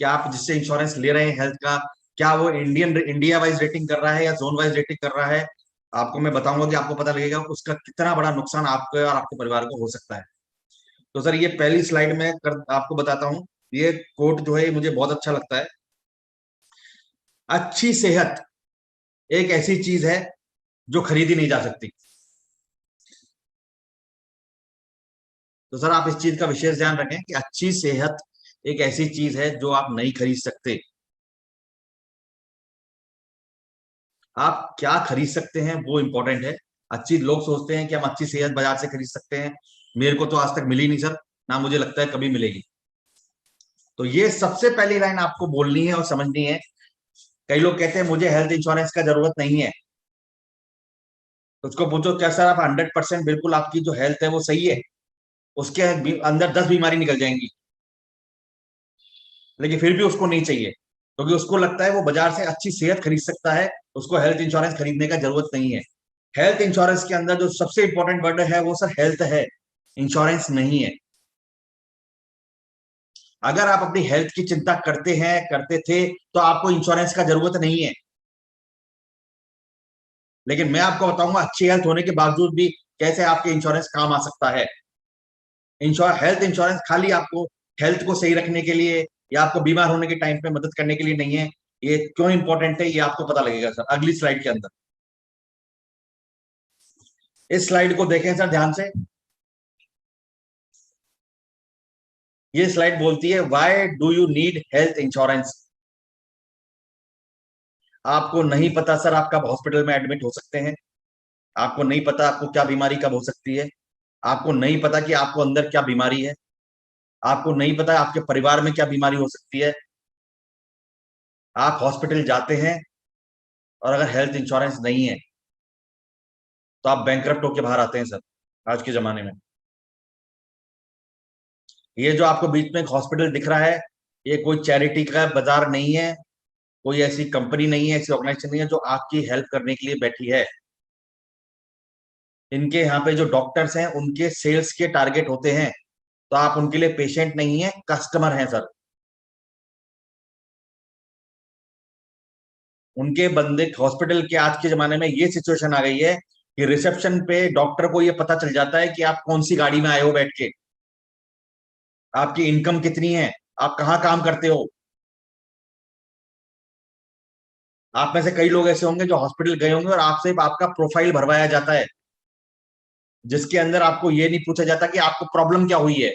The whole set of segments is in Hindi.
कि आप जिससे इंश्योरेंस ले रहे हैं हेल्थ का, क्या वो इंडिया वाइज रेटिंग कर रहा है या जोन वाइज रेटिंग कर रहा है। आपको मैं बताऊंगा कि आपको पता लगेगा उसका कितना बड़ा नुकसान आपको और आपके परिवार को हो सकता है। तो सर ये पहली स्लाइड में आपको बताता हूँ। ये कोट जो है ये मुझे बहुत अच्छा लगता है। अच्छी सेहत एक ऐसी चीज है जो खरीदी नहीं जा सकती। तो सर आप इस चीज का विशेष ध्यान रखें कि अच्छी सेहत एक ऐसी चीज है जो आप नहीं खरीद सकते। आप क्या खरीद सकते हैं वो इंपॉर्टेंट है। अच्छी लोग सोचते हैं कि हम अच्छी सेहत बाजार से खरीद सकते हैं। मेरे को तो आज तक मिली नहीं सर, ना मुझे लगता है कभी मिलेगी। तो ये सबसे पहली लाइन आपको बोलनी है और समझनी है। कई लोग कहते हैं मुझे हेल्थ इंश्योरेंस का जरूरत नहीं है। तो उसको पूछो क्या सर आप 100% बिल्कुल आपकी जो हेल्थ है वो सही है, उसके अंदर 10 बीमारी निकल जाएंगी, लेकिन फिर भी उसको नहीं चाहिए क्योंकि उसको लगता है वो बाजार से अच्छी सेहत खरीद सकता है, उसको हेल्थ इंश्योरेंस खरीदने का जरूरत नहीं है। हेल्थ इंश्योरेंस के अंदर जो सबसे इंपॉर्टेंट वर्ड है वो सर हेल्थ है, इंश्योरेंस नहीं है। अगर आप अपनी हेल्थ की चिंता करते हैं, करते थे, तो आपको इंश्योरेंस का जरूरत नहीं है। लेकिन मैं आपको बताऊंगा अच्छी हेल्थ होने के बावजूद भी कैसे आपके इंश्योरेंस काम आ सकता है। हेल्थ इंश्योरेंस खाली आपको हेल्थ को सही रखने के लिए या आपको बीमार होने के टाइम पे मदद करने के लिए नहीं है। ये क्यों इंपॉर्टेंट है ये आपको पता लगेगा सर अगली स्लाइड के अंदर। इस स्लाइड को देखें सर ध्यान से। ये स्लाइड बोलती है why do you need health insurance. आपको नहीं पता सर आप कब हॉस्पिटल में एडमिट हो सकते हैं। आपको नहीं पता आपको क्या बीमारी कब हो सकती है। आपको नहीं पता कि आपको अंदर क्या बीमारी है। आपको नहीं पता आपके परिवार में क्या बीमारी हो सकती है। आप हॉस्पिटल जाते हैं और अगर हेल्थ इंश्योरेंस नहीं है तो आप बैंकरप्ट होके बाहर आते हैं सर आज के जमाने में। ये जो आपको बीच में एक हॉस्पिटल दिख रहा है, ये कोई चैरिटी का बाजार नहीं है, कोई ऐसी कंपनी नहीं है, ऐसी ऑर्गेनाइजेशन नहीं है जो आपकी हेल्प करने के लिए बैठी है। इनके यहाँ पे जो डॉक्टर्स हैं उनके सेल्स के टारगेट होते हैं। तो आप उनके लिए पेशेंट नहीं है, कस्टमर हैं सर। उनके बंदे हॉस्पिटल के आज के जमाने में ये सिचुएशन आ गई है कि रिसेप्शन पे डॉक्टर को ये पता चल जाता है कि आप कौन सी गाड़ी में आए हो बैठ के, आपकी इनकम कितनी है, आप कहाँ काम करते हो। आप में से कई लोग ऐसे होंगे जो हॉस्पिटल गए होंगे और आपसे आपका प्रोफाइल भरवाया जाता है, जिसके अंदर आपको ये नहीं पूछा जाता कि आपको प्रॉब्लम क्या हुई है।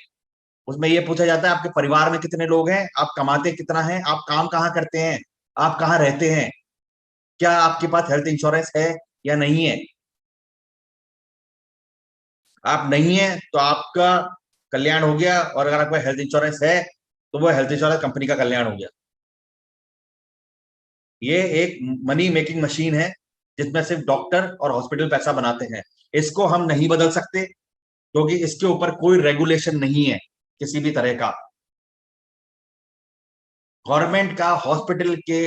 उसमें ये पूछा जाता है आपके परिवार में कितने लोग हैं, आप कमाते कितना हैं, आप काम कहाँ करते हैं, आप कहाँ रहते हैं, क्या आपके पास हेल्थ इंश्योरेंस है या नहीं है। आप नहीं है तो आपका कल्याण हो गया, और अगर आपका हेल्थ इंश्योरेंस है तो वो हेल्थ इंश्योरेंस कंपनी का कल्याण हो गया। ये एक मनी मेकिंग मशीन है जिसमें सिर्फ डॉक्टर और हॉस्पिटल पैसा बनाते हैं। इसको हम नहीं बदल सकते क्योंकि इसके ऊपर कोई रेगुलेशन नहीं है किसी भी तरह का। गवर्नमेंट का हॉस्पिटल के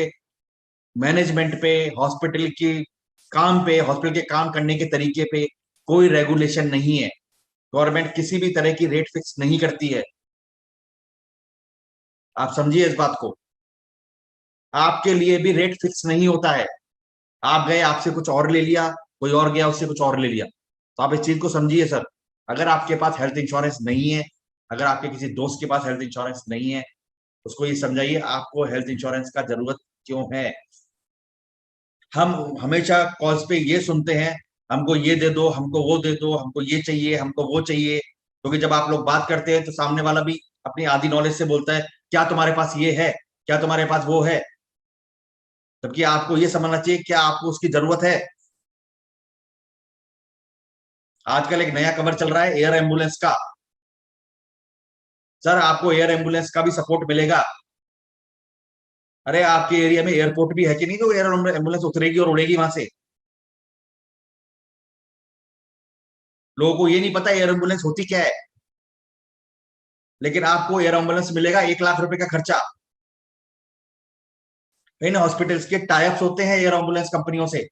मैनेजमेंट पे, हॉस्पिटल की काम पे, हॉस्पिटल के काम करने के तरीके पे कोई रेगुलेशन नहीं है। गवर्नमेंट किसी भी तरह की रेट फिक्स नहीं करती है। आप समझिए इस बात को। आपके लिए भी रेट फिक्स नहीं होता है। आप गए आपसे कुछ और ले लिया, कोई और गया उससे कुछ और ले लिया। तो आप इस चीज को समझिए सर। अगर आपके पास हेल्थ इंश्योरेंस नहीं है, अगर आपके किसी दोस्त के पास हेल्थ इंश्योरेंस नहीं है, उसको ये समझाइए आपको हेल्थ इंश्योरेंस का जरूरत क्यों है। हम हमेशा कॉल्स पे ये सुनते हैं हमको ये दे दो, हमको वो दे दो, हमको ये चाहिए, हमको वो चाहिए। क्योंकि जब आप लोग बात करते हैं तो सामने वाला भी अपनी आधी नॉलेज से बोलता है क्या तुम्हारे पास ये है, क्या तुम्हारे पास वो है। जबकि आपको ये समझना चाहिए क्या आपको उसकी जरूरत है। आजकल एक नया कवर चल रहा है एयर एम्बुलेंस का। सर आपको एयर एम्बुलेंस का भी सपोर्ट मिलेगा। अरे आपके एरिया में एयरपोर्ट भी है कि नहीं, तो एयर एम्बुलेंस उतरेगी और उड़ेगी वहां से। लोगों को ये नहीं पता एयर एम्बुलेंस होती क्या है। लेकिन आपको एयर एम्बुलेंस मिलेगा 1 लाख रुपए का खर्चा। इन हॉस्पिटल्स के टाइप्स होते हैं एयर एम्बुलेंस कंपनियों से।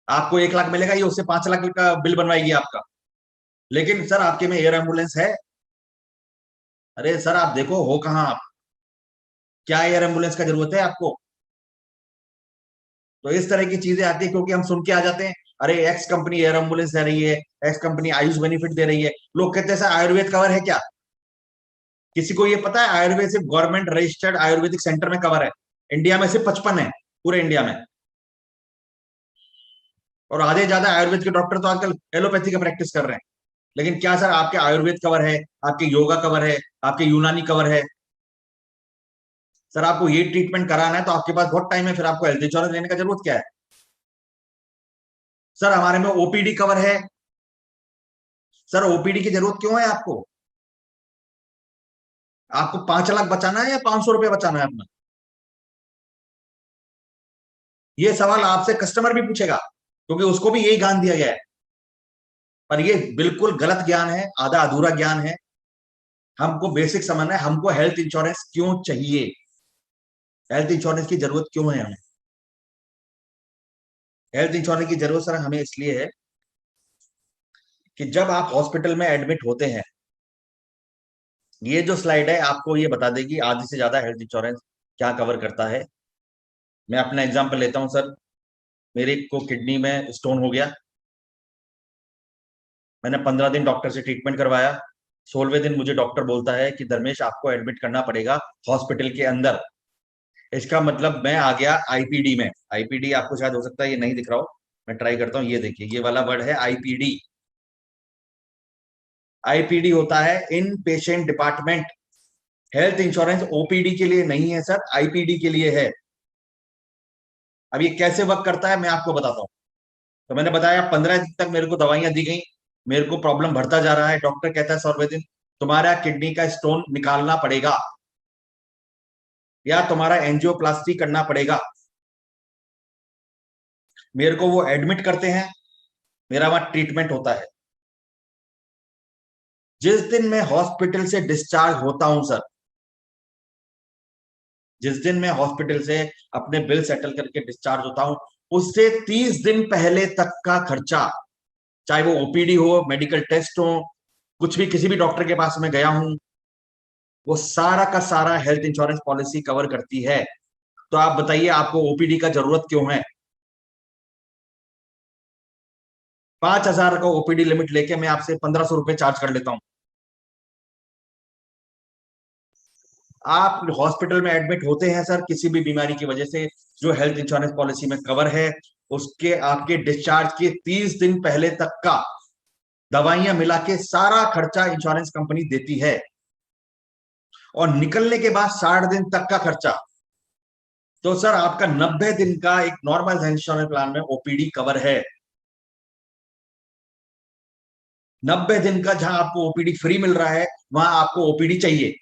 आपको 1 लाख मिलेगा, ये उससे 5 लाख का बिल बनवाएगी आपका। लेकिन सर आपके में एयर एम्बुलेंस है। अरे सर आप देखो हो कहाँ आप। क्या एयर एम्बुलेंस का जरूरत है आपको? तो इस तरह की चीजें आती है क्योंकि हम सुन के आ जाते हैं, अरे एक्स कंपनी एयर एम्बुलेंस दे रही है, एक्स कंपनी आयुष बेनिफिट दे रही है। लोग कहते हैं सर आयुर्वेद कवर है क्या? किसी को ये पता है आयुर्वेद सिर्फ गवर्नमेंट रजिस्टर्ड आयुर्वेदिक सेंटर में कवर है? इंडिया में सिर्फ 55 है, पूरे इंडिया में। और आधे ज्यादा आयुर्वेद के डॉक्टर तो आजकल एलोपैथी का प्रैक्टिस कर रहे हैं। लेकिन क्या सर आपके आयुर्वेद कवर है, आपके योगा कवर है, आपके यूनानी कवर है? सर आपको ये ट्रीटमेंट कराना है तो आपके पास बहुत टाइम है, फिर आपको हेल्थ इंश्योरेंस लेने का जरूरत क्या है? सर हमारे में ओपीडी कवर है। सर ओपीडी की जरूरत क्यों है आपको? आपको 5 लाख बचाना है या 500 रुपये बचाना है अपना? ये सवाल आपसे कस्टमर भी पूछेगा, क्योंकि उसको भी यही ज्ञान दिया गया है। पर ये बिल्कुल गलत ज्ञान है, आधा अधूरा ज्ञान है। हमको बेसिक समझना है, हमको हेल्थ इंश्योरेंस क्यों चाहिए, हेल्थ इंश्योरेंस की जरूरत क्यों है हमें। हेल्थ इंश्योरेंस की जरूरत सर हमें इसलिए है कि जब आप हॉस्पिटल में एडमिट होते हैं, ये जो स्लाइड है आपको ये बता देगी आधी से ज्यादा हेल्थ इंश्योरेंस क्या कवर करता है। मैं अपना एग्जांपल लेता हूं सर। मेरे को किडनी में स्टोन हो गया, मैंने 15 दिन डॉक्टर से ट्रीटमेंट करवाया। 16वें दिन मुझे डॉक्टर बोलता है कि धर्मेश आपको एडमिट करना पड़ेगा हॉस्पिटल के अंदर। इसका मतलब मैं आ गया आईपीडी में। आईपीडी आपको शायद हो सकता है ये नहीं दिख रहा हो, मैं ट्राई करता हूँ। ये देखिए, ये वाला वर्ड है आईपीडी। आईपीडी होता है in patient department. Health insurance OPD के लिए नहीं है सर, आईपीडी के लिए है। अब ये कैसे वर्क करता है मैं आपको बताता हूँ। तो मैंने बताया 15 दिन तक मेरे को दवाइयां दी गई, मेरे को प्रॉब्लम बढ़ता जा रहा है। डॉक्टर कहता है 16वें दिन तुम्हारा किडनी का स्टोन निकालना पड़ेगा या तुम्हारा एंजियोप्लास्टी करना पड़ेगा। मेरे को वो एडमिट करते हैं, मेरा वहां ट्रीटमेंट होता है। जिस दिन मैं हॉस्पिटल से डिस्चार्ज होता हूं सर, जिस दिन मैं हॉस्पिटल से अपने बिल सेटल करके डिस्चार्ज होता हूं, उससे 30 दिन पहले तक का खर्चा, चाहे वो ओपीडी हो, मेडिकल टेस्ट हो, कुछ भी, किसी भी डॉक्टर के पास मैं गया हूं, वो सारा का सारा हेल्थ इंश्योरेंस पॉलिसी कवर करती है। तो आप बताइए आपको ओपीडी का जरूरत क्यों है? 5,000 का ओपीडी लिमिट लेके मैं आपसे 1,500 रुपए चार्ज कर लेता हूं। आप हॉस्पिटल में एडमिट होते हैं सर किसी भी बीमारी की वजह से, जो हेल्थ इंश्योरेंस पॉलिसी में कवर है, उसके आपके डिस्चार्ज के 30 दिन पहले तक का दवाइयां मिला के सारा खर्चा इंश्योरेंस कंपनी देती है। और निकलने के बाद 60 दिन तक का खर्चा। तो सर आपका 90 दिन का एक नॉर्मल हेल्थ इंश्योरेंस प्लान में ओपीडी कवर है। 90 दिन का जहां आपको ओपीडी फ्री मिल रहा है, वहां आपको ओपीडी चाहिए।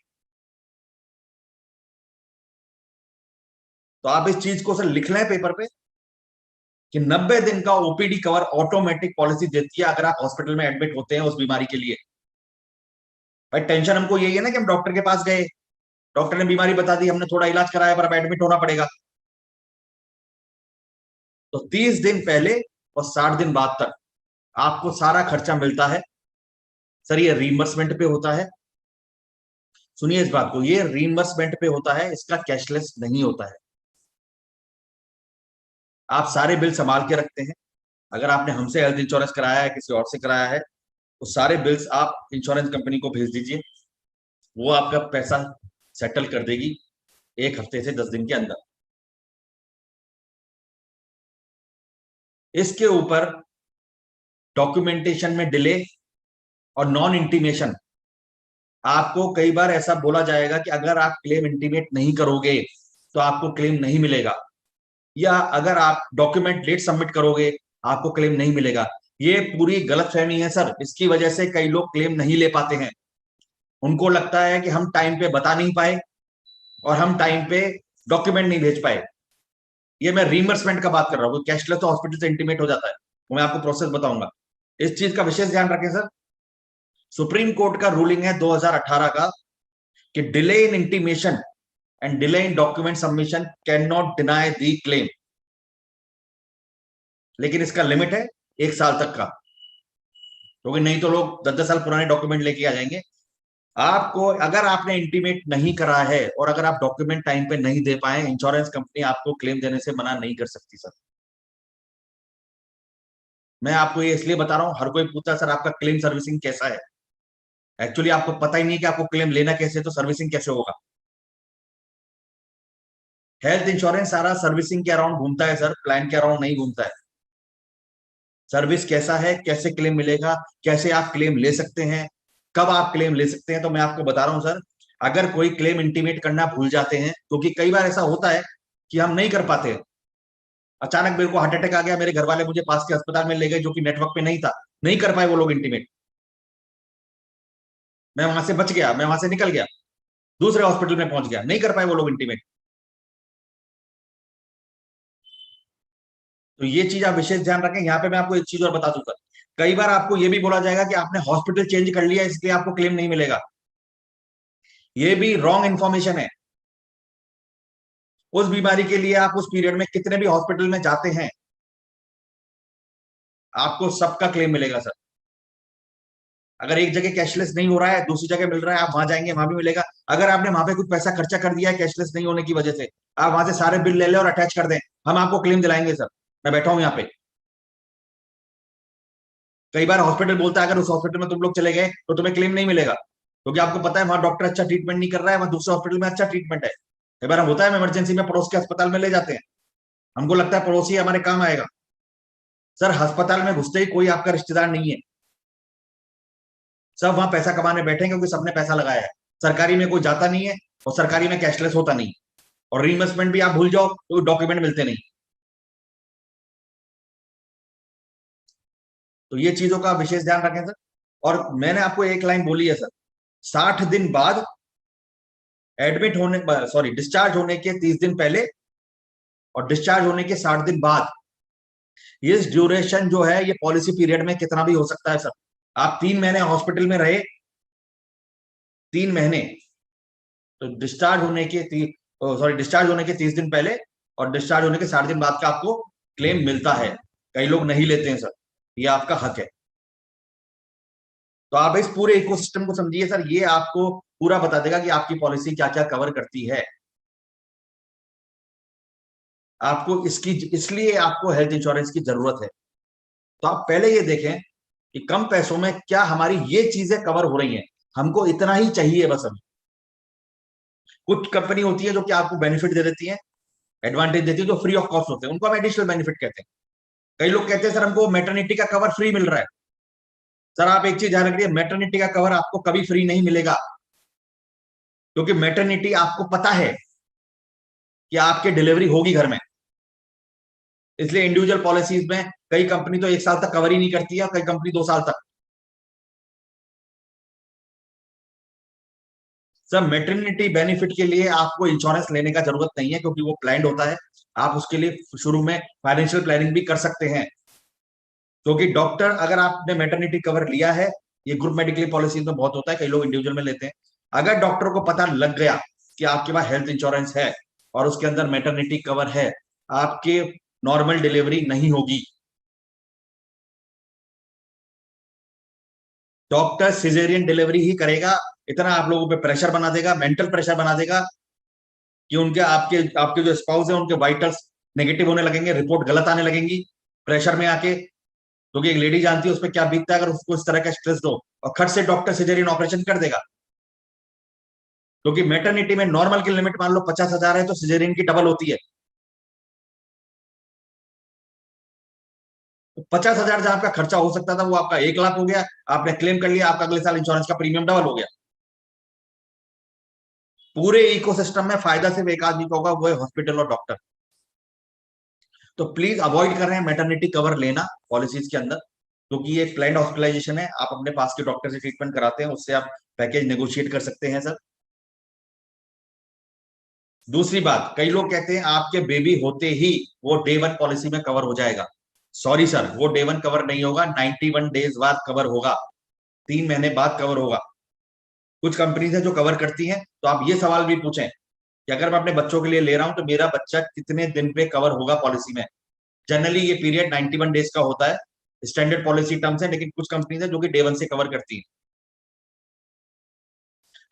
तो आप इस चीज को सर लिख लें पेपर पे कि 90 दिन का ओपीडी कवर ऑटोमेटिक पॉलिसी देती है अगर आप हॉस्पिटल में एडमिट होते हैं उस बीमारी के लिए। भाई टेंशन हमको यही है ना कि हम डॉक्टर के पास गए, डॉक्टर ने बीमारी बता दी, हमने थोड़ा इलाज कराया, पर अब एडमिट होना पड़ेगा। तो 30 दिन पहले और 60 दिन बाद तक आपको सारा खर्चा मिलता है। सर ये रीइंबर्समेंट पे होता है। सुनिए इस बात को, ये रीइंबर्समेंट पे होता है, इसका कैशलेस नहीं होता है। आप सारे बिल संभाल के रखते हैं। अगर आपने हमसे हेल्थ इंश्योरेंस कराया है, किसी और से कराया है, तो सारे बिल्स आप इंश्योरेंस कंपनी को भेज दीजिए, वो आपका पैसा सेटल कर देगी 1 हफ्ते से 10 दिन के अंदर। इसके ऊपर डॉक्यूमेंटेशन में डिले और नॉन इंटीमेशन, आपको कई बार ऐसा बोला जाएगा कि अगर आप क्लेम इंटीमेट नहीं करोगे तो आपको क्लेम नहीं मिलेगा, या अगर आप डॉक्यूमेंट लेट सबमिट करोगे आपको क्लेम नहीं मिलेगा। ये पूरी गलतफहमी है सर, इसकी वजह से कई लोग क्लेम नहीं ले पाते हैं। उनको लगता है कि हम टाइम पे बता नहीं पाए और हम टाइम पे डॉक्यूमेंट नहीं भेज पाए। ये मैं रीइंबर्समेंट का बात कर रहा हूँ, कैशलेस तो हॉस्पिटल से इंटीमेट हो जाता है, वो मैं आपको प्रोसेस बताऊंगा। इस चीज का विशेष ध्यान रखें सर। सुप्रीम कोर्ट का रूलिंग है 2018 का कि delay in intimation and delay in document submission can not deny the claim. लेकिन इसका लिमिट है 1 साल तक का, क्योंकि नहीं तो लोग 10-10 साल पुराने डॉक्यूमेंट लेके आ जाएंगे आपको अगर आपने इंटीमेट नहीं करा है और अगर आप डॉक्यूमेंट टाइम पे नहीं दे पाए, इंश्योरेंस कंपनी आपको क्लेम देने से मना नहीं कर सकती सर। मैं आपको ये इसलिए बता रहा हूं, हर कोई पूछता है सर आपका क्लेम सर्विसिंग कैसा है। एक्चुअली आपको पता ही नहीं कि आपको क्लेम लेना कैसे, तो सर्विसिंग कैसे होगा। हेल्थ इंश्योरेंस सारा सर्विसिंग के अराउंड घूमता है सर, प्लान के अराउंड नहीं घूमता है। सर्विस कैसा है, कैसे क्लेम मिलेगा, कैसे आप क्लेम ले सकते हैं, कब आप क्लेम ले सकते हैं, तो मैं आपको बता रहा हूं सर। अगर कोई क्लेम इंटीमेट करना भूल जाते हैं, क्योंकि कई बार ऐसा होता है कि हम नहीं कर पाते। अचानक मेरे को हार्ट अटैक आ गया, मेरे घर वाले मुझे पास के अस्पताल में ले गए जो कि नेटवर्क पे नहीं था, नहीं कर पाए वो लोग इंटीमेट। मैं वहां से बच गया, मैं वहां से निकल गया, दूसरे हॉस्पिटल में पहुंच गया, नहीं कर पाए वो लोग इंटीमेट। तो ये चीज आप विशेष ध्यान रखें। यहाँ पे मैं आपको एक चीज और बता दूं सर, कई बार आपको ये भी बोला जाएगा कि आपने हॉस्पिटल चेंज कर लिया इसलिए आपको क्लेम नहीं मिलेगा। ये भी रॉन्ग इन्फॉर्मेशन है। उस बीमारी के लिए आप उस पीरियड में कितने भी हॉस्पिटल में जाते हैं, आपको सबका क्लेम मिलेगा सर। अगर एक जगह कैशलेस नहीं हो रहा है, दूसरी जगह मिल रहा है, आप वहां जाएंगे वहां भी मिलेगा। अगर आपने वहां पे कुछ पैसा खर्चा कर दिया है कैशलेस नहीं होने की वजह से, आप वहां से सारे बिल ले ले और अटैच कर दें, हम आपको क्लेम दिलाएंगे सर। मैं बैठा हूं यहाँ पे। कई बार हॉस्पिटल बोलता है अगर उस हॉस्पिटल में तुम लोग चले गए तो तुम्हें क्लेम नहीं मिलेगा, क्योंकि आपको पता है वहां डॉक्टर अच्छा ट्रीटमेंट नहीं कर रहा है, वहां दूसरे हॉस्पिटल में अच्छा ट्रीटमेंट है। कई बार हम होता है हम इमरजेंसी में पड़ोस के अस्पताल में ले जाते हैं, हमको लगता है पड़ोसी हमारे काम आएगा। सर अस्पताल में घुसते ही कोई आपका रिश्तेदार नहीं है, सब वहां पैसा कमाने बैठे हैं क्योंकि सबने पैसा लगाया है। सरकारी में कोई जाता नहीं है और सरकारी में कैशलेस होता नहीं, और रीइंबर्समेंट भी आप भूल जाओ तो डॉक्यूमेंट मिलते नहीं। तो ये चीजों का विशेष ध्यान रखें सर। और मैंने आपको एक लाइन बोली है सर, 60 दिन बाद एडमिट होने, सॉरी डिस्चार्ज होने के 30 दिन पहले और डिस्चार्ज होने के 60 दिन बाद, ये ड्यूरेशन जो है ये पॉलिसी पीरियड में कितना भी हो सकता है सर। आप 3 महीने हॉस्पिटल में रहे, 3 महीने, तो डिस्चार्ज होने के सॉरी डिस्चार्ज होने के 30 दिन पहले और डिस्चार्ज होने के 60 दिन बाद का आपको क्लेम मिलता है। कई लोग नहीं लेते हैं सर, ये आपका हक है। तो आप इस पूरे इकोसिस्टम को समझिए सर, ये आपको पूरा बता देगा कि आपकी पॉलिसी क्या क्या कवर करती है। आपको इसकी इसलिए आपको हेल्थ इंश्योरेंस की जरूरत है। तो आप पहले ये देखें कि कम पैसों में क्या हमारी ये चीजें कवर हो रही हैं, हमको इतना ही चाहिए बस। अभी कुछ कंपनी होती है जो कि आपको बेनिफिट दे देती है, एडवांटेज देती है, जो फ्री ऑफ कॉस्ट होते हैं, उनको हम एडिशनल बेनिफिट कहते हैं। कई लोग कहते हैं सर हमको मैटरनिटी का कवर फ्री मिल रहा है। सर आप एक चीज ध्यान रखिए, मैटरनिटी का कवर आपको कभी फ्री नहीं मिलेगा, क्योंकि मैटरनिटी आपको पता है कि आपके डिलीवरी होगी घर में। इसलिए इंडिविजुअल पॉलिसीज में कई कंपनी तो 1 साल तक कवर ही नहीं करती है, कई कंपनी 2 साल तक। सर मैटरनिटी बेनिफिट के लिए आपको इंश्योरेंस लेने का जरूरत नहीं है, क्योंकि वो प्लान्ड होता है। आप उसके लिए शुरू में फाइनेंशियल प्लानिंग भी कर सकते हैं, क्योंकि डॉक्टर, अगर आपने मैटरनिटी कवर लिया है, ये ग्रुप मेडिकल पॉलिसीज में बहुत होता है, कई लोग इंडिविजुअल में लेते हैं। अगर डॉक्टर को पता लग गया कि आपके पास हेल्थ इंश्योरेंस है और उसके अंदर मैटरनिटी कवर है, आपके नॉर्मल डिलीवरी नहीं होगी। डॉक्टर सिजेरियन डिलीवरी ही करेगा। इतना आप लोगों पे प्रेशर बना देगा, मेंटल प्रेशर बना देगा कि उनके आपके आपके जो स्पाउस है उनके वाइटल्स नेगेटिव होने लगेंगे, रिपोर्ट गलत आने लगेंगी प्रेशर में आके। क्योंकि एक लेडी जानती है उस पर क्या बीतता है अगर उसको इस तरह का स्ट्रेस हो, और खट से डॉक्टर सिजेरियन ऑपरेशन कर देगा। क्योंकि मैटरनिटी में नॉर्मल की लिमिट मान लो 50,000 है, तो सिजेरियन की डबल होती है। तो 50,000 जहां आपका खर्चा हो सकता था वो आपका 1 लाख हो गया, आपने क्लेम कर लिया, आपका अगले साल इंश्योरेंस का प्रीमियम डबल हो गया। पूरे इकोसिस्टम में फायदा सिर्फ एक आदमी का होगा, वो है हॉस्पिटल और डॉक्टर। तो प्लीज अवॉइड कर रहे हैं मैटरनिटी कवर लेना पॉलिसीज के अंदर, क्योंकि ये प्लान्ड हॉस्पिटलाइजेशन है। आप अपने पास के डॉक्टर से ट्रीटमेंट कराते हैं, उससे आप पैकेज नेगोशिएट कर सकते हैं सर। दूसरी बात, कई लोग कहते हैं आपके बेबी होते ही वो डे 1 पॉलिसी में कवर हो जाएगा। सॉरी सर, वो डे 1 कवर नहीं होगा, 91 डेज बाद कवर होगा, 3 महीने बाद कवर होगा। कुछ कंपनीज है जो कवर करती हैं, तो आप ये सवाल भी पूछें कि अगर मैं अपने बच्चों के लिए ले रहा हूं तो मेरा बच्चा कितने दिन पे कवर होगा पॉलिसी में। जनरली ये पीरियड 91 डेज का होता है, स्टैंडर्ड पॉलिसी टर्म्स है, लेकिन कुछ कंपनीज है जो कि डे 1 से कवर करती है।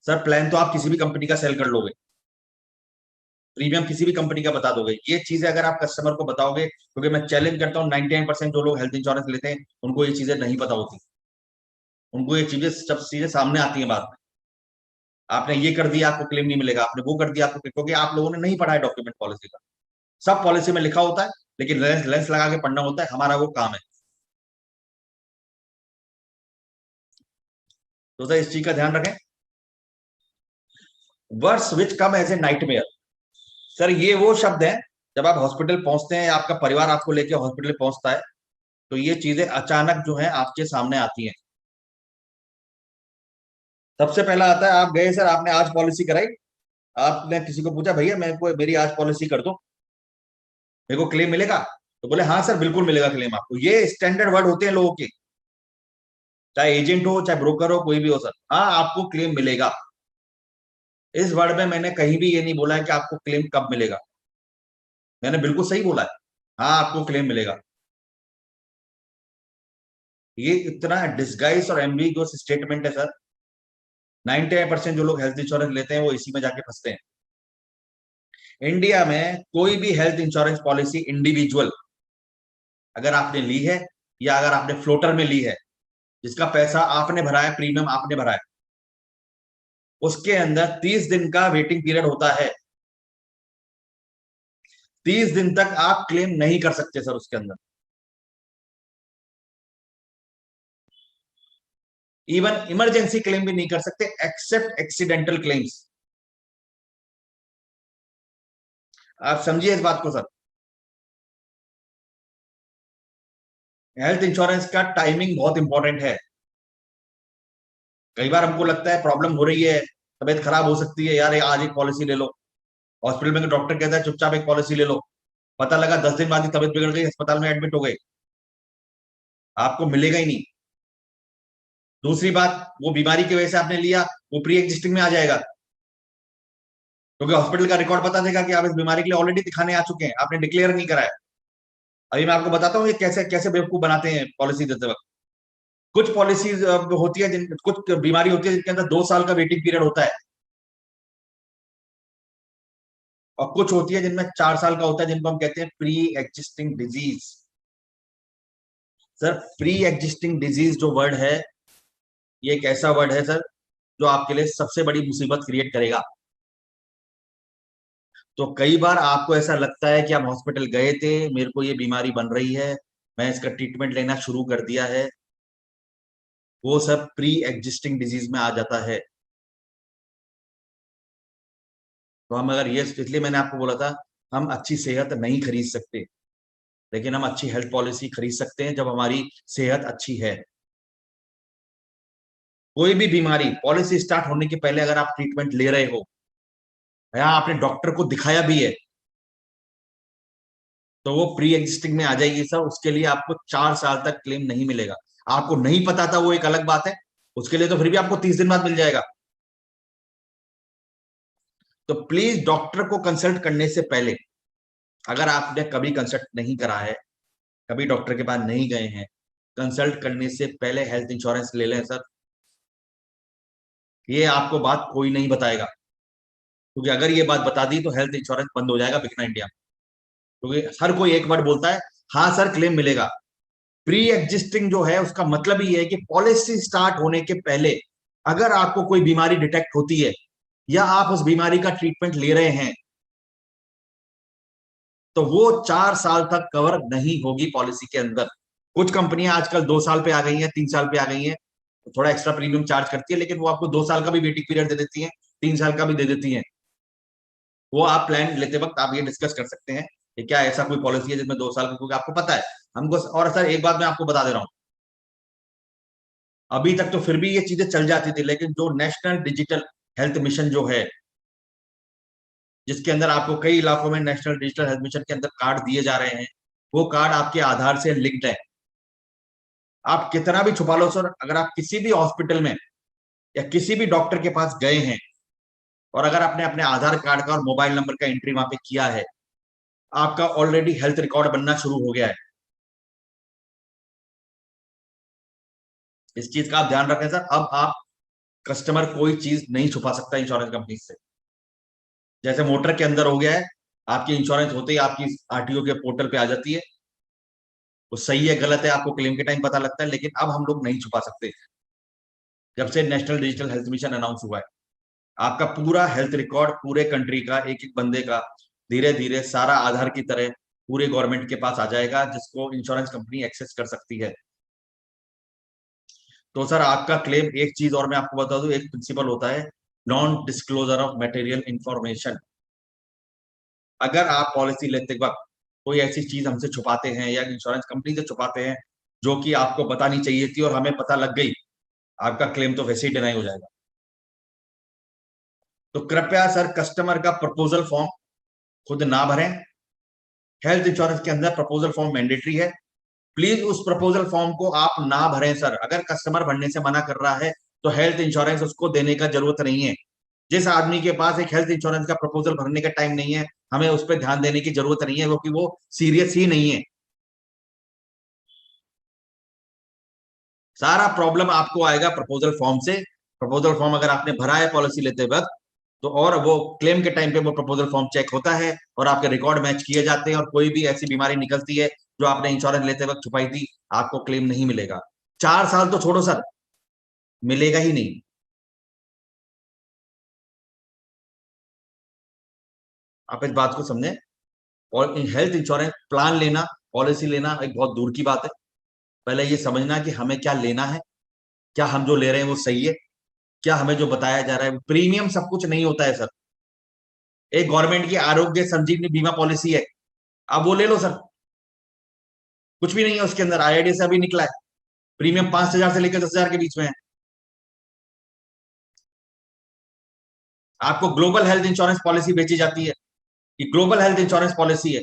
सर प्लान तो आप किसी भी कंपनी का सेल कर लोगे, प्रीमियम किसी भी कंपनी का बता दोगे। ये चीजें अगर आप कस्टमर को बताओगे, क्योंकि मैं चैलेंज करता हूँ 99% जो लोग हेल्थ इंश्योरेंस लेते हैं उनको ये चीजें नहीं पता होती। उनको ये चीजें सब चीजें सामने आती हैं बाद में। आपने ये कर दिया आपको क्लेम नहीं मिलेगा, आपने वो कर दिया आपको, क्योंकि आप लोगों ने नहीं पढ़ा है डॉक्यूमेंट पॉलिसी का। सब पॉलिसी में लिखा होता है, लेकिन लेंस लेंस लगा के पढ़ना होता है, हमारा वो काम है। तो सर इस चीज का ध्यान रखें। Words which come as a nightmare. Sir ये वो शब्द है, जब आप हॉस्पिटल पहुंचते हैं, आपका परिवार आपको लेके हॉस्पिटल पहुंचता है, तो ये चीजें अचानक जो है आपके सामने आती हैं। सबसे पहला आता है, आप गए सर, आपने आज पॉलिसी कराई, आपने किसी को पूछा भैया मेरे को मेरी आज पॉलिसी कर दो, मेरे को क्लेम मिलेगा? तो बोले हाँ सर बिल्कुल मिलेगा क्लेम आपको। ये स्टैंडर्ड वर्ड होते हैं लोगों के, चाहे एजेंट हो चाहे ब्रोकर हो कोई भी हो, सर हाँ आपको क्लेम मिलेगा। इस वर्ड में मैंने कहीं भी ये नहीं बोला है कि आपको क्लेम कब मिलेगा, मैंने बिल्कुल सही बोला है, हाँ आपको क्लेम मिलेगा। ये इतना डिस्गाइज और एम्बिगुअस स्टेटमेंट है सर। 99% जो लोग हेल्थ इंश्योरेंस लेते हैं वो इसी में जाके फंसते हैं। इंडिया में कोई भी हेल्थ इंश्योरेंस पॉलिसी इंडिविजुअल अगर आपने ली है, या अगर आपने फ्लोटर में ली है, जिसका पैसा आपने भरा है, प्रीमियम आपने भरा है, उसके अंदर 30 दिन का वेटिंग पीरियड होता है। 30 दिन तक आप क्लेम नहीं कर सकते सर उसके अंदर। इवन इमरजेंसी क्लेम भी नहीं कर सकते, एक्सेप्ट एक्सीडेंटल क्लेम्स। आप समझिए इस बात को सर। हेल्थ इंश्योरेंस का टाइमिंग बहुत इंपॉर्टेंट है। कई बार हमको लगता है प्रॉब्लम हो रही है, तबीयत खराब हो सकती है, यार आज एक पॉलिसी ले लो। हॉस्पिटल में डॉक्टर कहता है चुपचाप एक पॉलिसी ले लो, पता लगा 10 दिन बाद ही तबीयत बिगड़ गई, अस्पताल में एडमिट हो गए, आपको मिलेगा ही नहीं। दूसरी बात, वो बीमारी की वजह से आपने लिया, वो प्री एग्जिस्टिंग में आ जाएगा, क्योंकि हॉस्पिटल का रिकॉर्ड बता देगा कि आप इस बीमारी के लिए ऑलरेडी दिखाने आ चुके हैं, आपने डिक्लेयर नहीं कराया। अभी मैं आपको बताता हूँ ये कैसे कैसे बेवकूफ बनाते हैं पॉलिसी देते वक्त। कुछ पॉलिसीज होती है कुछ बीमारी होती है जिनके अंदर 2 साल का वेटिंग पीरियड होता है, और कुछ होती है जिनमें 4 साल का होता है, जिनको हम कहते हैं pre existing disease. Sir pre existing disease जो वर्ड है, ये एक ऐसा वर्ड है सर जो आपके लिए सबसे बड़ी मुसीबत क्रिएट करेगा। तो कई बार आपको ऐसा लगता है कि आप हॉस्पिटल गए थे, मेरे को ये बीमारी बन रही है, मैं इसका ट्रीटमेंट लेना शुरू कर दिया है, वो सब प्री एग्जिस्टिंग डिजीज में आ जाता है। तो हम अगर ये, इसलिए मैंने आपको बोला था, हम अच्छी सेहत नहीं खरीद सकते, लेकिन हम अच्छी हेल्थ पॉलिसी खरीद सकते हैं जब हमारी सेहत अच्छी है। कोई भी बीमारी पॉलिसी स्टार्ट होने के पहले अगर आप ट्रीटमेंट ले रहे हो, या आपने डॉक्टर को दिखाया भी है, तो वो प्री एग्जिस्टिंग में आ जाएगी सर। उसके लिए आपको 4 साल तक क्लेम नहीं मिलेगा। आपको नहीं पता था वो एक अलग बात है, उसके लिए तो फिर भी आपको 30 दिन बाद मिल जाएगा। तो प्लीज डॉक्टर को कंसल्ट करने से पहले, अगर आपने कभी कंसल्ट नहीं करा है, कभी डॉक्टर के पास नहीं गए हैं, कंसल्ट करने से पहले हेल्थ इंश्योरेंस ले लें सर। ये आपको बात कोई नहीं बताएगा, क्योंकि अगर ये बात बता दी तो हेल्थ इंश्योरेंस बंद हो जाएगा बिकना इंडिया में। क्योंकि हर कोई एक वर्ड बोलता है, हाँ सर क्लेम मिलेगा। प्री एग्जिस्टिंग जो है उसका मतलब ही है कि पॉलिसी स्टार्ट होने के पहले अगर आपको कोई बीमारी डिटेक्ट होती है, या आप उस बीमारी का ट्रीटमेंट ले रहे हैं, तो वो 4 साल तक कवर नहीं होगी पॉलिसी के अंदर। कुछ कंपनियां आजकल 2 साल पे आ गई हैं, 3 साल पे आ गई हैं, तो थोड़ा एक्स्ट्रा प्रीमियम चार्ज करती है, लेकिन वो आपको 2 साल का भी वेटिंग पीरियड दे देती है, 3 साल का भी दे देती है। वो आप प्लान लेते वक्त आप ये डिस्कस कर सकते हैं कि क्या ऐसा कोई पॉलिसी है जिसमें 2 साल का, क्योंकि आपको पता है हमको। और सर एक बात मैं आपको बता दे रहा हूँ, अभी तक तो फिर भी ये चीजें चल जाती थी, लेकिन जो नेशनल डिजिटल हेल्थ मिशन जो है, जिसके अंदर आपको कई इलाकों में नेशनल डिजिटल हेल्थ मिशन के अंदर कार्ड दिए जा रहे हैं, वो कार्ड आपके आधार से लिंक्ड है। आप कितना भी छुपा लो सर, अगर आप किसी भी हॉस्पिटल में या किसी भी डॉक्टर के पास गए हैं, और अगर आपने अपने आधार कार्ड का और मोबाइल नंबर का एंट्री वहां पे किया है, आपका ऑलरेडी हेल्थ रिकॉर्ड बनना शुरू हो गया है। इस चीज का आप ध्यान रखें सर। अब आप कस्टमर कोई चीज नहीं छुपा सकता इंश्योरेंस कंपनी से। जैसे मोटर के अंदर हो गया है, आपकी इंश्योरेंस होते ही आपकी आरटीओ के पोर्टल पे आ जाती है, वो सही है गलत है आपको क्लेम के टाइम पता लगता है, लेकिन अब हम लोग नहीं छुपा सकते जब से national digital health mission announce हुआ है। आपका पूरा हेल्थ रिकॉर्ड पूरे कंट्री का, एक एक बंदे का धीरे धीरे सारा आधार की तरह पूरे गवर्नमेंट के पास आ जाएगा, जिसको इंश्योरेंस कंपनी एक्सेस कर सकती है। तो सर आपका क्लेम, एक चीज और मैं आपको बता दूं, एक प्रिंसिपल होता है non disclosure of material information. अगर आप पॉलिसी लेते वक्त कोई ऐसी चीज हमसे छुपाते हैं या इंश्योरेंस कंपनी से छुपाते हैं जो कि आपको बतानी चाहिए थी और हमें पता लग गई, आपका क्लेम तो वैसे ही डिनाई हो जाएगा। तो कृपया सर कस्टमर का प्रपोजल फॉर्म खुद ना भरें। हेल्थ इंश्योरेंस के अंदर प्रपोजल फॉर्म मैंडेटरी है, प्लीज उस प्रपोजल फॉर्म को आप ना भरें सर। अगर कस्टमर भरने से मना कर रहा है तो हेल्थ इंश्योरेंस उसको देने का जरूरत नहीं है। जिस आदमी के पास एक हेल्थ इंश्योरेंस का प्रपोजल भरने का टाइम नहीं है, हमें उस पर ध्यान देने की जरूरत नहीं है, क्योंकि वो सीरियस ही नहीं है। सारा प्रॉब्लम आपको आएगा प्रपोजल फॉर्म से। प्रपोजल फॉर्म अगर आपने भरा है पॉलिसी लेते वक्त तो, और वो क्लेम के टाइम पे वो प्रपोजल फॉर्म चेक होता है और आपके रिकॉर्ड मैच किए जाते हैं, और कोई भी ऐसी बीमारी निकलती है जो आपने इंश्योरेंस लेते वक्त छुपाई थी, आपको क्लेम नहीं मिलेगा। 4 साल तो छोड़ो सर, मिलेगा ही नहीं। आप इस बात को समझें। और हेल्थ इंश्योरेंस प्लान लेना, पॉलिसी लेना एक बहुत दूर की बात है। पहले ये समझना कि हमें क्या लेना है, क्या हम जो ले रहे हैं वो सही है, क्या हमें जो बताया जा रहा है। प्रीमियम सब कुछ नहीं होता है सर। एक गवर्नमेंट की आरोग्य संजीवनी बीमा पॉलिसी है, आप वो ले लो सर, कुछ भी नहीं है उसके अंदर। आईआईडी से अभी निकला है, प्रीमियम 5,000 से लेकर 10,000 के बीच में है। आपको ग्लोबल हेल्थ इंश्योरेंस पॉलिसी बेची जाती है कि ग्लोबल हेल्थ इंश्योरेंस पॉलिसी है,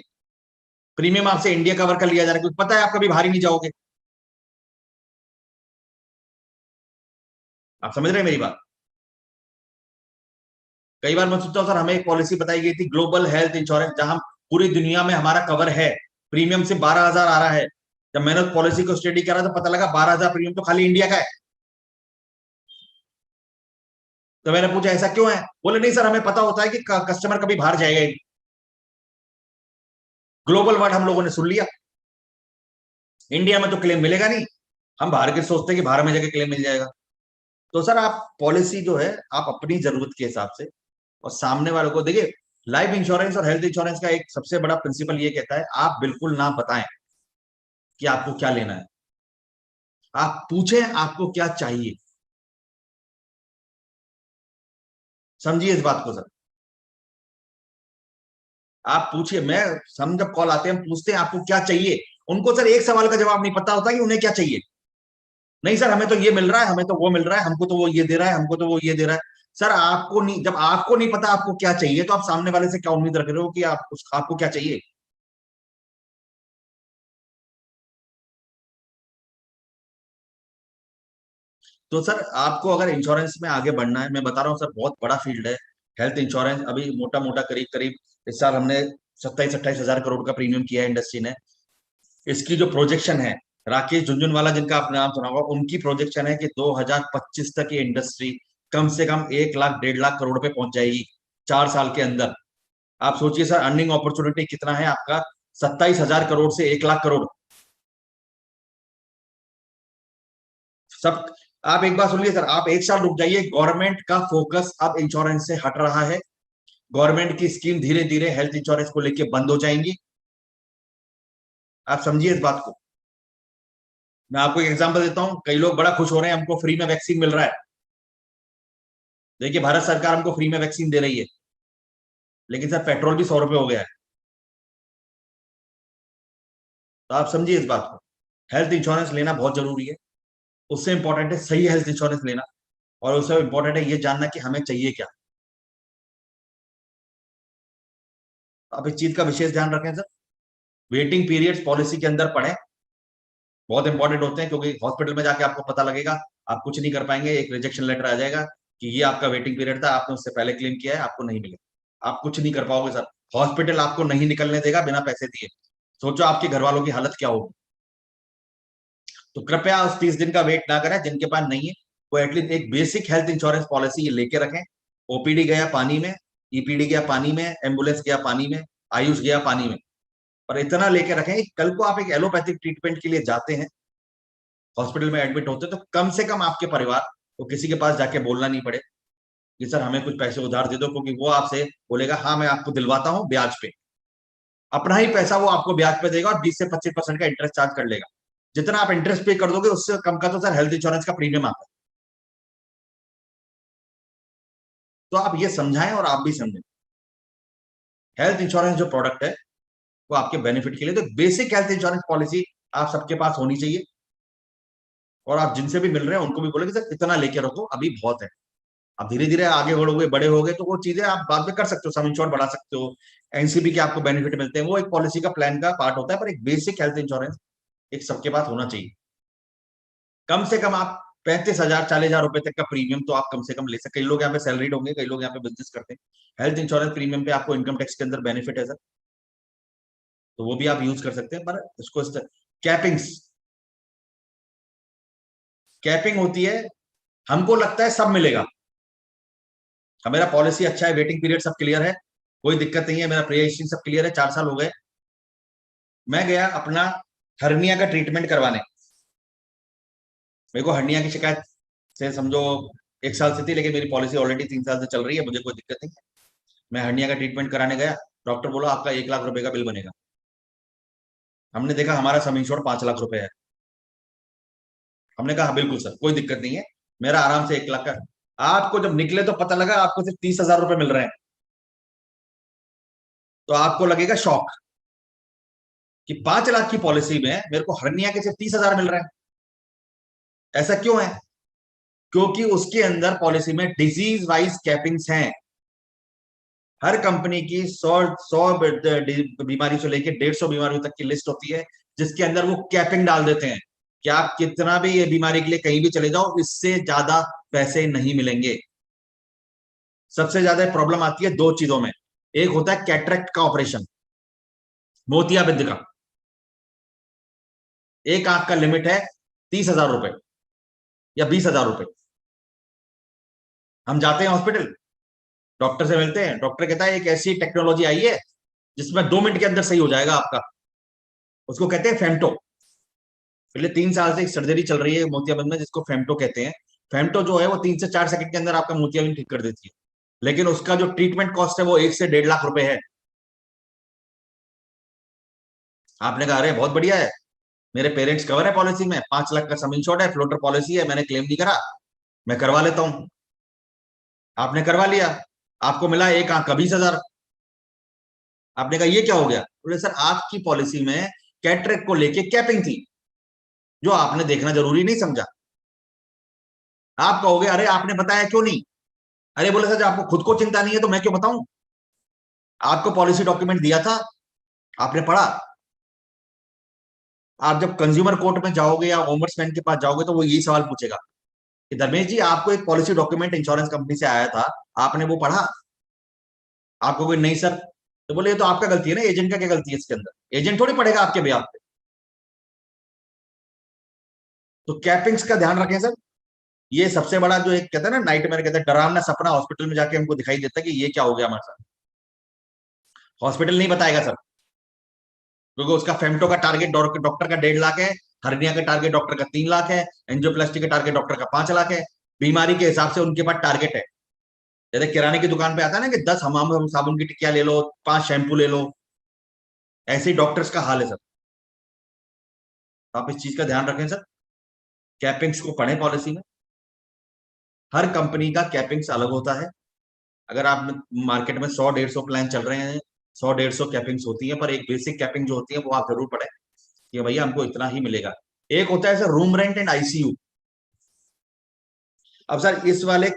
प्रीमियम आपसे इंडिया कवर कर लिया जा रहा है, क्योंकि पता है आप कभी बाहर ही नहीं जाओगे। आप समझ रहे हैं मेरी बात। कई बार मैं सोचता हूँ सर, हमें एक पॉलिसी बताई गई थी ग्लोबल हेल्थ इंश्योरेंस, जहां पूरी दुनिया में हमारा कवर है, प्रीमियम से 12,000 आ रहा है। जब मैंने उस पॉलिसी को स्टडी करा तो पता लगा 12,000 प्रीमियम तो खाली इंडिया का है। तो मैंने पूछा ऐसा क्यों है, बोले नहीं सर हमें पता होता है कि कस्टमर कभी बाहर जाएगा ही नहीं। ग्लोबल वर्ड हम लोगों ने सुन लिया, इंडिया में तो क्लेम मिलेगा नहीं, हम बाहर के सोचते हैं कि बाहर में जाके क्लेम मिल जाएगा। तो सर आप पॉलिसी जो है आप अपनी जरूरत के हिसाब से, और सामने वालों को देखिए, लाइफ इंश्योरेंस और हेल्थ इंश्योरेंस का एक सबसे बड़ा प्रिंसिपल ये कहता है आप बिल्कुल ना बताएं कि आपको क्या लेना है, आप पूछें आपको क्या चाहिए। समझिए इस बात को सर, आप पूछिए। मैं, हम जब कॉल आते हैं हम पूछते हैं आपको क्या चाहिए। उनको सर एक सवाल का जवाब नहीं पता होता कि उन्हें क्या चाहिए। नहीं सर हमें तो ये मिल रहा है, हमें तो वो मिल रहा है, हमको तो वो ये दे रहा है, हमको तो वो ये दे रहा है। सर आपको नहीं, जब आपको नहीं पता आपको क्या चाहिए, तो आप सामने वाले से क्या उम्मीद रख रहे हो कि आपको क्या चाहिए। तो सर आपको अगर इंश्योरेंस में आगे बढ़ना है, मैं बता रहा हूँ सर बहुत बड़ा फील्ड है हेल्थ इंश्योरेंस। अभी मोटा मोटा करीब करीब इस साल हमने 27-28 हजार करोड़ का प्रीमियम किया है इंडस्ट्री ने। इसकी जो प्रोजेक्शन है, राकेश झुनझुनवाला जिनका आपने नाम सुना होगा, उनकी प्रोजेक्शन है कि 2025 तक ये इंडस्ट्री कम से कम 1 लाख 1.5 लाख करोड़ पे पहुंच जाएगी 4 साल के अंदर। आप सोचिए सर अर्निंग अपॉर्चुनिटी कितना है आपका, 27,000 करोड़ से 1 लाख करोड़। सब, आप एक बात सुनिए सर, आप एक साल रुक जाइए, गवर्नमेंट का फोकस अब इंश्योरेंस से हट रहा है। गवर्नमेंट की स्कीम धीरे धीरे हेल्थ इंश्योरेंस को लेके बंद हो जाएंगी। आप समझिए इस बात को। मैं आपको एक एग्जांपल देता हूं, कई लोग बड़ा खुश हो रहे हैं हमको फ्री में वैक्सीन मिल रहा है। देखिए भारत सरकार हमको फ्री में वैक्सीन दे रही है, लेकिन सर पेट्रोल भी 100 रुपए हो गया है। तो आप समझिए इस बात को, हेल्थ इंश्योरेंस लेना बहुत जरूरी है। उससे इंपॉर्टेंट है सही हेल्थ इंश्योरेंस लेना, और उससे इंपॉर्टेंट है ये जानना कि हमें चाहिए क्या। आप इस चीज का विशेष ध्यान रखें सर। वेटिंग पीरियड्स पॉलिसी के अंदर पढ़ें, बहुत इंपॉर्टेंट होते हैं, क्योंकि हॉस्पिटल में जाके आपको पता लगेगा आप कुछ नहीं कर पाएंगे, एक रिजेक्शन लेटर आ जाएगा कि ये आपका वेटिंग पीरियड था, आपने उससे पहले क्लेम किया है, आपको नहीं मिलेगा। आप कुछ नहीं कर पाओगे सर, हॉस्पिटल आपको नहीं निकलने देगा बिना पैसे दिए। सोचो आपके घर वालों की हालत क्या होगी। तो कृपया उस 30 दिन का वेट ना करें जिनके पास नहीं है। वो एटलीस्ट एक बेसिक हेल्थ इंश्योरेंस पॉलिसी ये लेके रखें। ओपीडी गया पानी में, ईपीडी गया पानी में, एम्बुलेंस गया पानी में, आयुष गया पानी में, पर इतना लेके रखें कि कल को आप एक एलोपैथिक ट्रीटमेंट के लिए जाते हैं, हॉस्पिटल में एडमिट होते हैं, तो कम से कम आपके परिवार को किसी के पास जाके बोलना नहीं पड़े कि सर हमें कुछ पैसे उधार दे दो, क्योंकि वो आपसे बोलेगा हाँ मैं आपको दिलवाता हूँ ब्याज पे, अपना ही पैसा वो आपको ब्याज पे देगा और 20 से 25% का इंटरेस्ट चार्ज कर लेगा। जितना आप इंटरेस्ट पे कर दोगे उससे कम का तो सर हेल्थ इंश्योरेंस का प्रीमियम आता है। तो आप ये समझाएं और आप भी समझें, हेल्थ इंश्योरेंस जो प्रोडक्ट है वो आपके बेनिफिट के लिए, तो बेसिक हेल्थ इंश्योरेंस पॉलिसी आप सबके पास होनी चाहिए। और आप जिनसे भी मिल रहे हैं उनको भी बोले कि सर इतना लेके रखो, अभी बहुत है। आप धीरे धीरे आगे बढ़ोगे, बड़े हो गए, तो वो चीजें आप बाद में कर सकते हो, सम इंश्योर बढ़ा सकते हो, एनसीबी के आपको बेनिफिट मिलते हैं, वो एक पॉलिसी का प्लान का पार्ट होता है, पर एक बेसिक हेल्थ इंश्योरेंस एक सबके पास होना चाहिए। कम से कम आप 35,000 40,000 रुपए तक का प्रीमियम तो आप कम से कम ले सकते। कई लोग यहाँ पे सैलरीड होंगे, कई लोग यहाँ पे बिजनेस करते हैं, हेल्थ इंश्योरेंस प्रीमियम पे आपको इनकम टैक्स के अंदर बेनिफिट है सर, तो वो भी आप यूज कर सकते हैं। पर इसको कैपिंग्स, कैपिंग होती है, हमको लगता है सब मिलेगा, मेरा पॉलिसी अच्छा है, वेटिंग पीरियड सब क्लियर है, कोई दिक्कत नहीं है, मेरा प्री एग्जिस्टिंग सब क्लियर है, 4 साल हो गए, मैं गया अपना हर्निया का ट्रीटमेंट करवाने, मेरे को हर्निया की शिकायत से समझो 1 साल से थी, लेकिन मेरी पॉलिसी ऑलरेडी 3 साल से चल रही है, मुझे कोई दिक्कत नहीं है। मैं हर्निया का ट्रीटमेंट कराने गया, डॉक्टर बोला आपका 1 लाख रुपए का बिल बनेगा। हमने देखा हमारा सम इंश्योर्ड 5 लाख रुपए है, हमने कहा हाँ, बिल्कुल सर कोई दिक्कत नहीं है, मेरा आराम से 1 लाख का। आपको जब निकले तो पता लगा आपको सिर्फ 30,000 रुपए मिल रहे हैं, तो आपको लगेगा शौक कि 5 लाख की पॉलिसी में मेरे को हर्निया के सिर्फ 30,000 मिल रहे हैं। ऐसा क्यों है? क्योंकि उसके अंदर पॉलिसी में डिजीज वाइज कैपिंग्स हैं। हर कंपनी की 100 बीमारी से लेकर 150 बीमारियों तक की लिस्ट होती है, जिसके अंदर वो कैपिंग डाल देते हैं कि आप कितना भी ये बीमारी के लिए कहीं भी चले जाओ, इससे ज्यादा पैसे नहीं मिलेंगे। सबसे ज्यादा प्रॉब्लम आती है 2 चीजों में, एक होता है कैटरेक्ट का ऑपरेशन, मोतियाबिंद का, एक आंख का लिमिट है 30,000 रुपए या 20,000 रुपए। हम जाते हैं हॉस्पिटल, डॉक्टर से मिलते हैं, डॉक्टर कहता है एक ऐसी टेक्नोलॉजी आई है जिसमें 2 मिनट के अंदर सही हो जाएगा आपका, उसको कहते हैं फेमटो। पिछले 3 साल से एक सर्जरी चल रही है मोतियाबिंद में जिसको फेमटो कहते हैं। फेमटो जो है वो 3 से 4 सेकंड के अंदर आपका मोतियाबिंद ठीक कर देती है, लेकिन उसका जो ट्रीटमेंट कॉस्ट है वो 1 से 1.5 लाख रुपए है। आपने कहा अरे बहुत बढ़िया है, मेरे पेरेंट्स कवर है पॉलिसी में, 5 लाख का सम इंश्योर्ड है, फ्लोटर पॉलिसी है, मैंने क्लेम नहीं करा, मैं करवा लेता हूं। आपने करवा लिया, आपको मिला एक आंख का 20,000। आपने कहा ये क्या हो गया? बोले सर आपकी पॉलिसी में कैटरेक्ट को लेके कैपिंग थी, जो आपने देखना जरूरी नहीं समझा। आप कहोगे अरे आपने बताया क्यों नहीं? अरे बोले सर जब आपको खुद को चिंता नहीं है तो मैं क्यों बताऊं? आपको पॉलिसी डॉक्यूमेंट दिया था, आपने पढ़ा? आप जब कंज्यूमर कोर्ट में जाओगे या ओमबड्समैन के पास जाओगे तो वो यही सवाल पूछेगा कि धर्मेश जी आपको एक पॉलिसी डॉक्यूमेंट इंश्योरेंस कंपनी से आया था, आपने वो पढ़ा? आपको कोई नहीं सर, तो बोले ये तो आपका गलती है ना, एजेंट का क्या गलती है इसके अंदर? एजेंट थोड़ी पढ़ेगा आपके बेहाफ पे। तो कैपिंग्स का ध्यान रखें सर, ये सबसे बड़ा जो एक कहते हैं ना नाइटमेयर, कहते हैं डरावना सपना, हॉस्पिटल में जाके हमको दिखाई देता है कि ये क्या हो गया हमारे साथ। हॉस्पिटल नहीं बताएगा सर, क्योंकि उसका फेमटो का टारगेट डॉक्टर का 1.5 लाख है, हर्निया का टारगेट डॉक्टर का 3 लाख है, एंजियोप्लास्टी का टारगेट डॉक्टर का 5 लाख है। बीमारी के हिसाब से उनके पास टारगेट है। जैसे किराने की दुकान पे आता है ना कि 10 हमाम साबुन की टिक्कियां ले लो, 5 शैम्पू ले लो, ऐसे ही डॉक्टर्स का हाल है सर। तो आप इस चीज का ध्यान रखें सर, कैपिंग्स को पढ़ें पॉलिसी में, हर कंपनी का कैपिंग्स अलग होता है। अगर आप मार्केट में 100 150 प्लान चल रहे हैं, 100 150 कैपिंग्स होती है, पर एक बेसिक कैपिंग जो होती है वो आप जरूर पढ़ें कि भैया हमको इतना ही मिलेगा। एक होता है sir room rent and ICU. अब सर इस वाले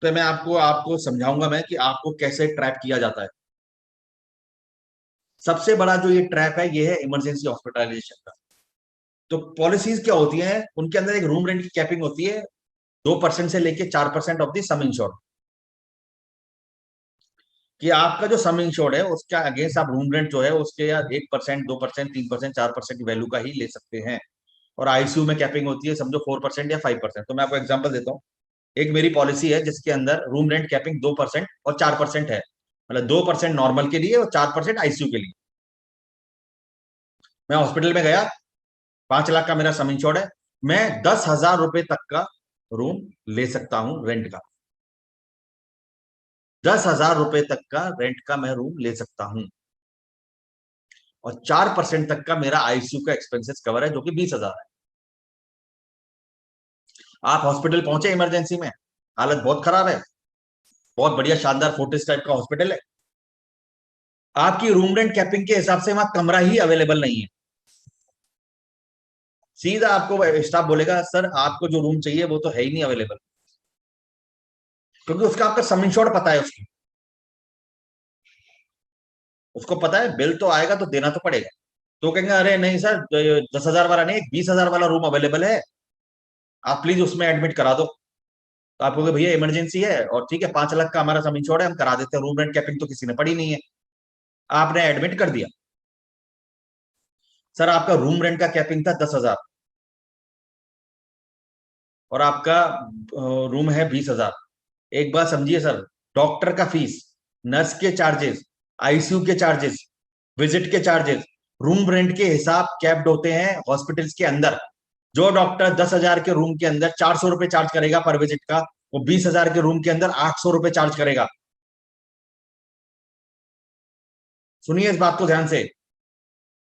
पे मैं आपको आपको समझाऊंगा मैं कि आपको कैसे ट्रैप किया जाता है। सबसे बड़ा जो ये ट्रैप है ये है इमरजेंसी हॉस्पिटलाइजेशन का। तो पॉलिसीज क्या होती हैं, उनके अंदर एक रूम रेंट की कैपिंग होती है 2% से लेके 4% ऑफ द सम इंश्योर्ड, कि आपका जो सम इंश्योर्ड है उसका अगेंस्ट आप रूम रेंट जो है उसके या 1% 2% 3% 4% की वैल्यू का ही ले सकते हैं। और आईसीयू में कैपिंग होती है समझो 4% या 5%। तो मैं आपको एग्जांपल देता हूँ। एक मेरी पॉलिसी है जिसके अंदर रूम रेंट कैपिंग 2% और 4% है, मतलब 2% नॉर्मल के लिए और 4% आईसीयू के लिए। मैं हॉस्पिटल में गया, 5 लाख का मेरा सम इंश्योर्ड है, मैं 10,000 रुपए तक का रूम ले सकता हूं रेंट का। 10,000 रुपए तक का रेंट का मैं रूम ले सकता हूं, और 4% तक का मेरा आईसीयू का एक्सपेंसेस कवर है जो कि 20,000 है। आप हॉस्पिटल पहुंचे इमरजेंसी में, हालत बहुत खराब है, बहुत बढ़िया शानदार फोर्टिस टाइप का हॉस्पिटल है, आपकी रूम रेंट कैपिंग के हिसाब से वहां कमरा ही अवेलेबल नहीं है। सीधा आपको स्टाफ बोलेगा सर आपको जो रूम चाहिए वो तो है ही नहीं अवेलेबल, क्योंकि उसका आपका सम इंश्योर्ड पता है, उसको पता है बिल तो आएगा तो देना तो पड़ेगा। तो कहेंगे अरे नहीं सर 10,000 वाला नहीं, 20,000 वाला रूम अवेलेबल है, आप प्लीज उसमें एडमिट करा दो। तो आप कहोगे भैया इमरजेंसी है और ठीक है 5 लाख का हमारा सम इंश्योर्ड है, हम करा देते हैं, रूम रेंट कैपिंग तो किसी ने पड़ी नहीं है। आपने एडमिट कर दिया, सर आपका रूम रेंट का कैपिंग था 10,000 और आपका रूम है 20,000। एक बात समझिए सर, डॉक्टर का फीस, नर्स के चार्जेस, आईसीयू के चार्जेस, विजिट के चार्जेस, रूम रेंट के हिसाब कैप्ड होते हैं हॉस्पिटल्स के अंदर। जो डॉक्टर 10,000 के रूम के अंदर 400 रुपए चार्ज करेगा पर विजिट का, वो 20,000 के रूम के अंदर 800 रुपए चार्ज करेगा। सुनिए इस बात को ध्यान से,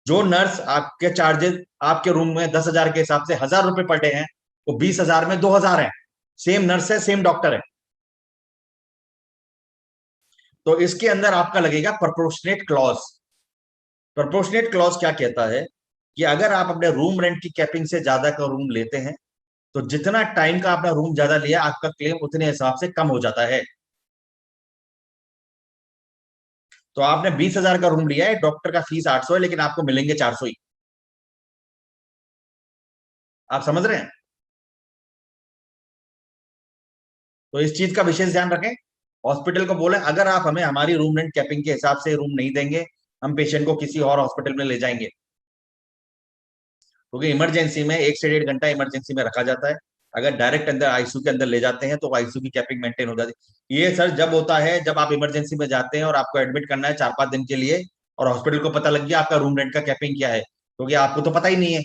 जो नर्स आपके चार्जेस आपके रूम में 10,000 के हिसाब से 1,000 रुपए पर डे हैं, वो 20,000 में 2,000 है। सेम नर्स है, सेम डॉक्टर है। तो इसके अंदर आपका लगेगा प्रोपोर्शनेट क्लॉज। प्रोपोर्शनेट क्लॉज क्या कहता है कि अगर आप अपने रूम रेंट की कैपिंग से ज्यादा का रूम लेते हैं, तो जितना टाइम का आपने रूम ज्यादा लिया आपका क्लेम उतने हिसाब से कम हो जाता है। तो आपने 20,000 का रूम लिया है, डॉक्टर का फीस 800 है, लेकिन आपको मिलेंगे 400 ही। आप समझ रहे हैं? तो इस चीज का विशेष ध्यान रखें। हॉस्पिटल को बोले अगर आप हमें हमारी रूम रेंट कैपिंग के हिसाब से रूम नहीं देंगे, हम पेशेंट को किसी और हॉस्पिटल में ले जाएंगे। क्योंकि इमरजेंसी में 1 से 1.5 घंटा इमरजेंसी में रखा जाता है। अगर डायरेक्ट अंदर आईसीयू के अंदर ले जाते हैं तो आईसीयू की कैपिंग मेंटेन हो जाती है। ये सर जब होता है जब आप इमरजेंसी में जाते हैं और आपको एडमिट करना है 4-5 दिन के लिए, और हॉस्पिटल को पता लग गया आपका रूम रेंट का कैपिंग क्या है, क्योंकि आपको तो पता ही नहीं है।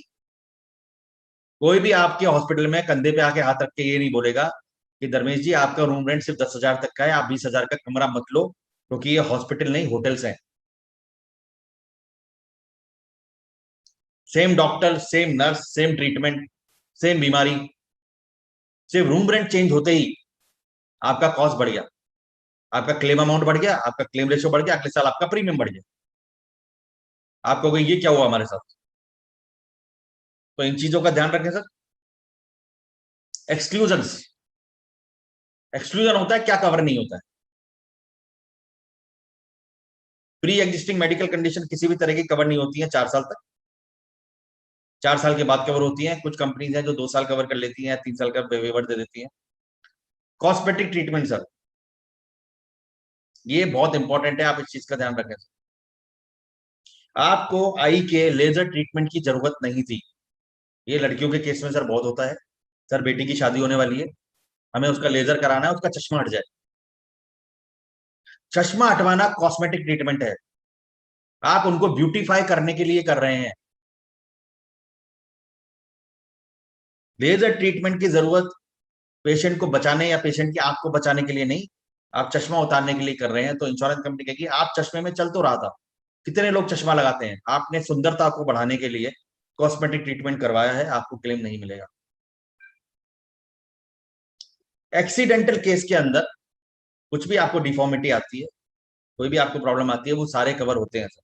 कोई भी आपके हॉस्पिटल में कंधे पे आके हाथ रख के ये नहीं बोलेगा कि धर्मेश जी आपका रूम रेंट सिर्फ 10,000 तक का है, आप 20,000 का कमरा मत लो, क्योंकि ये हॉस्पिटल नहीं होटल्स हैं। Same doctor, same nurse, same treatment, same बीमारी, सिर्फ रूम रेंट चेंज होते ही आपका कॉस्ट बढ़ गया, आपका क्लेम अमाउंट बढ़ गया, आपका क्लेम रेशियो बढ़ गया, अगले साल आपका प्रीमियम बढ़ गया। आप कहोगे ये क्या हुआ हमारे साथ? तो इन चीजों का ध्यान रखें सर। एक्सक्लूजन, एक्सक्लूजन होता है क्या कवर नहीं होता है। प्री एग्जिस्टिंग मेडिकल कंडीशन किसी भी तरह की कवर नहीं होती है 4 साल तक। 4 साल के बाद कवर होती है। कुछ कंपनीज हैं जो 2 साल कवर कर लेती हैं, 3 साल का वेवर दे देती हैं। कॉस्मेटिक ट्रीटमेंट सर, ये बहुत इंपॉर्टेंट है, आप इस चीज का ध्यान रखें। आपको आई के लेजर ट्रीटमेंट की जरूरत नहीं थी। ये लड़कियों के केस में सर बहुत होता है। सर बेटी की शादी होने वाली है, हमें उसका लेजर कराना है, उसका चश्मा हट जाए। चश्मा हटवाना कॉस्मेटिक ट्रीटमेंट है, आप उनको ब्यूटीफाई करने के लिए कर रहे हैं। लेजर ट्रीटमेंट की जरूरत पेशेंट को बचाने या पेशेंट की आंख को बचाने के लिए नहीं, आप चश्मा उतारने के लिए कर रहे हैं। तो इंश्योरेंस कंपनी कहेगी आप चश्मे में चल तो रहा था, कितने लोग चश्मा लगाते हैं, आपने सुंदरता को बढ़ाने के लिए कॉस्मेटिक ट्रीटमेंट करवाया है, आपको क्लेम नहीं मिलेगा। एक्सीडेंटल केस के अंदर कुछ भी आपको डिफॉर्मिटी आती है, कोई भी आपको प्रॉब्लम आती है, वो सारे कवर होते हैं सर।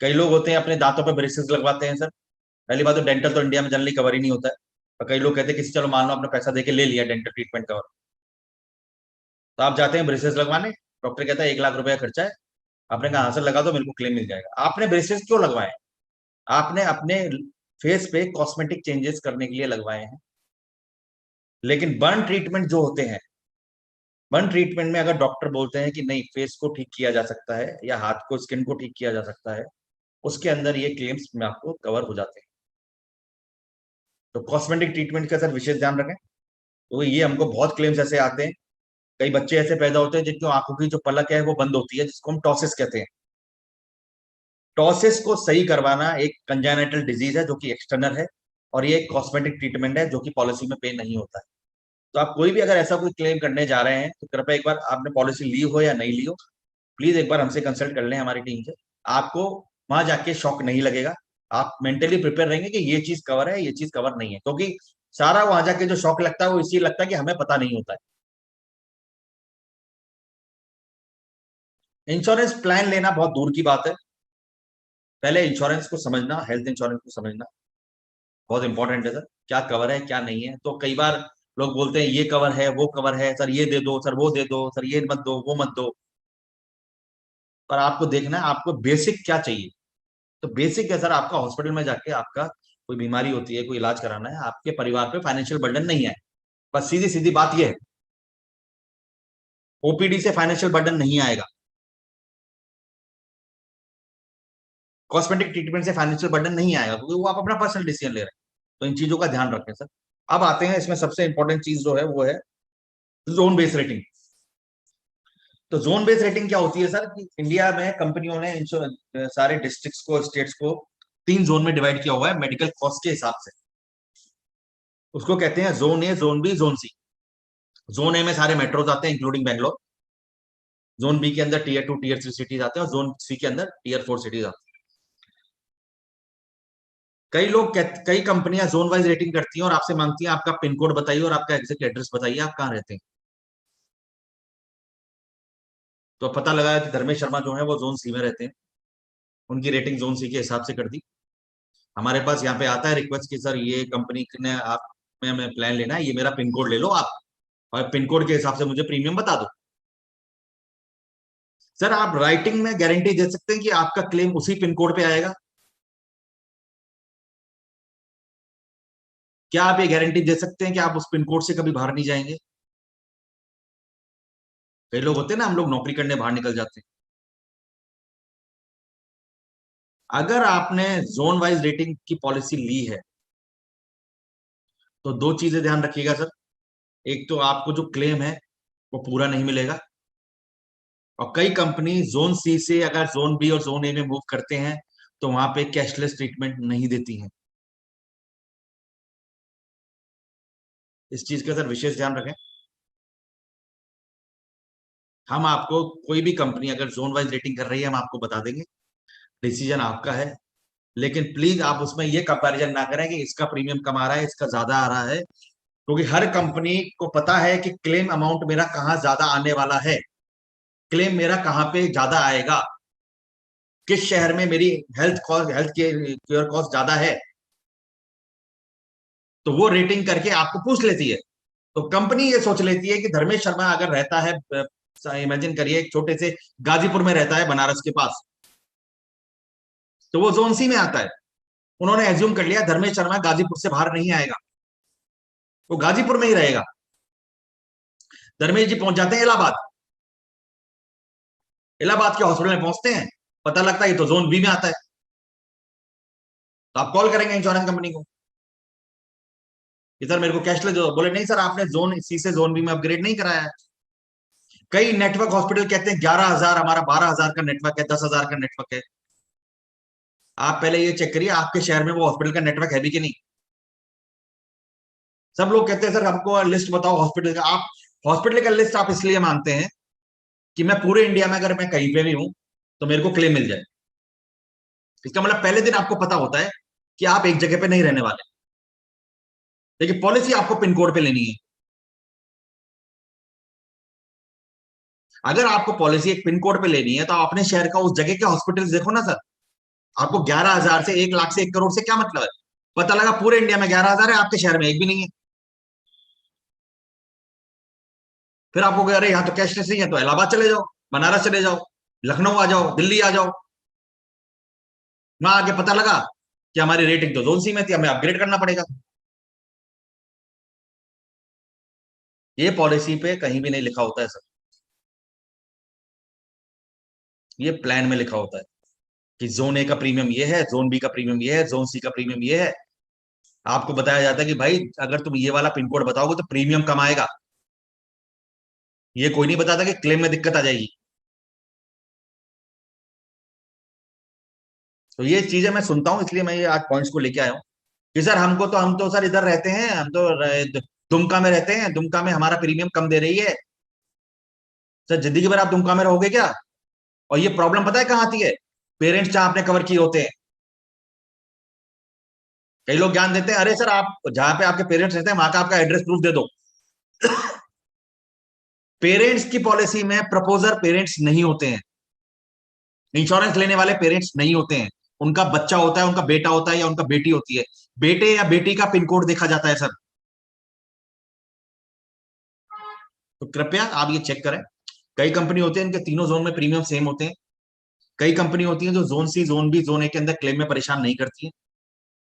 कई लोग होते हैं अपने दांतों पे ब्रेसेस लगवाते हैं सर। पहली बात तो डेंटल तो इंडिया में जनरली कवर ही नहीं होता है। और कई लोग कहते हैं किसी चलो मान लो अपना पैसा देके ले लिया डेंटल ट्रीटमेंट कवर, तो आप जाते हैं ब्रेसेस लगवाने, डॉक्टर कहता है 1 लाख रुपया खर्चा है, आपने कहा हाँ सर लगा दो मेरे को क्लेम मिल जाएगा। आपने ब्रेसेस क्यों लगवाए? आपने अपने फेस पे कॉस्मेटिक चेंजेस करने के लिए लगवाए हैं। लेकिन बर्न ट्रीटमेंट जो होते हैं, बर्न ट्रीटमेंट में अगर डॉक्टर बोलते हैं कि नहीं फेस को ठीक किया जा सकता है या हाथ को स्किन को ठीक किया जा सकता है, उसके अंदर ये क्लेम्स में आपको कवर हो जाते हैं। तो कॉस्मेटिक ट्रीटमेंट का सर विशेष ध्यान रखें। तो ये हमको बहुत क्लेम्स ऐसे आते हैं, कई बच्चे ऐसे पैदा होते हैं जिनकी आंखों की जो पलक है वो बंद होती है, जिसको हम टॉसिस कहते हैं। टॉसिस को सही करवाना एक कंजेनिटल डिजीज है जो कि एक्सटर्नल है, और ये एक कॉस्मेटिक ट्रीटमेंट है जो कि पॉलिसी में पे नहीं होता है। तो आप कोई भी अगर ऐसा कोई क्लेम करने जा रहे हैं तो कृपया एक बार, आपने पॉलिसी ली हो या नहीं ली हो, प्लीज एक बार हमसे कंसल्ट कर लें, हमारी टीम से। आपको वहां जाके शॉक नहीं लगेगा, आप मेंटली प्रिपेयर रहेंगे कि ये चीज कवर है, ये चीज कवर नहीं है, क्योंकि सारा वहां जाके जो शॉक लगता है वो इसलिए लगता है कि हमें पता नहीं होता है। इंश्योरेंस प्लान लेना बहुत दूर की बात है, पहले इंश्योरेंस को समझना, हेल्थ इंश्योरेंस को समझना बहुत इंपॉर्टेंट है सर। क्या कवर है क्या नहीं है, तो कई बार लोग बोलते हैं ये कवर है वो कवर है, सर ये दे दो, सर वो दे दो, सर ये मत दो वो मत दो। पर आपको देखना है आपको बेसिक क्या चाहिए। तो बेसिक है सर, आपका हॉस्पिटल में जाके आपका कोई बीमारी होती है, कोई इलाज कराना है, आपके परिवार पे फाइनेंशियल बर्डन नहीं है, बस सीधी सीधी बात ये है। ओपीडी से फाइनेंशियल बर्डन नहीं आएगा, कॉस्मेटिक ट्रीटमेंट से फाइनेंशियल बर्डन नहीं आएगा, क्योंकि वो आप अपना पर्सनल डिसीजन ले रहे हैं। तो इन चीजों का ध्यान रखें सर। अब आते हैं इसमें सबसे इंपॉर्टेंट चीज जो है वो है जोन बेस्ड रेटिंग। तो जोन बेस्ड रेटिंग क्या होती है सर, कि इंडिया में कंपनियों ने सारे डिस्ट्रिक्ट्स को, स्टेट्स को 3 जोन में डिवाइड किया हुआ है मेडिकल कॉस्ट के हिसाब से। उसको कहते हैं zone A, zone B, zone C. Zone A में सारे मेट्रोज आते हैं इंक्लूडिंग बैंगलोर। जोन बी के अंदर टीयर 2 टीयर 3 सिटीज आते हैं, और जोन सी के अंदर टीयर 4 सिटीज आते हैं। कई कंपनियां जोन वाइज रेटिंग करती हैं और आपसे मांगती हैं आपका पिन कोड बताइए और आपका एग्जैक्ट एड्रेस बताइए, आप कहाँ रहते हैं। तो पता लगा कि धर्मेश शर्मा जो है वो जोन सी में रहते हैं, उनकी रेटिंग जोन सी के हिसाब से कर दी। हमारे पास यहाँ पे आता है रिक्वेस्ट कि सर ये कंपनी ने आप में हमें प्लान लेना है, ये मेरा पिन कोड ले लो आप, और पिन कोड के हिसाब से मुझे प्रीमियम बता दो। सर आप राइटिंग में गारंटी दे सकते हैं कि आपका क्लेम उसी पिन कोड पे आएगा? क्या आप ये गारंटी दे सकते हैं कि आप उस पिन कोड से कभी बाहर नहीं जाएंगे? कई लोग होते हैं ना, हम लोग नौकरी करने बाहर निकल जाते हैं। अगर आपने जोन वाइज रेटिंग की पॉलिसी ली है तो दो चीजें ध्यान रखिएगा सर। एक तो आपको जो क्लेम है वो पूरा नहीं मिलेगा, और कई कंपनी जोन सी से अगर जोन बी और जोन ए में मूव करते हैं तो वहां पे कैशलेस ट्रीटमेंट नहीं देती हैं। इस चीज का सर विशेष ध्यान रखें। हम आपको, कोई भी कंपनी अगर जोन वाइज रेटिंग कर रही है हम आपको बता देंगे, डिसीजन आपका है। लेकिन प्लीज आप उसमें ये कंपैरिजन ना करें कि इसका प्रीमियम कम आ रहा है इसका ज्यादा आ रहा है, क्योंकि हर कंपनी को पता है कि क्लेम अमाउंट मेरा कहाँ ज्यादा आने वाला है, क्लेम मेरा कहाँ पे ज्यादा आएगा, किस शहर में मेरी health cost, health care cost ज्यादा है। तो वो रेटिंग करके आपको पूछ लेती है। तो कंपनी ये सोच लेती है कि धर्मेश शर्मा अगर रहता है, इमेजिन करिए एक छोटे से गाजीपुर में रहता है बनारस के पास, तो वो जोन सी में आता है। उन्होंने एज्यूम कर लिया धर्मेश शर्मा गाजीपुर से बाहर नहीं आएगा, वो गाजीपुर में ही रहेगा। धर्मेश जी पहुंच जाते हैं इलाहाबाद, इलाहाबाद के हॉस्पिटल में पहुंचते हैं, पता लगता है ये तो जोन बी में आता है। तो आप कॉल करेंगे इंश्योरेंस कंपनी को कि सर मेरे को कैशलेस दो, बोले नहीं सर आपने जोन सी से जोन बी में अपग्रेड नहीं कराया है। कई नेटवर्क हॉस्पिटल कहते हैं 11,000, हमारा 12,000 का नेटवर्क है, 10,000 का नेटवर्क है। आप पहले ये चेक करिए आपके शहर में वो हॉस्पिटल का नेटवर्क है भी कि नहीं। सब लोग कहते हैं सर हमको लिस्ट बताओ हॉस्पिटल का। आप हॉस्पिटल का लिस्ट आप इसलिए मांगते हैं कि मैं पूरे इंडिया में अगर मैं कहीं पे भी हूं तो मेरे को क्लेम मिल जाए। इसका मतलब पहले दिन आपको पता होता है कि आप एक जगह पे नहीं रहने वाले, लेकिन पॉलिसी आपको पिन कोड पे लेनी है। अगर आपको पॉलिसी एक पिन कोड पे लेनी है तो आप अपने शहर का उस जगह के हॉस्पिटल देखो ना सर। आपको 11,000 से 1 लाख से 1 करोड़ से क्या मतलब है? पता लगा पूरे इंडिया में 11,000 है, आपके शहर में एक भी नहीं है। फिर आपको कह रहे यहाँ तो कैशलेस नहीं है, तो इलाहाबाद चले जाओ, बनारस चले जाओ, लखनऊ आ जाओ, दिल्ली आ जाओ। वहां आके पता लगा कि हमारी रेटिंग तो जोन सी में थी, हमें अपग्रेड करना पड़ेगा। ये पॉलिसी पे कहीं भी नहीं लिखा होता है सर, ये प्लान में लिखा होता है कि जोन ए का प्रीमियम ये है, जोन बी का प्रीमियम ये है, जोन सी का प्रीमियम ये है। आपको बताया जाता है कि भाई अगर तुम ये वाला पिन कोड बताओगे तो प्रीमियम कम आएगा। ये कोई नहीं बताता कि क्लेम में दिक्कत आ जाएगी। तो ये चीजें मैं सुनता हूँ, इसलिए मैं ये आज पॉइंट्स को लेके आया हूँ कि सर हम तो सर इधर रहते हैं, हम तो दुमका में रहते हैं, दुमका में हमारा प्रीमियम कम दे रही है। सर जिंदगी भर आप दुमका में रहोगे क्या? और ये प्रॉब्लम पता है कहाँ आती है? पेरेंट्स जहां आपने कवर किए होते हैं। कई लोग ज्ञान देते हैं, अरे सर आप जहां पे आपके पेरेंट्स रहते हैं वहां का आपका एड्रेस प्रूफ दे दो। पेरेंट्स की पॉलिसी में प्रपोजर पेरेंट्स नहीं होते हैं, इंश्योरेंस लेने वाले पेरेंट्स नहीं होते हैं। उनका बच्चा होता है, उनका बेटा होता है या उनका बेटी होती है। बेटे या बेटी का पिन कोड देखा जाता है सर। तो कृपया आप ये चेक करें। कई कंपनी होती है इनके तीनों जोन में प्रीमियम सेम होते हैं। कई कंपनी होती है जो zone C, zone B, zone A के अंदर क्लेम में परेशान नहीं करती है।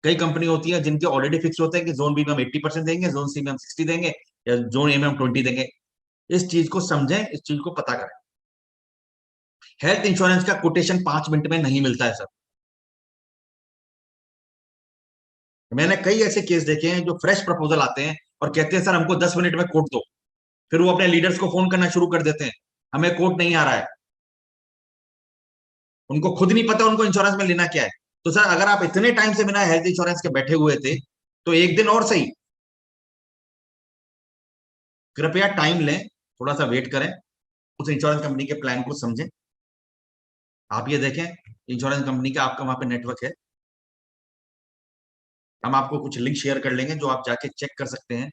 कई कंपनी होती है जिनके ऑलरेडी फिक्स होते हैं कि जोन बी में हम 80% देंगे, जोन सी में हम 60 देंगे, या जोन ए में हम 20 देंगे। इस चीज को समझें, इस चीज को पता करें। हेल्थ इंश्योरेंस का कोटेशन 5 मिनट में नहीं मिलता है सर। मैंने कई ऐसे केस देखे हैं जो फ्रेश प्रपोजल आते हैं और कहते हैं सर हमको 10 मिनट में कोट दो। फिर वो अपने लीडर्स को फोन करना शुरू कर देते हैं, हमें कोट नहीं आ रहा है। उनको खुद नहीं पता उनको इंश्योरेंस में लेना क्या है। तो सर अगर आप इतने टाइम से बिना हेल्थ इंश्योरेंस के बैठे हुए थे तो एक दिन और सही, कृपया टाइम लें, थोड़ा सा वेट करें, उस इंश्योरेंस कंपनी के प्लान को समझें। आप ये देखें, इंश्योरेंस कंपनी का आपका वहां पे नेटवर्क है। हम आपको कुछ लिंक शेयर कर लेंगे जो आप जाके चेक कर सकते हैं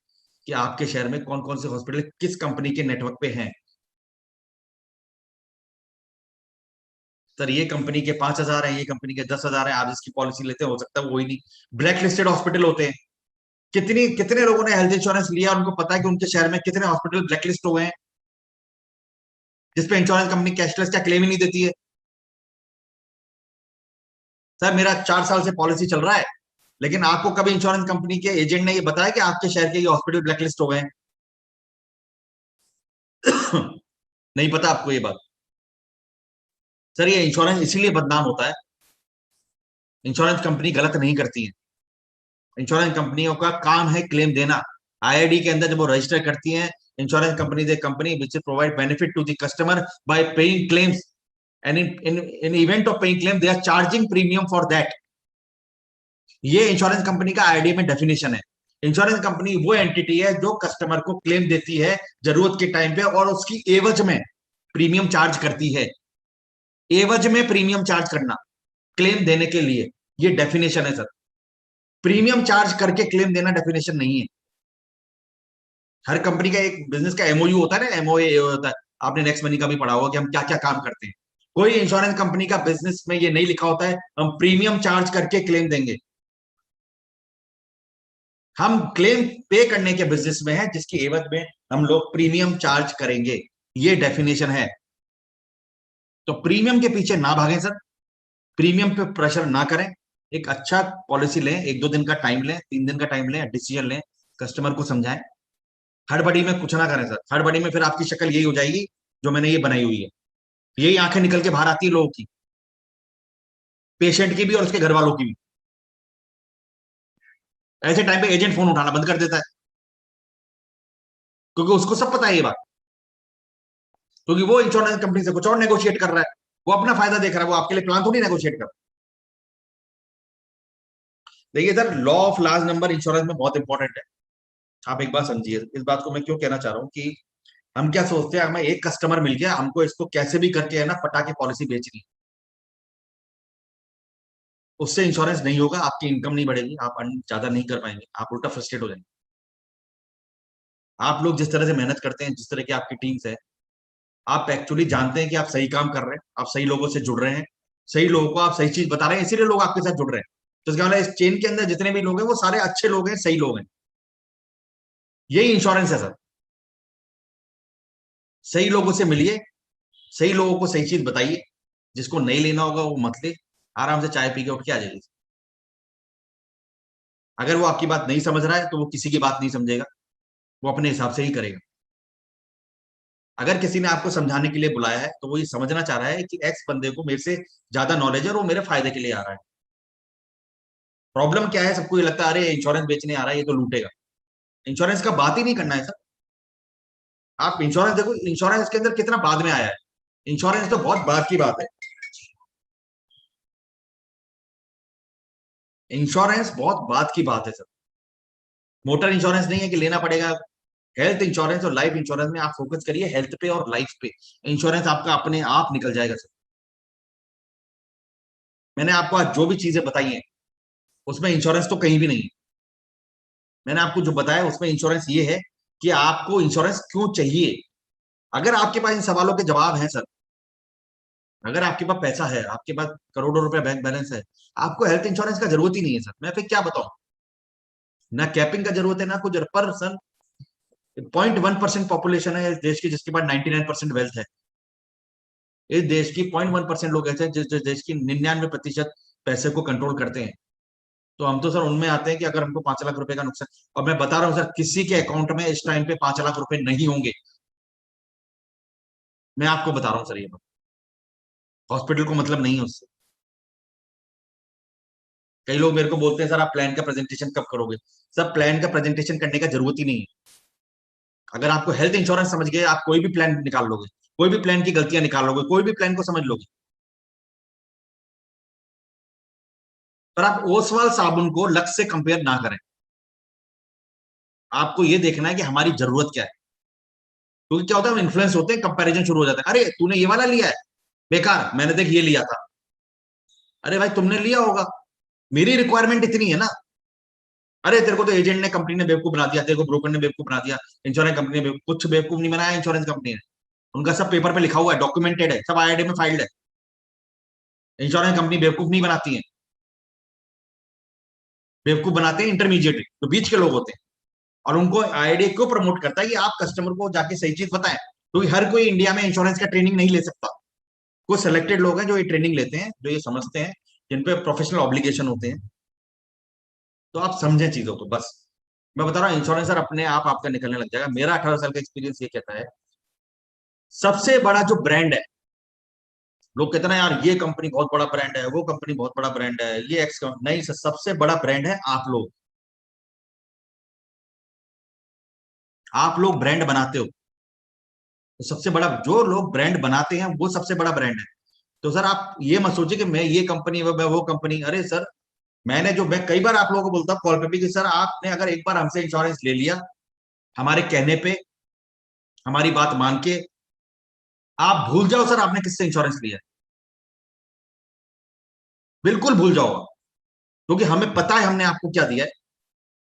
कि आपके शहर में कौन कौन से हॉस्पिटल किस कंपनी के नेटवर्क पे हैं। सर ये कंपनी के 5,000 है, ये कंपनी के 10,000 है, आप जिसकी पॉलिसी लेते हैं हो सकता है वो ही नहीं। ब्लैक लिस्टेड हॉस्पिटल होते हैं। कितनी कितने लोगों ने हेल्थ इंश्योरेंस लिया, उनको पता है कि उनके शहर में कितने हॉस्पिटल ब्लैकलिस्ट हो गए हैं जिसपे इंश्योरेंस कंपनी कैशलेस का क्लेम ही नहीं देती है। सर मेरा 4 साल से पॉलिसी चल रहा है, लेकिन आपको कभी इंश्योरेंस कंपनी के एजेंट ने ये बताया कि आपके शहर के ये हॉस्पिटल ब्लैकलिस्ट हो गए हैं? नहीं पता आपको ये बात? सर ये इंश्योरेंस इसीलिए बदनाम होता है। इंश्योरेंस कंपनी गलत नहीं करती है। इंश्योरेंस कंपनियों का काम है क्लेम देना। आईआईडी के अंदर जब वो रजिस्टर करती हैं, insurance company the company which provide benefit to the customer by paying claims, and in event of paying claim they are charging premium for that. ये इंश्योरेंस कंपनी का आईआईडी में डेफिनेशन है। इंश्योरेंस कंपनी वो एंटिटी है जो कस्टमर को क्लेम देती है जरूरत के टाइम पे, और उसकी एवज में प्रीमियम चार्ज करती है। एवज में प्रीमियम चार्ज करना क्लेम देने के लिए, ये डेफिनेशन है सर। प्रीमियम चार्ज करके क्लेम देना डेफिनेशन नहीं है। हर कंपनी का एक बिजनेस का एमओयू होता है ना, एमओए होता है। आपने नेक्स्ट मनी का भी पढ़ा होगा कि हम क्या क्या काम करते हैं। कोई इंश्योरेंस कंपनी का बिजनेस में ये नहीं लिखा होता है हम प्रीमियम चार्ज करके क्लेम देंगे। हम क्लेम पे करने के बिजनेस में है जिसकी एवज में हम लोग प्रीमियम चार्ज करेंगे, ये डेफिनेशन है। तो प्रीमियम के पीछे ना भागें सर, प्रीमियम पे प्रेशर ना करें। एक अच्छा पॉलिसी लें, 1-2 दिन का टाइम लें, 3 दिन का टाइम लें, डिसीजन लें, कस्टमर को समझाएं। हड़बड़ी में कुछ ना करें सर। हड़बड़ी में फिर आपकी शक्ल यही हो जाएगी जो मैंने ये बनाई हुई है। यही आंखें निकल के बाहर आती है लोगों की, पेशेंट की भी और उसके घर वालों की भी। ऐसे टाइम पे एजेंट फोन उठाना बंद कर देता है, क्योंकि उसको सब पता है ये बात। क्योंकि वो इंश्योरेंस कंपनी से कुछ और नेगोशिएट कर रहा है, वो अपना फायदा देख रहा है, वो आपके लिए प्लान थोड़ी नेगोशिएट कर रहा है। देखिए sir, law of large number insurance में बहुत इंपॉर्टेंट है। आप एक बात समझिए, इस बात को मैं क्यों कहना चाह रहा हूँ कि हम क्या सोचते हैं, हमें एक कस्टमर मिल गया, हमको इसको कैसे भी करके है ना पटा के पॉलिसी बेचनी। उससे इंश्योरेंस नहीं होगा, आपकी इनकम नहीं बढ़ेगी, आप अर्न ज्यादा नहीं कर पाएंगे, आप उल्टा फ्रस्ट्रेट हो जाएंगे। आप लोग जिस तरह से मेहनत करते हैं, जिस तरह की आपकी टीम्स है, आप एक्चुअली जानते हैं कि आप सही काम कर रहे हैं, आप सही लोगों से जुड़ रहे हैं, सही लोगों को आप सही चीज बता रहे हैं, इसीलिए लोग आपके साथ जुड़ रहे हैं। तो इसका मतलब इस चेन के अंदर जितने भी लोग हैं वो सारे अच्छे लोग हैं, सही लोग हैं। यही इंश्योरेंस है सर। सही लोगों से मिलिए, सही लोगों को सही चीज बताइए। जिसको नहीं लेना होगा वो मत ले, आराम से चाय पी के उठ के आ जाइए। अगर वो आपकी बात नहीं समझ रहा है तो वो किसी की बात नहीं समझेगा, वो अपने हिसाब से ही करेगा। अगर किसी ने आपको समझाने के लिए बुलाया है तो वो ये समझना चाह रहा है कि एक्स बंदे को मेरे से ज्यादा नॉलेज है और वो मेरे फायदे के लिए आ रहा है। प्रॉब्लम क्या है, सबको ये लगता है अरे इंश्योरेंस बेचने आ रहा है ये तो लूटेगा। इंश्योरेंस का बात ही नहीं करना है सर। आप इंश्योरेंस देखो, इंश्योरेंस के अंदर कितना बाद में आया है, इंश्योरेंस तो बहुत बाद की बात है। इंश्योरेंस बहुत बाद की बात है सर। मोटर इंश्योरेंस नहीं है कि लेना पड़ेगा। हेल्थ इंश्योरेंस और लाइफ इंश्योरेंस में आप फोकस करिए, हेल्थ पे और लाइफ पे। इंश्योरेंस आपका अपने आप निकल जाएगा सर। मैंने आपको आज जो भी चीजें बताई हैं उसमें इंश्योरेंस तो कहीं भी नहीं है। मैंने आपको जो बताया उसमें इंश्योरेंस ये है कि आपको इंश्योरेंस क्यों चाहिए। अगर आपके पास इन सवालों के जवाब हैं सर, अगर आपके पास पैसा है, आपके पास करोड़ों रुपए बैंक बैलेंस है, आपको हेल्थ इंश्योरेंस का जरूरत ही नहीं है सर। मैं फिर क्या बताऊं, ना कैपिंग का जरूरत है ना कुछ। पर सर 0.1% पॉपुलेशन है इस देश की जिसके पास 99% वेल्थ है। इस देश की 0.1% लोग ऐसे हैं जिस देश की 99% पैसे को कंट्रोल करते हैं। तो हम तो सर उनमें आते हैं कि अगर हमको 5 लाख रुपए का नुकसान, और मैं बता रहा हूँ सर किसी के अकाउंट में इस टाइम पे 5 लाख रुपए नहीं होंगे। मैं आपको बता रहा हूँ सर ये बात, हॉस्पिटल को मतलब नहीं है उससे। कई लोग मेरे को बोलते हैं सर आप प्लान का प्रेजेंटेशन कब करोगे। सर प्लान का प्रेजेंटेशन करने का जरूरत ही नहीं है। अगर आपको हेल्थ इंश्योरेंस समझ गए, आप कोई भी प्लान निकाल लोगे, कोई भी प्लान की गलतियां निकाल लोगे, कोई भी प्लान को समझ लोगे। पर आप ओसवाल साबुन को लक्स से कंपेयर ना करें। आपको ये देखना है कि हमारी जरूरत क्या है। क्योंकि क्या होता है, हम इन्फ्लुएंस होते हैं, कंपैरिजन शुरू हो जाता है। अरे तूने ये वाला लिया है, बेकार, मैंने देख ये लिया था। अरे भाई तुमने लिया होगा, मेरी रिक्वायरमेंट इतनी है ना। अरे तेरे को तो एजेंट ने, कंपनी ने बेवकूफ बना दिया, तेरे को ब्रोकर ने बेवकूफ बना दिया, इंश्योरेंस कंपनी ने कुछ बेवकूफ नहीं बनाया इंश्योरेंस कंपनी ने। उनका सब पेपर पे लिखा हुआ है, डॉक्यूमेंटेड है, सब आईआईडी में फाइल्ड है। इंश्योरेंस कंपनी बेवकूफ नहीं बनाती है, बेवकूफ बनाते हैं इंटरमीडिएट तो बीच के लोग होते हैं। और उनको आईआईडी क्यों प्रमोट करता है कि आप कस्टमर को जाके सही चीज बताएं, क्योंकि हर कोई इंडिया में इंश्योरेंस का ट्रेनिंग नहीं ले सकता। कुछ सिलेक्टेड लोग हैं जो ये ट्रेनिंग लेते हैं, जो ये समझते हैं, जिन पे प्रोफेशनल ऑब्लिगेशन होते हैं। तो आप समझें चीजों को बस। मैं बता रहा हूँ इंश्योरेंस सर अपने आप आपका निकलने लग जाएगा। मेरा 18 साल का एक्सपीरियंस ये कहता है, सबसे बड़ा जो ब्रांड है, लोग कहते हैं ना यार ये कंपनी बहुत बड़ा ब्रांड है, वो कंपनी बहुत बड़ा ब्रांड है, ये एक्स नहीं सर, सबसे बड़ा ब्रांड है आप लोग। आप लोग ब्रांड बनाते हो। तो सबसे बड़ा जो लोग ब्रांड बनाते हैं वो सबसे बड़ा ब्रांड है। तो सर आप ये मत सोचिए कि मैं ये कंपनी मैं वो कंपनी। अरे सर मैंने जो, मैं कई बार आप लोगों को बोलता हूँ कॉल पे भी कि सर आपने अगर एक बार हमसे इंश्योरेंस ले लिया, हमारे कहने पे, हमारी बात मान के, आप भूल जाओ सर आपने किससे इंश्योरेंस लिया। बिल्कुल भूल जाओ, क्योंकि हमें पता है हमने आपको क्या दिया है।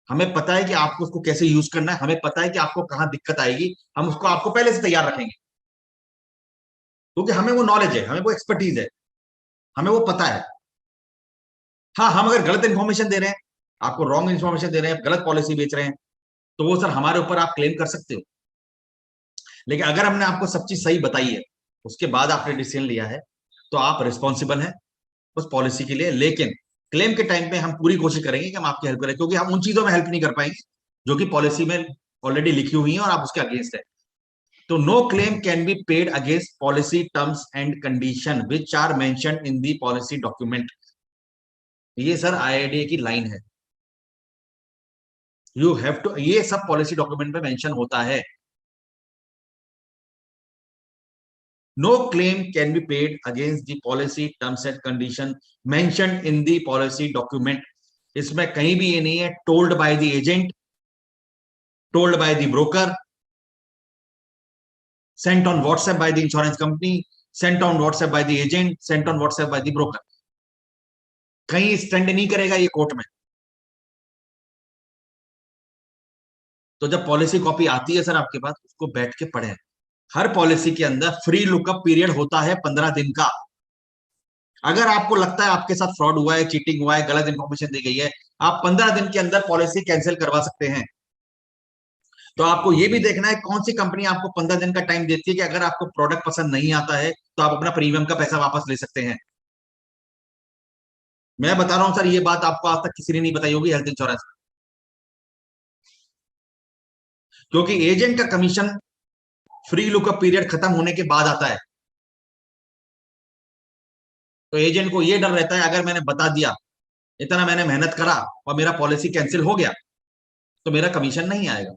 हमें पता है कि आपको उसको कैसे यूज करना है, हमें पता है कि आपको कहां दिक्कत आएगी, हम उसको आपको पहले से तैयार रखेंगे। क्योंकि हमें वो नॉलेज है, हमें वो एक्सपर्टीज है, हमें वो पता है। हाँ हम अगर गलत इन्फॉर्मेशन दे रहे हैं, आपको रॉन्ग इन्फॉर्मेशन दे रहे हैं, गलत पॉलिसी बेच रहे हैं, तो वो सर हमारे ऊपर आप क्लेम कर सकते हो। लेकिन अगर हमने आपको सब चीज सही बताई है, उसके बाद आपने डिसीजन लिया है, तो आप रिस्पॉन्सिबल हैं उस पॉलिसी के लिए। लेकिन क्लेम के टाइम पे हम पूरी कोशिश करेंगे कि हम आपकी हेल्प करें, क्योंकि हम उन चीजों में हेल्प नहीं कर पाएंगे जो कि पॉलिसी में ऑलरेडी लिखी हुई है और आप उसके अगेंस्ट है। तो no claim can be paid against policy terms and condition which are mention in the policy document. ये सर आईआईडी की लाइन है, यू हैव टू, ये सब पॉलिसी डॉक्यूमेंट में मेंशन होता है। No claim can be paid against the policy terms and condition mention in the policy document. इसमें कहीं भी ये नहीं है told by the agent, told by the broker, sent on WhatsApp by the insurance company, sent on WhatsApp by the agent, sent on WhatsApp by the broker। कहीं स्टैंड नहीं करेगा ये कोर्ट में। तो जब पॉलिसी कॉपी आती है सर आपके पास, उसको बैठ के पढ़ें। हर पॉलिसी के अंदर फ्री लुकअप पीरियड होता है 15 दिन का। अगर आपको लगता है आपके साथ फ्रॉड हुआ है, चीटिंग हुआ है, गलत इंफॉर्मेशन दी गई है, आप 15 दिन के अंदर पॉलिसी कैंसिल करवा सकते हैं। तो आपको ये भी देखना है कौन सी कंपनी आपको 15 दिन का टाइम देती है कि अगर आपको प्रोडक्ट पसंद नहीं आता है तो आप अपना प्रीमियम का पैसा वापस ले सकते हैं। मैं बता रहा हूं सर, ये बात आपको आज तक किसी ने नहीं बताई होगी हेल्थ इंश्योरेंस। क्योंकि एजेंट का कमीशन फ्री लुकअप पीरियड खत्म होने के बाद आता है। तो एजेंट को ये डर रहता है अगर मैंने बता दिया इतना मैंने मेहनत करा और मेरा पॉलिसी कैंसिल हो गया तो मेरा कमीशन नहीं आएगा।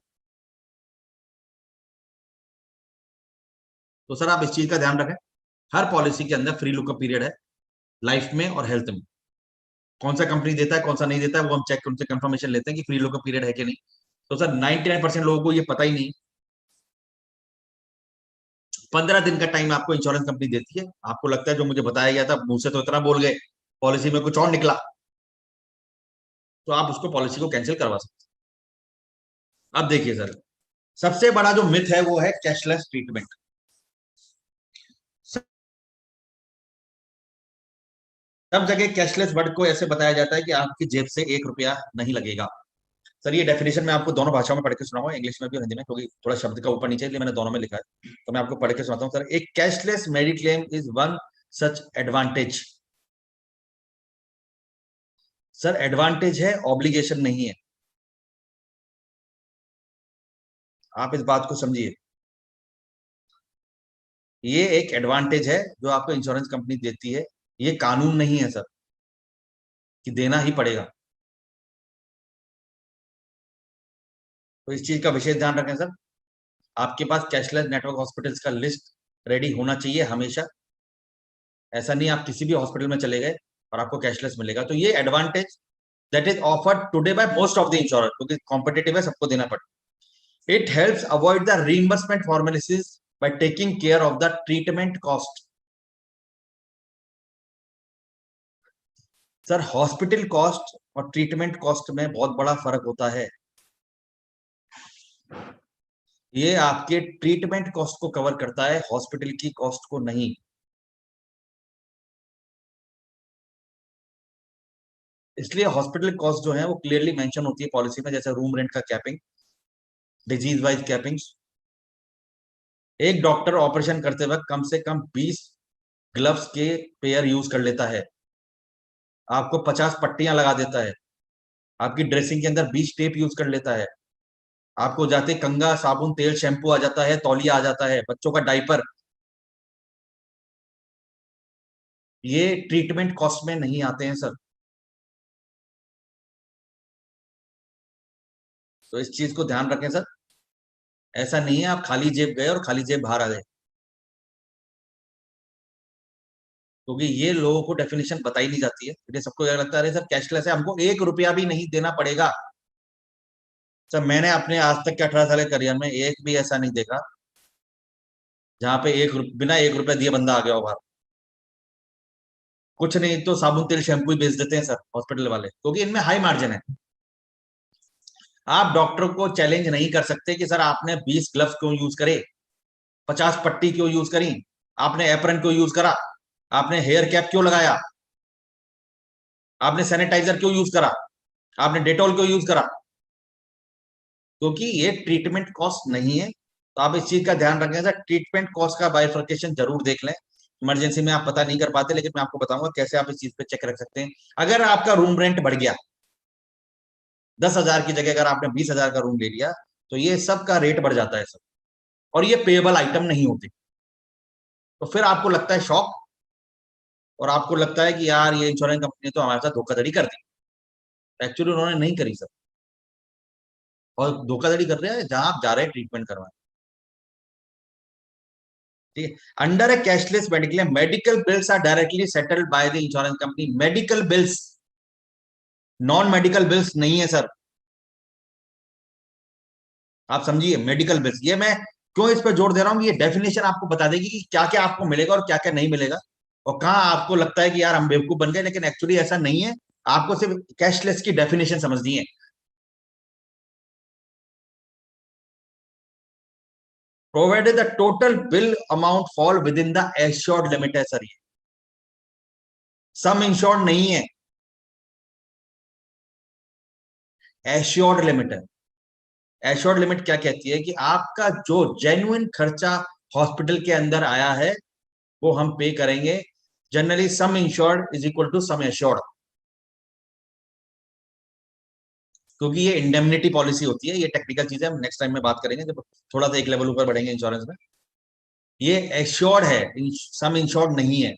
तो सर आप इस चीज का ध्यान रखें, हर पॉलिसी के अंदर फ्री लुकअप पीरियड है, लाइफ में और हेल्थ में। कौन सा कंपनी देता है कौन सा नहीं देता है वो हम चेक उनसे कंफर्मेशन लेते हैं कि फ्री लुकअप पीरियड है कि नहीं। तो सर 99% लोगों को ये पता ही नहीं। 15 दिन का टाइम आपको इंश्योरेंस कंपनी देती है, आपको लगता है जो मुझे बताया गया था मुंह से तो इतना बोल गए, पॉलिसी में कुछ और निकला, तो आप उसको पॉलिसी को कैंसिल करवा सकते हैं। अब देखिए सर, सबसे बड़ा जो मिथ है वो है कैशलेस ट्रीटमेंट। सब जगह कैशलेस वर्ड को ऐसे बताया जाता है कि आपकी जेब से 1 रुपया नहीं लगेगा। सर ये डेफिनेशन मैं आपको दोनों भाषाओं में पढ़ के सुनाऊंगा, इंग्लिश में भी और हिंदी में, क्योंकि थोड़ा शब्द का ऊपर नीचे, इसलिए मैंने दोनों में लिखा है, तो मैं आपको पढ़ के सुनाता हूँ। सर, एक cashless mediclaim is one such advantage. Sir advantage है, ऑब्लिगेशन नहीं है। आप इस बात को समझिए, ये एक एडवांटेज है जो आपको इंश्योरेंस कंपनी देती है, ये कानून नहीं है सर कि देना ही पड़ेगा। तो इस चीज का विशेष ध्यान रखें सर। आपके पास कैशलेस नेटवर्क हॉस्पिटल्स का लिस्ट रेडी होना चाहिए हमेशा। ऐसा नहीं आप किसी भी हॉस्पिटल में चले गए और आपको कैशलेस मिलेगा। तो ये advantage that is offered today by most of the insurer, क्योंकि कॉम्पिटेटिव है, सबको देना पड़ता है। It helps avoid the reimbursement formalities by taking care of the treatment cost. Sir hospital cost और ट्रीटमेंट कॉस्ट में बहुत बड़ा फर्क होता है। ये आपके ट्रीटमेंट कॉस्ट को कवर करता है, हॉस्पिटल की कॉस्ट को नहीं। इसलिए हॉस्पिटल कॉस्ट जो है वो क्लियरली मेंशन होती है पॉलिसी में, जैसे रूम रेंट का कैपिंग, डिजीज वाइज कैपिंग। एक डॉक्टर ऑपरेशन करते वक्त कम से कम 20 ग्लव्स के पेयर यूज कर लेता है, आपको 50 पट्टियां लगा देता है, आपकी ड्रेसिंग के अंदर 20 टेप यूज कर लेता है, आपको जाते कंगा, साबुन, तेल, शैम्पू आ जाता है, तौलिया आ जाता है, बच्चों का डाइपर। ये ट्रीटमेंट कॉस्ट में नहीं आते हैं सर। तो इस चीज को ध्यान रखें सर। ऐसा नहीं है आप खाली जेब गए और खाली जेब बाहर आ गए, क्योंकि ये लोगों को डेफिनेशन बताई नहीं जाती है, इसलिए सबको यह लगता है अरे सर कैशलेस है, हमको 1 रुपया भी नहीं देना पड़ेगा। सर मैंने अपने आज तक के 18 साल के करियर में एक भी ऐसा नहीं देखा जहां पे बिना 1 रुपया दिए बंदा आ गया हो बाहर। कुछ नहीं तो साबुन, तेल, शैम्पू ही बेच देते हैं सर हॉस्पिटल वाले, क्योंकि इनमें हाई मार्जिन है। आप डॉक्टर को चैलेंज नहीं कर सकते कि सर आपने 20 ग्लव्स क्यों यूज करे, 50 पट्टी क्यों यूज करी, आपने एप्रन क्यों यूज करा, आपने हेयर कैप क्यों लगाया, आपने सैनिटाइजर क्यों यूज करा, आपने डेटॉल क्यों यूज करा, क्योंकि ये ट्रीटमेंट कॉस्ट नहीं है। तो आप इस चीज का ध्यान रखें सर, ट्रीटमेंट कॉस्ट का बाइफर्केशन जरूर देख लें। इमरजेंसी में आप पता नहीं कर पाते, लेकिन मैं आपको बताऊंगा कैसे आप इस चीज पे चेक रख सकते हैं। अगर आपका रूम रेंट बढ़ गया, 10,000 की जगह अगर आपने 20,000 का रूम ले लिया, तो ये सब का रेट बढ़ जाता है सर, और ये पेएबल आइटम नहीं होते। तो फिर आपको लगता है शॉक, और आपको लगता है कि यार ये इंश्योरेंस कंपनी तो हमारे साथ धोखाधड़ी कर दी। एक्चुअली उन्होंने नहीं करी सर, और धोखाधड़ी कर रहे हैं जहां आप जा रहे हैं ट्रीटमेंट करवाने। ठीक है, under a cashless medical bills are directly settled by the insurance company. Medical bills, non medical bills नहीं है सर, आप समझिए। मेडिकल बिल्स, ये मैं क्यों इस पर जोर दे रहा हूँ, ये डेफिनेशन आपको बता देगी कि क्या क्या आपको मिलेगा और क्या क्या नहीं मिलेगा, और कहाँ आपको लगता है कि यार हम बेवकूफ बन गए, लेकिन एक्चुअली ऐसा नहीं है। आपको सिर्फ कैशलेस की डेफिनेशन समझनी है। Provided the total bill amount fall with in the assured limit है सर, ये सम इंश्योर्ड नहीं है, एश्योर्ड लिमिट है। एश्योर्ड लिमिट क्या कहती है कि आपका जो जेन्युइन खर्चा हॉस्पिटल के अंदर आया है वो हम पे करेंगे। Generally sum insured is equal to sum assured, क्योंकि ये इंडेमनिटी पॉलिसी होती है। ये टेक्निकल चीज है, हम नेक्स्ट टाइम में बात करेंगे जब थोड़ा सा एक लेवल ऊपर बढ़ेंगे इंश्योरेंस में। ये एश्योर्ड है, सम इंश्योर्ड नहीं है।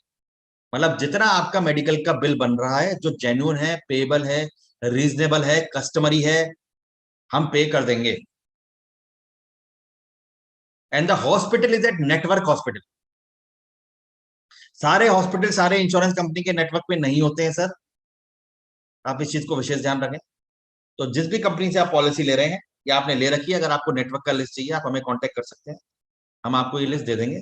मतलब जितना आपका मेडिकल का बिल बन रहा है, जो जेन्युइन है, पेएबल है, रीजनेबल है, कस्टमरी है, हम पे कर देंगे। And the hospital is at network hospital. सारे हॉस्पिटल सारे इंश्योरेंस कंपनी के नेटवर्क पे नहीं होते हैं सर, आप इस चीज को विशेष ध्यान रखें। तो जिस भी कंपनी से आप पॉलिसी ले रहे हैं या आपने ले रखी है, अगर आपको नेटवर्क का लिस्ट चाहिए, आप हमें कांटेक्ट कर सकते हैं, हम आपको ये लिस्ट दे देंगे।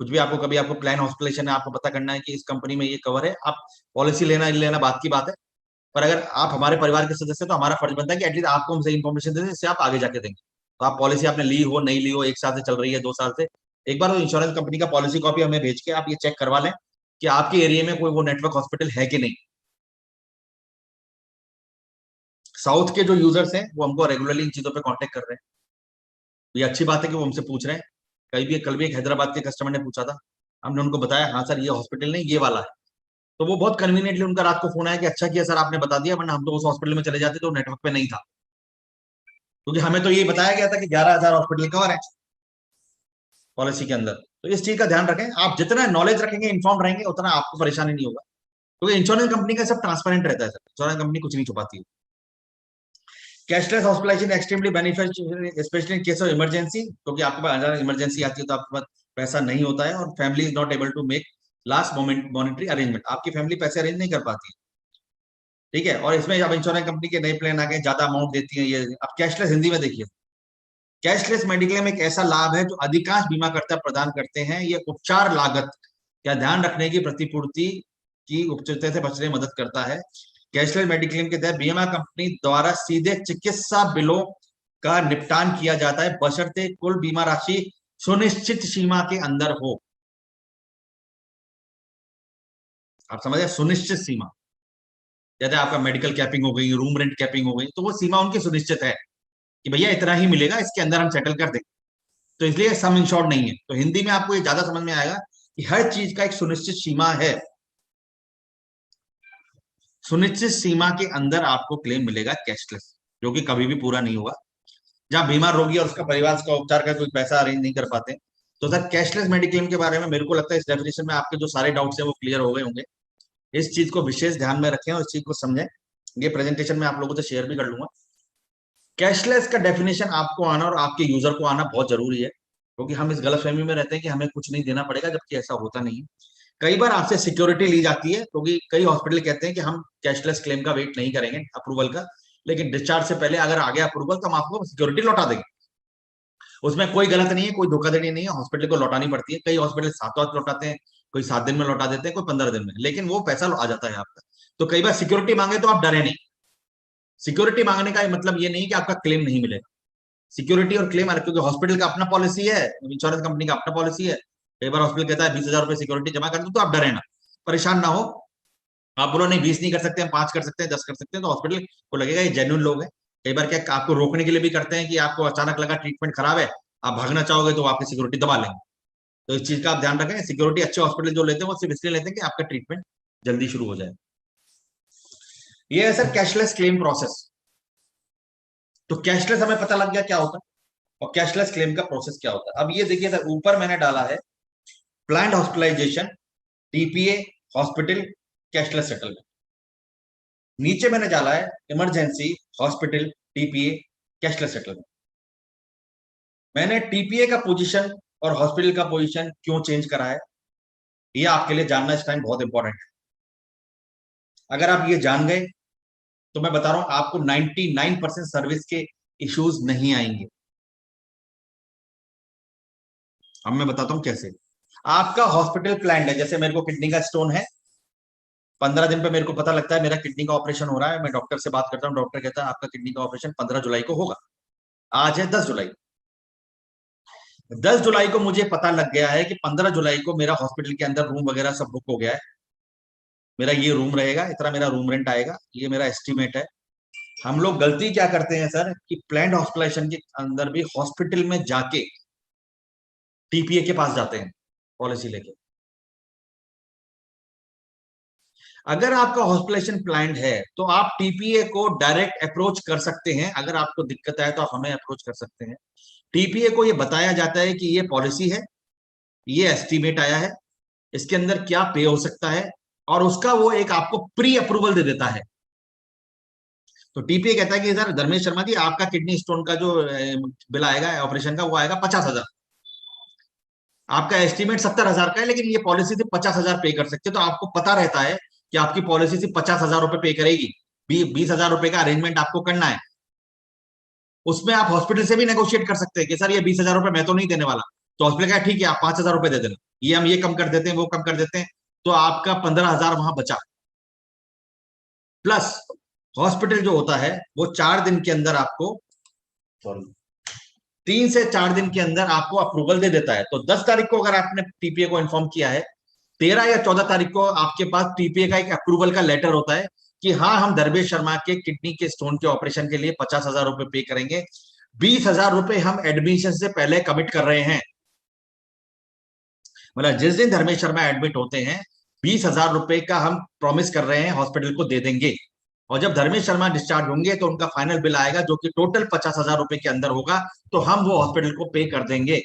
कुछ भी आपको कभी आपको प्लान हॉस्पिटलेशन है, आपको पता करना है कि इस कंपनी में ये कवर है, आप पॉलिसी लेना लेना बात की बात है, पर अगर आप हमारे परिवार के सदस्य हैं, तो हमारा फर्ज बनता है कि एटलीस्ट आपको हम सही इन्फॉर्मेशन दे दें, जिससे आप आगे जाके देंगे। तो आप पॉलिसी आपने ली हो नहीं ली हो, 1 साल से चल रही है, 2 साल से, एक बार वो इंश्योरेंस कंपनी का पॉलिसी कॉपी हमें भेज के आप ये चेक करवा लें कि आपके एरिया में कोई वो नेटवर्क हॉस्पिटल है कि नहीं। साउथ के जो यूजर्स हैं वो हमको रेगुलरली इन चीजों पे कांटेक्ट कर रहे हैं, तो ये अच्छी बात है कि वो हमसे पूछ रहे हैं। कल भी एक हैदराबाद के कस्टमर ने पूछा था, हमने उनको बताया हाँ सर ये हॉस्पिटल नहीं ये वाला है, तो वो बहुत कन्वीनियंटली उनका रात को फोन आया कि अच्छा किया सर आपने बता दिया, वरना हम तो उस हॉस्पिटल में चले जाते तो नेटवर्क पे नहीं था, क्योंकि हमें तो ये बताया गया था कि 11,000 हॉस्पिटल कवर है पॉलिसी के अंदर। तो इस चीज का ध्यान रखें, आप जितना नॉलेज रखेंगे, इन्फॉर्म रहेंगे, उतना आपको परेशानी नहीं होगा, क्योंकि इंश्योरेंस कंपनी का सब ट्रांसपेरेंट रहता है सर, इंश्योरेंस कंपनी कुछ नहीं छुपाती है। Cashless hospitalization extremely beneficial specially in case of emergency, क्योंकि आपके पास अगर इमरजेंसी आती है तो आपके पास पैसा नहीं होता है और family is not able to make last moment monetary arrangement, आपकी फैमिली पैसे अरेंज नहीं कर पाती है, ठीक है। और इसमें अब इंश्योरेंस कंपनी के नए प्लान आ गए, ज्यादा अमाउंट देती है ये। अब कैशलेस हिंदी में देखिए, कैशलेस मेडिक्लेम एक ऐसा लाभ है जो अधिकांश बीमाकर्ता प्रदान करते हैं, ये उपचार लागत या ध्यान रखने की प्रतिपूर्ति की उपचित से बचने में मदद करता है। कैशलेस मेडिक्लेम के तहत बीमा कंपनी द्वारा सीधे चिकित्सा बिलों का निपटान किया जाता है, बशर्ते कुल बीमा राशि सुनिश्चित सीमा के अंदर हो। आप समझे, सुनिश्चित सीमा, जैसे आपका मेडिकल कैपिंग हो गई, रूम रेंट कैपिंग हो गई, तो वो सीमा उनकी सुनिश्चित है कि भैया इतना ही मिलेगा, इसके अंदर हम सेटल कर देंगे, तो इसलिए सम इंश्योर्ड नहीं है। तो हिंदी में आपको ये ज्यादा समझ में आएगा कि हर चीज का एक सुनिश्चित सीमा है, सुनिश्चित सीमा के अंदर आपको क्लेम मिलेगा कैशलेस, जो कि कभी भी पूरा नहीं होगा। जहां बीमार रोगी और उसका परिवार उसका उपचार का कोई पैसा अरेंज नहीं कर पाते, तो सर कैशलेस मेडिक्लेम के बारे में मेरे को लगता है इस डेफिनेशन में आपके जो सारे डाउट्स हैं वो क्लियर हो गए होंगे। इस चीज को विशेष ध्यान में रखें और इस चीज को समझें, ये प्रेजेंटेशन में आप लोगों से शेयर भी कर लूंगा। कैशलेस का डेफिनेशन आपको आना और आपके यूजर को आना बहुत जरूरी है, क्योंकि हम इस गलतफहमी में रहते हैं कि हमें कुछ नहीं देना पड़ेगा, जबकि ऐसा होता नहीं है। कई बार आपसे सिक्योरिटी ली जाती है, क्योंकि कई हॉस्पिटल कहते हैं कि हम कैशलेस क्लेम का वेट नहीं करेंगे अप्रूवल का, लेकिन डिस्चार्ज से पहले अगर आ गया अप्रूवल तो हम आपको सिक्योरिटी लौटा देंगे। उसमें कोई गलत नहीं है, कोई धोखाधड़ी नहीं है, हॉस्पिटल को लौटानी पड़ती है। कई हॉस्पिटल 7 लौटाते हैं, कोई 7 दिन में लौटा देते हैं, कोई 15 दिन में, लेकिन वो पैसा आ जाता है आपका। तो कई बार सिक्योरिटी मांगे तो आप डरे नहीं, सिक्योरिटी मांगने का मतलब ये नहीं कि आपका क्लेम नहीं मिलेगा। सिक्योरिटी और क्लेम, क्योंकि हॉस्पिटल का अपना पॉलिसी है, इंश्योरेंस कंपनी का अपना पॉलिसी है। कई बार हॉस्पिटल कहता है 20,000 रुपए सिक्योरिटी जमा कर दो, तो आप डरे ना, परेशान ना हो। आप बोलो नहीं 20 नहीं कर सकते, हम 5 कर सकते हैं, 10 कर सकते हैं, तो हॉस्पिटल को लगेगा ये जेन्युइन लोग हैं। कई बार क्या आपको रोकने के लिए भी करते हैं कि आपको अचानक लगा ट्रीटमेंट खराब है, आप भागना चाहोगे तो आपकी सिक्योरिटी दबा लेंगे। तो इस चीज का आप ध्यान रखें, सिक्योरिटी अच्छे हॉस्पिटल जो लेते हैं वो सिर्फ इसलिए लेते हैं कि आपका ट्रीटमेंट जल्दी शुरू हो जाए। ये है सर कैशलेस क्लेम प्रोसेस। तो कैशलेस हमें पता लग गया क्या होता है और कैशलेस क्लेम का प्रोसेस क्या होता है। अब ये देखिए सर, ऊपर मैंने डाला है planned hospitalization, TPA, hospital, cashless settlement. नीचे मैंने डाला है emergency, hospital, TPA, cashless settlement. मैंने टीपीए का पोजीशन और हॉस्पिटल का पोजीशन क्यों चेंज करा है, ये आपके लिए जानना इस टाइम बहुत इंपॉर्टेंट है। अगर आप ये जान गए तो मैं बता रहा हूं आपको 99% सर्विस के इश्यूज नहीं आएंगे। अब मैं बताता हूं कैसे। आपका हॉस्पिटल प्लान है, जैसे मेरे को किडनी का स्टोन है, 15 दिन पे मेरे को पता लगता है मेरा किडनी का ऑपरेशन हो रहा है, मैं डॉक्टर से बात करता हूँ, डॉक्टर कहता है आपका किडनी का ऑपरेशन 15 जुलाई को होगा। आज है 10 जुलाई, 10 जुलाई को मुझे पता लग गया है कि 15 जुलाई को मेरा हॉस्पिटल के अंदर रूम वगैरह सब बुक हो गया है, मेरा ये रूम रहेगा, इतना मेरा रूम रेंट आएगा, ये मेरा एस्टिमेट है। हम लोग गलती क्या करते हैं सर कि प्लान्ड हॉस्पिटलाइजेशन के अंदर भी हॉस्पिटल में जाके टीपीए के पास जाते हैं पॉलिसी लेके। अगर आपका हॉस्पिटलाइजेशन प्लान्ड है तो आप टीपीए को डायरेक्ट अप्रोच कर सकते हैं, अगर आपको दिक्कत आए तो आप हमें अप्रोच कर सकते हैं। टीपीए को ये बताया जाता है कि ये पॉलिसी है, ये एस्टीमेट आया है, इसके अंदर क्या पे हो सकता है, और उसका वो एक आपको प्री अप्रूवल दे देता है। तो टीपीए कहता है कि सर धर्मेश शर्मा जी, आपका किडनी स्टोन का जो बिल आएगा ऑपरेशन का, वो आएगा 50,000। आपका एस्टिमेट 70,000 का है, लेकिन ये पॉलिसी सिर्फ 50,000 पे कर सकते हैं। तो आपको पता रहता है कि आपकी पॉलिसी सिर्फ 50,000 रुपए पे करेगी, 20,000 रुपए का अरेंजमेंट आपको करना है। उसमें आप हॉस्पिटल से भी नेगोशिएट कर सकते हैं कि सर ये 20,000 रुपए मैं तो नहीं देने वाला। तो हॉस्पिटल का ठीक है, आप 5,000 रुपए दे देना, ये हम ये कम कर देते हैं, वो कम कर देते हैं। तो आपका 15,000 वहां बचा। प्लस हॉस्पिटल जो होता है वो 4 दिन के अंदर आपको, सॉरी, 3 से 4 दिन के अंदर आपको अप्रूवल दे देता है। तो 10 तारीख को अगर आपने टीपीए को इन्फॉर्म किया है, 13 या 14 तारीख को आपके पास टीपीए का एक अप्रूवल का लेटर होता है कि हाँ, हम धर्मेश शर्मा के किडनी के स्टोन के ऑपरेशन के लिए 50,000 रुपए पे करेंगे। 20,000 रुपए हम एडमिशन से पहले कमिट कर रहे हैं। मतलब जिस दिन धर्मेश शर्मा एडमिट होते हैं, 20,000 रुपए का हम प्रॉमिस कर रहे हैं हॉस्पिटल को दे देंगे। और जब धर्मेश शर्मा डिस्चार्ज होंगे तो उनका फाइनल बिल आएगा जो कि टोटल 50,000 रुपए के अंदर होगा, तो हम वो हॉस्पिटल को पे कर देंगे।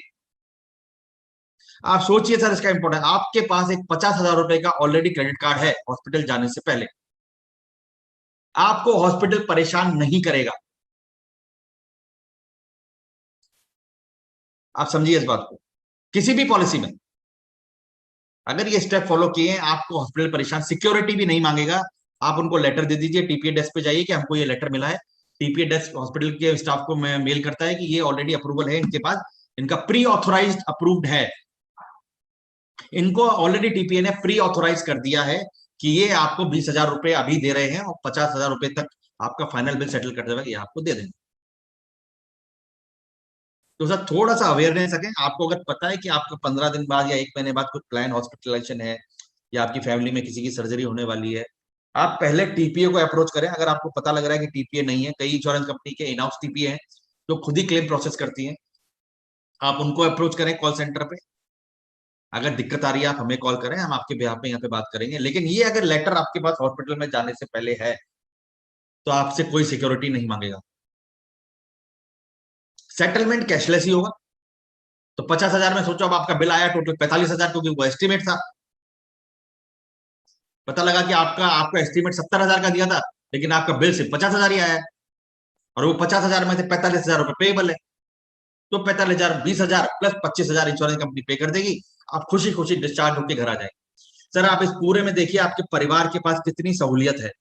आप सोचिए सर, इसका इंपॉर्टेंट, आपके पास एक 50,000 रुपए का ऑलरेडी क्रेडिट कार्ड है हॉस्पिटल जाने से पहले, आपको हॉस्पिटल परेशान नहीं करेगा। आप समझिए इस बात को, किसी भी पॉलिसी में अगर ये स्टेप फॉलो किए, आपको हॉस्पिटल परेशान, सिक्योरिटी भी नहीं मांगेगा। आप उनको लेटर दे दीजिए, टीपीए डेस्क पे जाइए कि हमको ये लेटर मिला है। टीपीए डेस्क हॉस्पिटल के स्टाफ को मेल करता है कि ये ऑलरेडी अप्रूवल है इनके पास, इनका प्री ऑथोराइज्ड अप्रूव्ड है, इनको ऑलरेडी टीपीए ने प्री ऑथोराइज कर दिया है कि ये आपको 20,000 रुपए अभी दे रहे हैं और 50,000 रुपए तक आपका फाइनल बिल सेटल कर देगा, ये आपको दे देंगे। तो सर थोड़ा सा अवेयरनेस रखें। आपको अगर पता है कि आपको 15 दिन बाद या 1 महीने बाद कुछ प्लान हॉस्पिटलाइजेशन है, या आपकी फैमिली में किसी की सर्जरी होने वाली है, आप पहले टीपीए को अप्रोच करें। अगर आपको पता लग रहा है कि टीपीए नहीं है, कई इंश्योरेंस कंपनी के इनहाउस टीपीए हैं जो खुद ही क्लेम प्रोसेस करती हैं, आप उनको अप्रोच करें कॉल सेंटर पे। अगर दिक्कत आ रही है आप हमें कॉल करें, हम आपके बिहाफ पे यहाँ पे बात करेंगे। लेकिन ये अगर लेटर आपके पास हॉस्पिटल में जाने से पहले है, तो आपसे कोई सिक्योरिटी नहीं मांगेगा। सेटलमेंट कैशलेस ही होगा। तो 50,000 में सोचो, अब आपका बिल आया टोटल 45,000, क्योंकि वो एस्टिमेट था। पता लगा कि आपका आपको एस्टिमेट 70,000 का दिया था, लेकिन आपका बिल सिर्फ 50,000 ही आया है, और वो 50,000 में से 45,000 रुपए पेबल है। तो 45,000, 20,000 प्लस 25,000 इंश्योरेंस कंपनी पे कर देगी। आप खुशी खुशी डिस्चार्ज होकर घर आ जाएंगे। सर आप इस पूरे में देखिए आपके परिवार के पास कितनी सहूलियत है।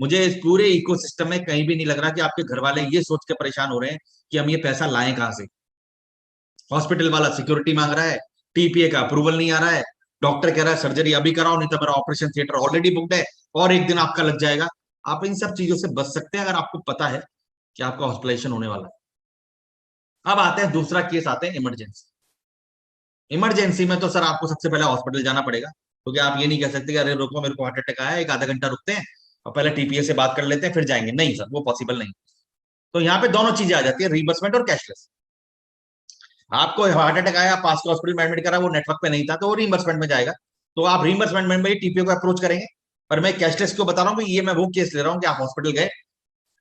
मुझे इस पूरे इकोसिस्टम में कहीं भी नहीं लग रहा कि आपके घर वाले ये सोच के परेशान हो रहे हैं कि हम ये पैसा लाएं कहां से। हॉस्पिटल वाला सिक्योरिटी मांग रहा है, टीपीए का अप्रूवल नहीं आ रहा है, डॉक्टर कह रहा है सर्जरी अभी कराओ नहीं तो मेरा ऑपरेशन थिएटर ऑलरेडी बुक्ड है और एक दिन आपका लग जाएगा। आप इन सब चीजों से बच सकते हैं अगर आपको पता है कि आपका हॉस्पिटलाइजेशन होने वाला है। अब आते हैं दूसरा केस, आते हैं इमरजेंसी। इमरजेंसी में तो सर आपको सबसे पहले हॉस्पिटल जाना पड़ेगा, क्योंकि आप ये नहीं कह सकते कि अरे रुको मेरे को हार्ट अटैक आया, एक आधा घंटा रुकते हैं और पहले टीपीए से बात कर लेते हैं फिर जाएंगे। नहीं सर, वो पॉसिबल नहीं। तो यहाँ पे दोनों चीजें आ जाती है, रीइंबर्समेंट और कैशलेस। आपको हार्ट अटैक आया, पास के हॉस्पिटल में एडमिट करा, वो नेटवर्क पे नहीं था, तो वो रीइंबर्समेंट में जाएगा। तो आप रीइंबर्समेंट में टीपीए को अप्रोच करेंगे। पर मैं कैशलेस क्यों बता रहा हूँ, ये मैं वो केस ले रहा हूँ कि आप हॉस्पिटल गए,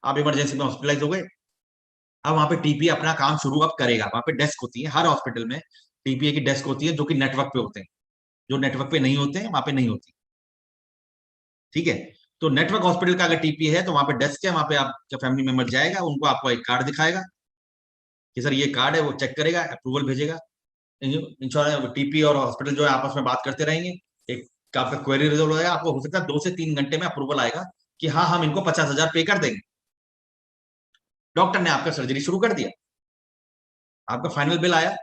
आप इमरजेंसी में हॉस्पिटलाइज हो गए। अब वहां पे टीपीए अपना काम शुरू अब करेगा। वहां पे डेस्क होती है हर हॉस्पिटल में, टीपीए की डेस्क होती है जो कि नेटवर्क पे होते हैं। जो नेटवर्क पे नहीं होते हैं वहां पे नहीं होती। ठीक है। तो नेटवर्क हॉस्पिटल का अगर टीपी है तो वहां पे डेस्क है, वहां पे आपका फैमिली मेंबर जाएगा, उनको आपको एक कार्ड दिखाएगा कि सर ये कार्ड है, वो चेक करेगा, अप्रूवल भेजेगा। इंश्योरेंस टीपी और हॉस्पिटल जो है आपस में बात करते रहेंगे, एक आपका क्वेरी रिजोल्व हो जाएगा। आपको हो सकता है 2 से 3 घंटे में अप्रूवल आएगा कि हाँ हम इनको 50,000 पे कर देंगे। डॉक्टर ने आपका सर्जरी शुरू कर दिया, आपका फाइनल बिल आया,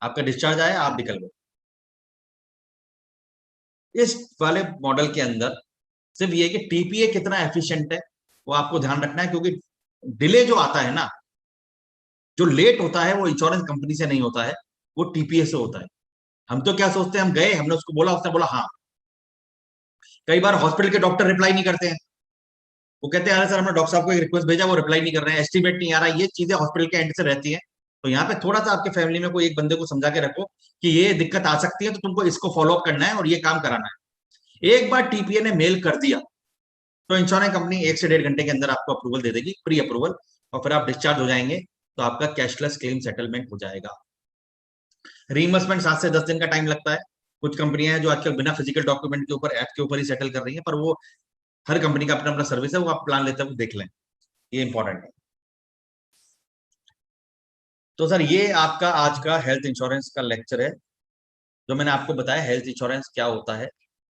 आपका डिस्चार्ज आया, आप निकल गए। इस वाले मॉडल के अंदर सिर्फ ये कि टीपीए कितना एफिशिएंट है वो आपको ध्यान रखना है, क्योंकि डिले जो आता है ना, जो लेट होता है वो इंश्योरेंस कंपनी से नहीं होता है, वो टीपीए से होता है। हम तो क्या सोचते हैं, हम गए, हमने उसको बोला, उसने बोला हाँ। कई बार हॉस्पिटल के डॉक्टर रिप्लाई नहीं करते हैं, वो कहते हैं अरे सर हमने डॉक्टर साहब को एक रिक्वेस्ट भेजा, वो रिप्लाई नहीं कर रहे हैं, एस्टिमेट नहीं आ रहा है। ये चीजें हॉस्पिटल के एंड से रहती है। तो यहाँ पे थोड़ा सा आपके फैमिली में कोई एक बंदे को समझा के रखो कि ये दिक्कत आ सकती है, तो तुमको इसको फॉलो अप करना है और ये काम कराना है। एक बार टीपीए ने मेल कर दिया तो इंश्योरेंस कंपनी 1 से 1.5 घंटे के अंदर आपको अप्रूवल दे देगी, प्री अप्रूवल, और फिर आप डिस्चार्ज हो जाएंगे। तो आपका कैशलेस क्लेम सेटलमेंट हो जाएगा। रीइंबर्समेंट 7 से 10 दिन का टाइम लगता है। कुछ कंपनियां हैं जो आजकल बिना फिजिकल डॉक्यूमेंट के ऊपर, ऐप के ऊपर ही सेटल कर रही हैं, पर वो हर कंपनी का अपना अपना सर्विस है, वो आप प्लान लेते हैं, वो देख लें, ये इंपॉर्टेंट है। तो सर ये आपका आज का हेल्थ इंश्योरेंस का लेक्चर है, जो मैंने आपको बताया हेल्थ इंश्योरेंस क्या होता है,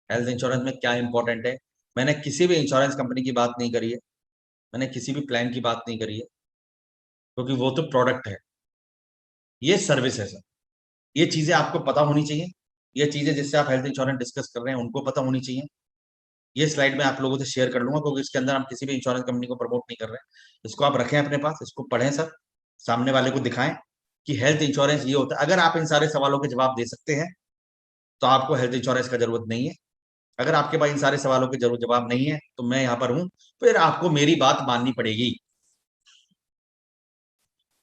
हेल्थ इंश्योरेंस में क्या इंपॉर्टेंट है। मैंने किसी भी इंश्योरेंस कंपनी की बात नहीं करी है, मैंने किसी भी प्लान की बात नहीं करी है, क्योंकि वो तो प्रोडक्ट है, ये सर्विस है सर। ये चीजें आपको पता होनी चाहिए, ये चीजें जिससे आप हेल्थ इंश्योरेंस डिस्कस कर रहे हैं उनको पता होनी चाहिए। ये स्लाइड मैं आप लोगों से शेयर कर लूंगा, क्योंकि इसके अंदर हम किसी भी इंश्योरेंस कंपनी को प्रमोट नहीं कर रहे हैं। इसको आप रखें अपने पास, इसको पढ़ें सर, सामने वाले को दिखाएं कि हेल्थ इंश्योरेंस ये होता है। अगर आप इन सारे सवालों के जवाब दे सकते हैं तो आपको हेल्थ इंश्योरेंस का जरूरत नहीं है। अगर आपके पास इन सारे सवालों के जरूर जवाब नहीं है तो मैं यहाँ पर हूं, फिर आपको मेरी बात माननी पड़ेगी,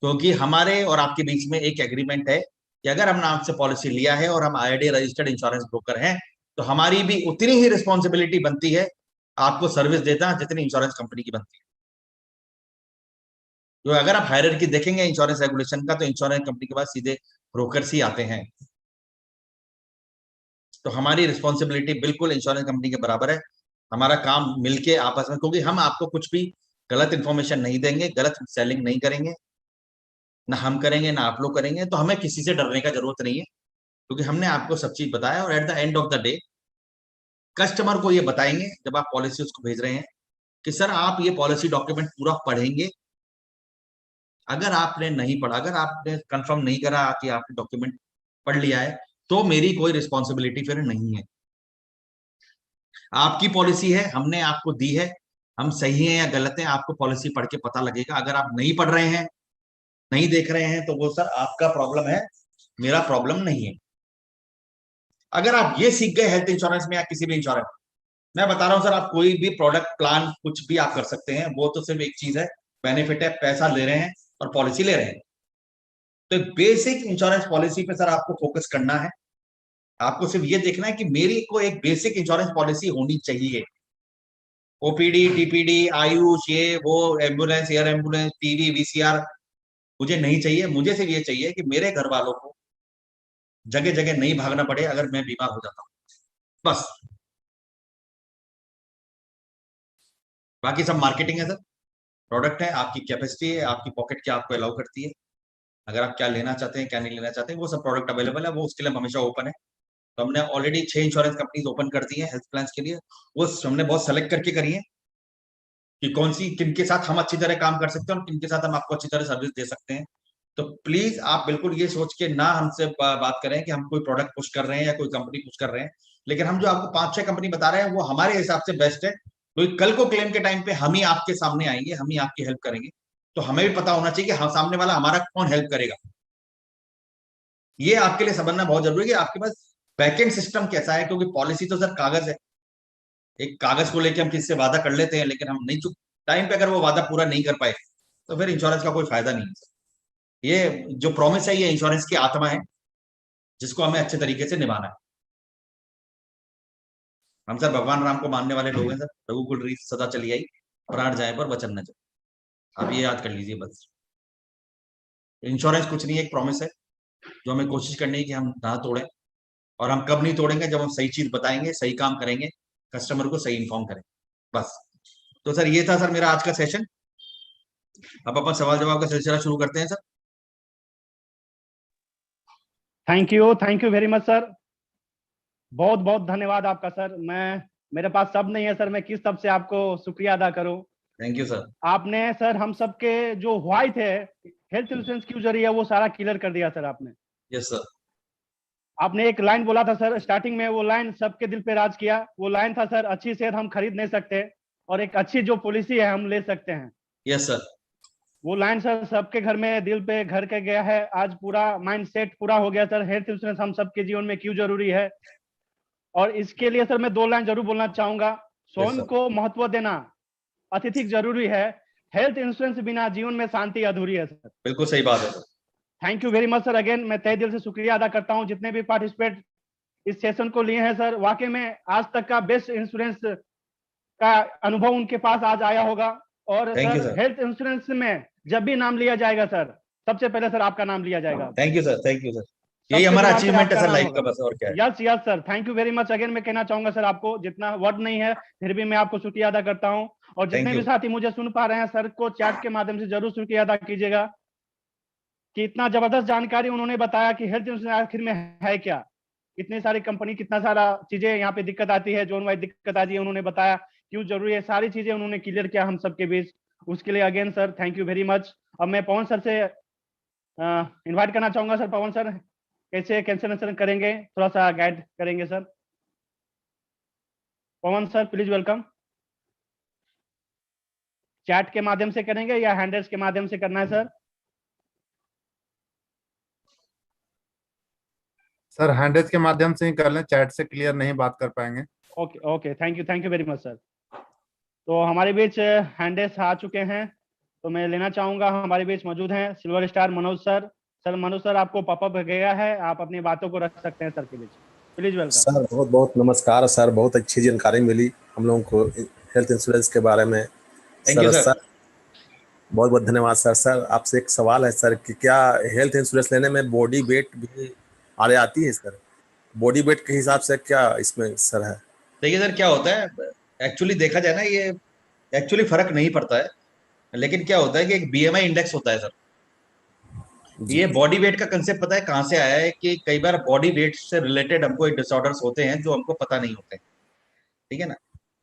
क्योंकि हमारे और आपके बीच में एक एग्रीमेंट है कि अगर हमने आपसे पॉलिसी लिया है और हम IRDAI रजिस्टर्ड इंश्योरेंस ब्रोकर हैं, तो हमारी भी उतनी ही रिस्पॉन्सिबिलिटी बनती है आपको सर्विस देता जितनी इंश्योरेंस कंपनी की बनती है। तो अगर आप हायरार्की देखेंगे इंश्योरेंस रेगुलेशन का, तो इंश्योरेंस कंपनी के पास सीधे ब्रोकर्स ही आते हैं। तो हमारी रिस्पॉन्सिबिलिटी बिल्कुल इंश्योरेंस कंपनी के बराबर है। हमारा काम मिलके आपस में, क्योंकि हम आपको कुछ भी गलत इंफॉर्मेशन नहीं देंगे, गलत सेलिंग नहीं करेंगे, ना हम करेंगे ना आप लोग करेंगे, तो हमें किसी से डरने का जरूरत नहीं है, क्योंकि हमने आपको सब चीज बताया। और at the end of the day customer को ये बताएंगे जब आप पॉलिसी उसको भेज रहे हैं कि सर आप ये पॉलिसी डॉक्यूमेंट पूरा पढ़ेंगे। अगर आपने नहीं पढ़ा, अगर आपने कंफर्म नहीं करा कि आपने डॉक्यूमेंट पढ़ लिया है, तो मेरी कोई रिस्पॉन्सिबिलिटी फिर नहीं है। आपकी पॉलिसी है, हमने आपको दी है, हम सही हैं या गलत हैं आपको पॉलिसी पढ़ के पता लगेगा। अगर आप नहीं पढ़ रहे हैं, नहीं देख रहे हैं, तो वो सर आपका प्रॉब्लम है, मेरा प्रॉब्लम नहीं है। अगर आप ये सीख गए हेल्थ इंश्योरेंस में या किसी भी इंश्योरेंस, मैं बता रहा हूं सर, आप कोई भी प्रोडक्ट प्लान कुछ भी आप कर सकते हैं, वो तो सिर्फ एक चीज है, बेनिफिट है, पैसा ले रहे हैं और पॉलिसी ले रहे हैं। तो बेसिक इंश्योरेंस पॉलिसी पे सर आपको फोकस करना है। आपको सिर्फ ये देखना है कि मेरी को एक बेसिक इंश्योरेंस पॉलिसी होनी चाहिए। OPD, TPD, आयुष, ये वो, ambulance, air ambulance, TV, VCR मुझे नहीं चाहिए। मुझे सिर्फ ये चाहिए कि मेरे घर वालों को जगह जगह नहीं भागना पड़े अगर मैं बीमार हो जाता हूं, बस। बाकी सब मार्केटिंग है सर, प्रोडक्ट है, आपकी कैपेसिटी है, आपकी पॉकेट क्या आपको अलाउ करती है। अगर आप क्या लेना चाहते हैं क्या नहीं लेना चाहते हैं, वो सब प्रोडक्ट अवेलेबल है, वो उसके लिए हम हमेशा ओपन है। तो हमने ऑलरेडी 6 इंश्योरेंस कंपनीज ओपन कर दी है हेल्थ प्लान के लिए। वो हमने बहुत सेलेक्ट करके करी है कि कौन सी, किन के साथ हम अच्छी तरह काम कर सकते हैं और किन के साथ हम आपको अच्छी तरह सर्विस दे सकते हैं। तो प्लीज आप बिल्कुल ये सोच के ना हमसे बात करें कि हम कोई प्रोडक्ट पुश कर रहे हैं या कोई कंपनी पुश कर रहे हैं। लेकिन हम जो आपको 5-6 कंपनी बता रहे हैं वो हमारे हिसाब से बेस्ट है, क्योंकि कल को क्लेम के टाइम पे हम ही आपके सामने आएंगे, हम ही आपकी हेल्प करेंगे। तो हमें भी पता होना चाहिए कि हम सामने वाला हमारा कौन हेल्प करेगा। ये आपके लिए समझना बहुत जरूरी है कि आपके पास बैकएंड सिस्टम कैसा है, क्योंकि पॉलिसी तो सर कागज है। एक कागज को लेके हम किसी से वादा कर लेते हैं, लेकिन हम नहीं चुक टाइम पे अगर वो वादा पूरा नहीं कर पाए तो फिर इंश्योरेंस का कोई फायदा नहीं है। ये जो प्रॉमिस है ये इंश्योरेंस की आत्मा है, जिसको हमें अच्छे तरीके से निभाना है। हम सर भगवान राम को मानने वाले लोग हैं सर। रघुकुल रीत सदा चली आई, प्राण जाए पर वचन न जाए। आप ये याद कर लीजिए बस। इंश्योरेंस कुछ नहीं है, एक प्रॉमिस है जो हमें कोशिश करनी है कि हम ना तोड़ें। और हम कब नहीं तोड़ेंगे, जब हम सही चीज बताएंगे, सही काम करेंगे, कस्टमर को सही इन्फॉर्म करें, बस। तो सर ये था सर मेरा आज का सेशन। अब अपन सवाल जवाब का सिलसिला शुरू करते हैं sir. Thank you very much sir. बहुत बहुत धन्यवाद आपका सर। मेरे पास शब्द नहीं है सर, मैं किस शब्द से आपको शुक्रिया अदा करूं। Thank you sir. आपने सर हम सबके जो व्हाई थे, हेल्थ इंश्योरेंस क्यों जरूरी है, वो सारा क्लियर कर दिया सर आपने। Yes sir. आपने एक लाइन बोला था सर स्टार्टिंग में, वो लाइन सबके दिल पे राज किया। वो लाइन था सर, अच्छी सेहत हम खरीद नहीं सकते और एक अच्छी जो पॉलिसी है हम ले सकते हैं। Yes sir. वो लाइन सर सबके घर में दिल पे घर के गया है। आज पूरा माइंड सेट पूरा हो गया सर, हेल्थ इंश्योरेंस हम सबके जीवन में क्यों जरूरी है। और इसके लिए सर मैं 2 लाइन जरूर बोलना चाहूंगा। स्वयं को महत्व देना अत्यधिक जरूरी है, हेल्थ इंश्योरेंस बिना जीवन में शांति अधूरी है सर। बिल्कुल सही बात है sir. Thank you very much sir. Again मैं तहे दिल से शुक्रिया अदा करता हूं जितने भी पार्टिसिपेट इस सेशन को लिए हैं सर। वाकई में आज तक का बेस्ट इंश्योरेंस का अनुभव उनके पास आज आया होगा। और thank you sir sir. Health insurance में जब भी नाम लिया जाएगा सर, सबसे पहले सर आपका नाम लिया जाएगा। Thank you sir. Thank you sir. यही सबके हमारा जुबान पे अचीवमेंट है आपका सर नाम लाइफ होगा। का, बस और क्या है। Yes yes sir, thank you very much again. मैं कहना चाहूंगा सर आपको, जितना वर्ड नहीं है फिर भी मैं आपको शुक्रिया अदा करता हूँ। और थैंक जितने यू। भी साथी मुझे सुन पा रहे हैं, सर को चैट के माध्यम से जरूर शुक्रिया अदा कीजिएगा कि इतना जबरदस्त जानकारी उन्होंने बताया कि हेल्थ इंश्योरेंस आखिर में है क्या। इतनी सारी कंपनी, कितना सारा चीजें यहाँ पे दिक्कत आती है, जोन वाइज दिक्कत आती है, उन्होंने बताया क्यों जरूरी है, सारी चीजें उन्होंने क्लियर किया हम सबके बीच। उसके लिए again sir thank you very much. अब मैं पवन सर से इनवाइट करना चाहूंगा। सर पवन सर कैसे कैंसिलेशन करेंगे, थोड़ा सा गाइड करेंगे sir. Pawan sir please welcome. Chat के माध्यम से करेंगे या हैंडल्स के माध्यम से करना है सर? सर हैंडल्स के माध्यम से ही कर लें, चैट से क्लियर नहीं बात कर पाएंगे। Okay okay, thank you very much sir. तो हमारे बीच हैंडल्स आ चुके हैं, तो मैं लेना चाहूंगा, हमारे बीच मौजूद हैं silver star Manoj sir. Sir Manoj sir आपको पॉपअप गया है, आप अपनी बातों को रख सकते हैं सर के बीच, प्लीज वेलकम। सर बहुत बहुत नमस्कार सर, बहुत अच्छी जानकारी मिली हम लोगों को हेल्थ इंश्योरेंस के बारे में। Thank you sir. बहुत बहुत धन्यवाद सर। सर आपसे एक सवाल है सर कि क्या हेल्थ इंश्योरेंस लेने में बॉडी वेट भी आती है सर? बॉडी वेट के हिसाब से क्या इसमें सर है? देखिए सर क्या होता है, एक्चुअली देखा जाए ना, ये एक्चुअली फर्क नहीं पड़ता है, लेकिन क्या होता है कि एक बीएमआई इंडेक्स होता है सर। ये बॉडी वेट का कंसेप्ट पता है कहाँ से आया है? कि कई बार बॉडी वेट से रिलेटेड हमको डिसऑर्डर्स होते हैं जो हमको पता नहीं होते, ठीक है ना।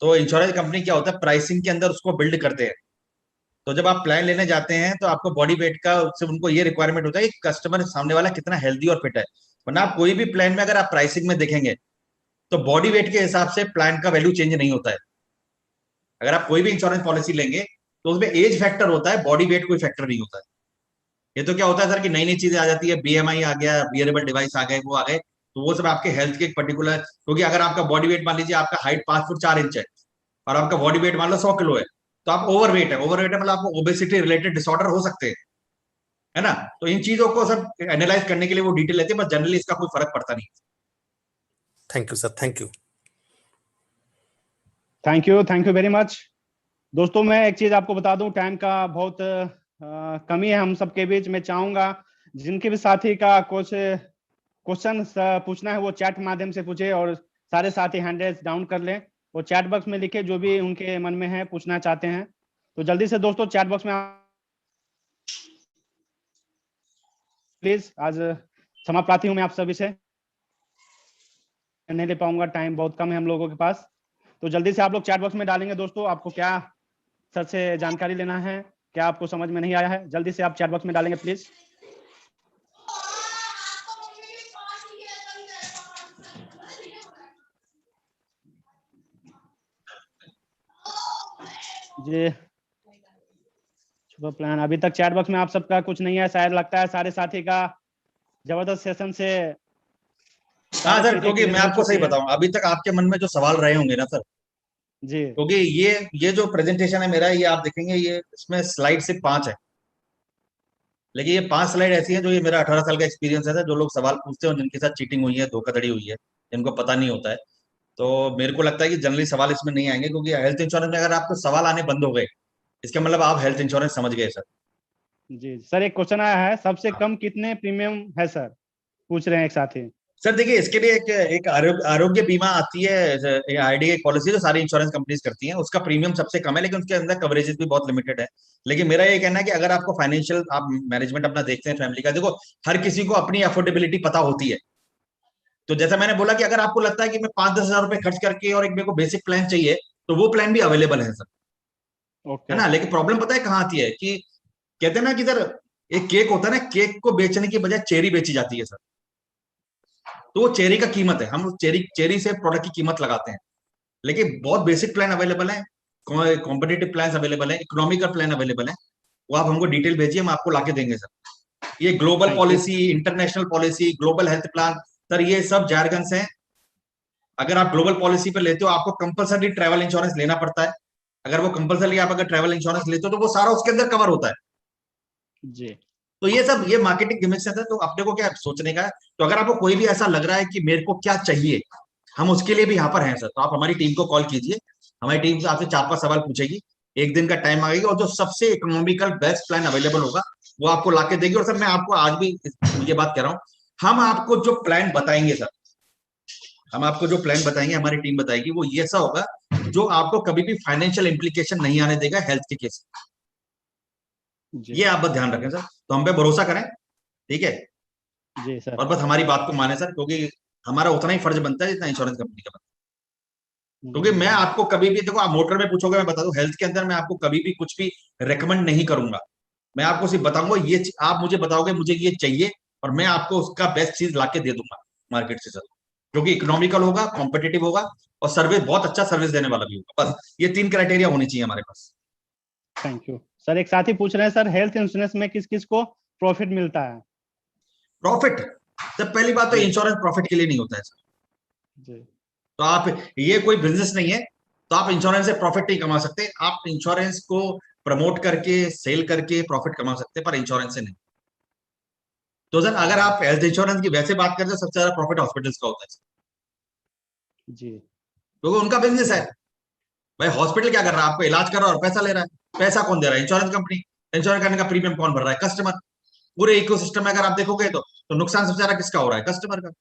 तो इंश्योरेंस कंपनी क्या होता है, प्राइसिंग के अंदर उसको बिल्ड करते हैं। तो जब आप प्लान लेने जाते हैं तो आपको बॉडी वेट का उससे उनको ये रिक्वायरमेंट होता है कि कस्टमर सामने वाला कितना हेल्दी और फिट है। वरना आप कोई भी प्लान में अगर आप प्राइसिंग में देखेंगे तो बॉडी वेट के हिसाब से प्लान का वैल्यू चेंज नहीं होता है। अगर आप कोई भी इंश्योरेंस पॉलिसी लेंगे तो उसमें एज फैक्टर होता है, बॉडी वेट कोई फैक्टर नहीं होता है। ये तो क्या होता है सर कि नई नई चीजें आ जाती है, बीएमआई आ गया, बियरेबल डिवाइस आ गए, वो आ गए, तो वो सब आपके हेल्थ के एक पर्टिकुलर, क्योंकि अगर आपका बॉडी वेट मान लीजिए आपका हाइट 5 फुट 4 इंच है और आपका बॉडी वेट मान लो 100 किलो है, तो आप ओवर वेट है। ओवर वेट है मतलब आपको ओबेसिटी रिलेटेड डिसऑर्डर हो सकते हैं, है ना। तो इन चीजों को सब एनालाइज करने के लिए वो डिटेल लेते हैं, बस जनरली इसका कोई फर्क पड़ता नहीं। Thank you sir, thank you. Thank you very much. दोस्तों मैं एक चीज आपको बता दूं, टाइम का बहुत कमी है हम सबके बीच। मैं चाहूंगा जिनके भी साथी का कुछ क्वेश्चन पूछना है वो चैट माध्यम से पूछे, और सारे साथी हैंडल्स डाउन कर लें, वो चैट बॉक्स में लिखे जो भी उनके मन में है पूछना चाहते हैं। तो जल्दी से दोस्तों चैट बॉक्स में प्लीज। आज क्षमा प्रार्थी हूं मैं आप सभी से, नहीं ले पाऊंगा, टाइम बहुत कम है हम लोगों के पास। तो जल्दी से आप लोग चैट बॉक्स में डालेंगे दोस्तों, आपको क्या सर से जानकारी लेना है, क्या आपको समझ में नहीं आया है, जल्दी से आप चैट बॉक्स में डालेंगे प्लीज। जी शुभ प्लान, अभी तक चैट बॉक्स में आप सबका कुछ नहीं है शायद, लगता है सारे साथी का जबरदस्त सेशन से। हाँ सर, क्योंकि मैं आपको सही बताऊं, अभी तक आपके मन में जो सवाल रहे होंगे ना सर, जी, क्योंकि ये जो प्रेजेंटेशन है मेरा, ये आप देखेंगे, ये इसमें स्लाइड सिर्फ 5 है, लेकिन ये 5 स्लाइड ऐसी हैं जो ये मेरा 18 साल का एक्सपीरियंस है, जो लोग सवाल पूछते हैं और जिनके साथ चीटिंग हुई है, धोखाधड़ी हुई है, जिनको पता नहीं होता है। तो मेरे को लगता है कि जनरली सवाल इसमें नहीं आएंगे, क्योंकि हेल्थ इंश्योरेंस में अगर आपको सवाल आने बंद हो गए, इसका मतलब आप हेल्थ इंश्योरेंस समझ गए सर। जी सर एक क्वेश्चन आया है, सबसे कम कितने प्रीमियम है सर, पूछ रहे हैं एक साथी। सर देखिए, इसके लिए एक आरोग्य बीमा आती है, आईडी एक पॉलिसी जो सारी इंश्योरेंस कंपनीज करती हैं, उसका प्रीमियम सबसे कम है, लेकिन उसके अंदर कवरेजेस भी बहुत लिमिटेड है। लेकिन मेरा ये कहना है कि अगर आपको फाइनेंशियल, आप मैनेजमेंट अपना देखते हैं फैमिली का, देखो हर किसी को अपनी अफोर्डेबिलिटी पता होती है। तो जैसा मैंने बोला कि अगर आपको लगता है कि मैं 5-10 हजार रुपए खर्च करके और एक मेरे को बेसिक प्लान चाहिए, तो वो प्लान भी अवेलेबल है सर, है ना। लेकिन प्रॉब्लम पता है कहाँ आती है कि कहते हैं ना कि सर, एक केक होता है ना, केक को बेचने की बजाय चेरी बेची जाती है सर। तो वो चेरी का कीमत है, हम उस चेरी से प्रोडक्ट की कीमत लगाते हैं। लेकिन बहुत बेसिक प्लान अवेलेबल है, कॉम्पिटेटिव प्लान अवेलेबल है, इकोनॉमिकल प्लान अवेलेबल है, वो आप हमको डिटेल भेजिए, हम आपको लाके देंगे सर। ये global policy, international policy, global health plan, sir ये सब जारगन्स हैं। अगर आप ग्लोबल पॉलिसी पे लेते हो, आपको कंपलसरी ट्रैवल इंश्योरेंस लेना पड़ता है। अगर वो कंपलसरी आप अगर ट्रैवल इंश्योरेंस लेते हो तो वो सारा उसके अंदर कवर होता है जी। तो ये सब ये मार्केटिंग गिमिक्स है, तो अपने को क्या सोचने का है। तो अगर आपको कोई भी ऐसा लग रहा है कि मेरे को क्या चाहिए, हम उसके लिए भी यहाँ पर हैं सर। तो आप हमारी टीम को कॉल कीजिए, हमारी टीम से आपसे 4-5 सवाल पूछेगी, एक दिन का टाइम आएगी, और जो सबसे इकोनॉमिकल बेस्ट प्लान अवेलेबल होगा वो आपको लाके देगी। और सर मैं आपको आज भी ये बात कह रहा हूँ हम आपको जो प्लान बताएंगे सर, हम आपको जो प्लान बताएंगे, हमारी टीम बताएगी, वो ये ऐसा होगा जो आपको कभी भी फाइनेंशियल इम्प्लीकेशन नहीं आने देगा हेल्थ के केस। जी ये आप बस ध्यान रखें सर, तो हम पे भरोसा करें, ठीक है, जी सर। और बस हमारी बात को माने सर, क्योंकि हमारा उतना ही फर्ज बनता है जितना इंश्योरेंस कंपनी का बनता है। क्योंकि मैं आपको कभी भी, देखो आप मोटर में पूछोगे मैं बता दूं, हेल्थ के अंदर मैं आपको कभी भी कुछ भी रेकमेंड नहीं करूंगा। मैं आपको सिर्फ बताऊंगा ये आप मुझे बताओगे मुझे ये चाहिए, और मैं आपको उसका बेस्ट चीज लाके दे दूंगा मार्केट से सर, जो कि इकोनॉमिकल होगा, कॉम्पिटिटिव होगा, और सर्विस बहुत अच्छा सर्विस देने वाला भी होगा। बस ये 3 क्राइटेरिया होनी चाहिए हमारे पास। Thank you sir. एक साथी पूछ रहे हैं सर, हेल्थ इंश्योरेंस में किस किस को प्रॉफिट मिलता है? प्रॉफिट, तो पहली बात तो जी। इंश्योरेंस प्रॉफिट के लिए नहीं होता है सर। जी तो आप, ये कोई बिजनेस नहीं है, तो आप इंश्योरेंस से प्रॉफिट नहीं कमा सकते। आप इंश्योरेंस को प्रमोट करके, सेल करके प्रॉफिट कमा सकते हैं, पर इंश्योरेंस से नहीं। तो सर अगर आप हेल्थ इंश्योरेंस की वैसे बात करते हैं, सबसे ज्यादा प्रॉफिट हॉस्पिटल्स का होता है, जी क्योंकि उनका बिजनेस है। भाई हॉस्पिटल क्या कर रहा है, आपको इलाज कर रहा है और पैसा ले रहा है। पैसा कौन दे रहा है? Insurance company. इंश्योरेंस करने का प्रीमियम कौन भर रहा है? कस्टमर। पूरे इकोसिस्टम में अगर आप देखोगे तो नुकसान सबसे ज्यादा किसका हो रहा है? कस्टमर का।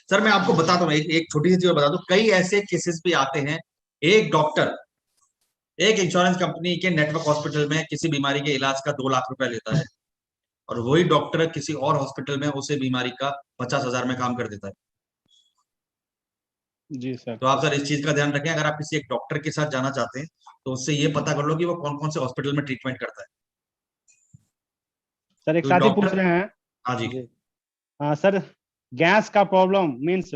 सर मैं आपको बताता हूँ, एक छोटी सी चीज बता दूं, कई ऐसे केसेस भी आते हैं, एक डॉक्टर एक इंश्योरेंस कंपनी के नेटवर्क हॉस्पिटल में किसी बीमारी के इलाज का 2 लाख रुपए लेता है, और वही डॉक्टर किसी और हॉस्पिटल में उसे बीमारी का 50,000 में काम कर देता है। जी सर। तो आप सर इस चीज का ध्यान रखें, अगर आप किसी एक डॉक्टर के साथ जाना चाहते हैं तो उससे ये पता कर लो कि वो कौन कौन से हॉस्पिटल में ट्रीटमेंट करता है। सर एक तो साथी पूछ डॉक्टर, रहे हैं। हाँ जी, जी हाँ सर, गैस का problem means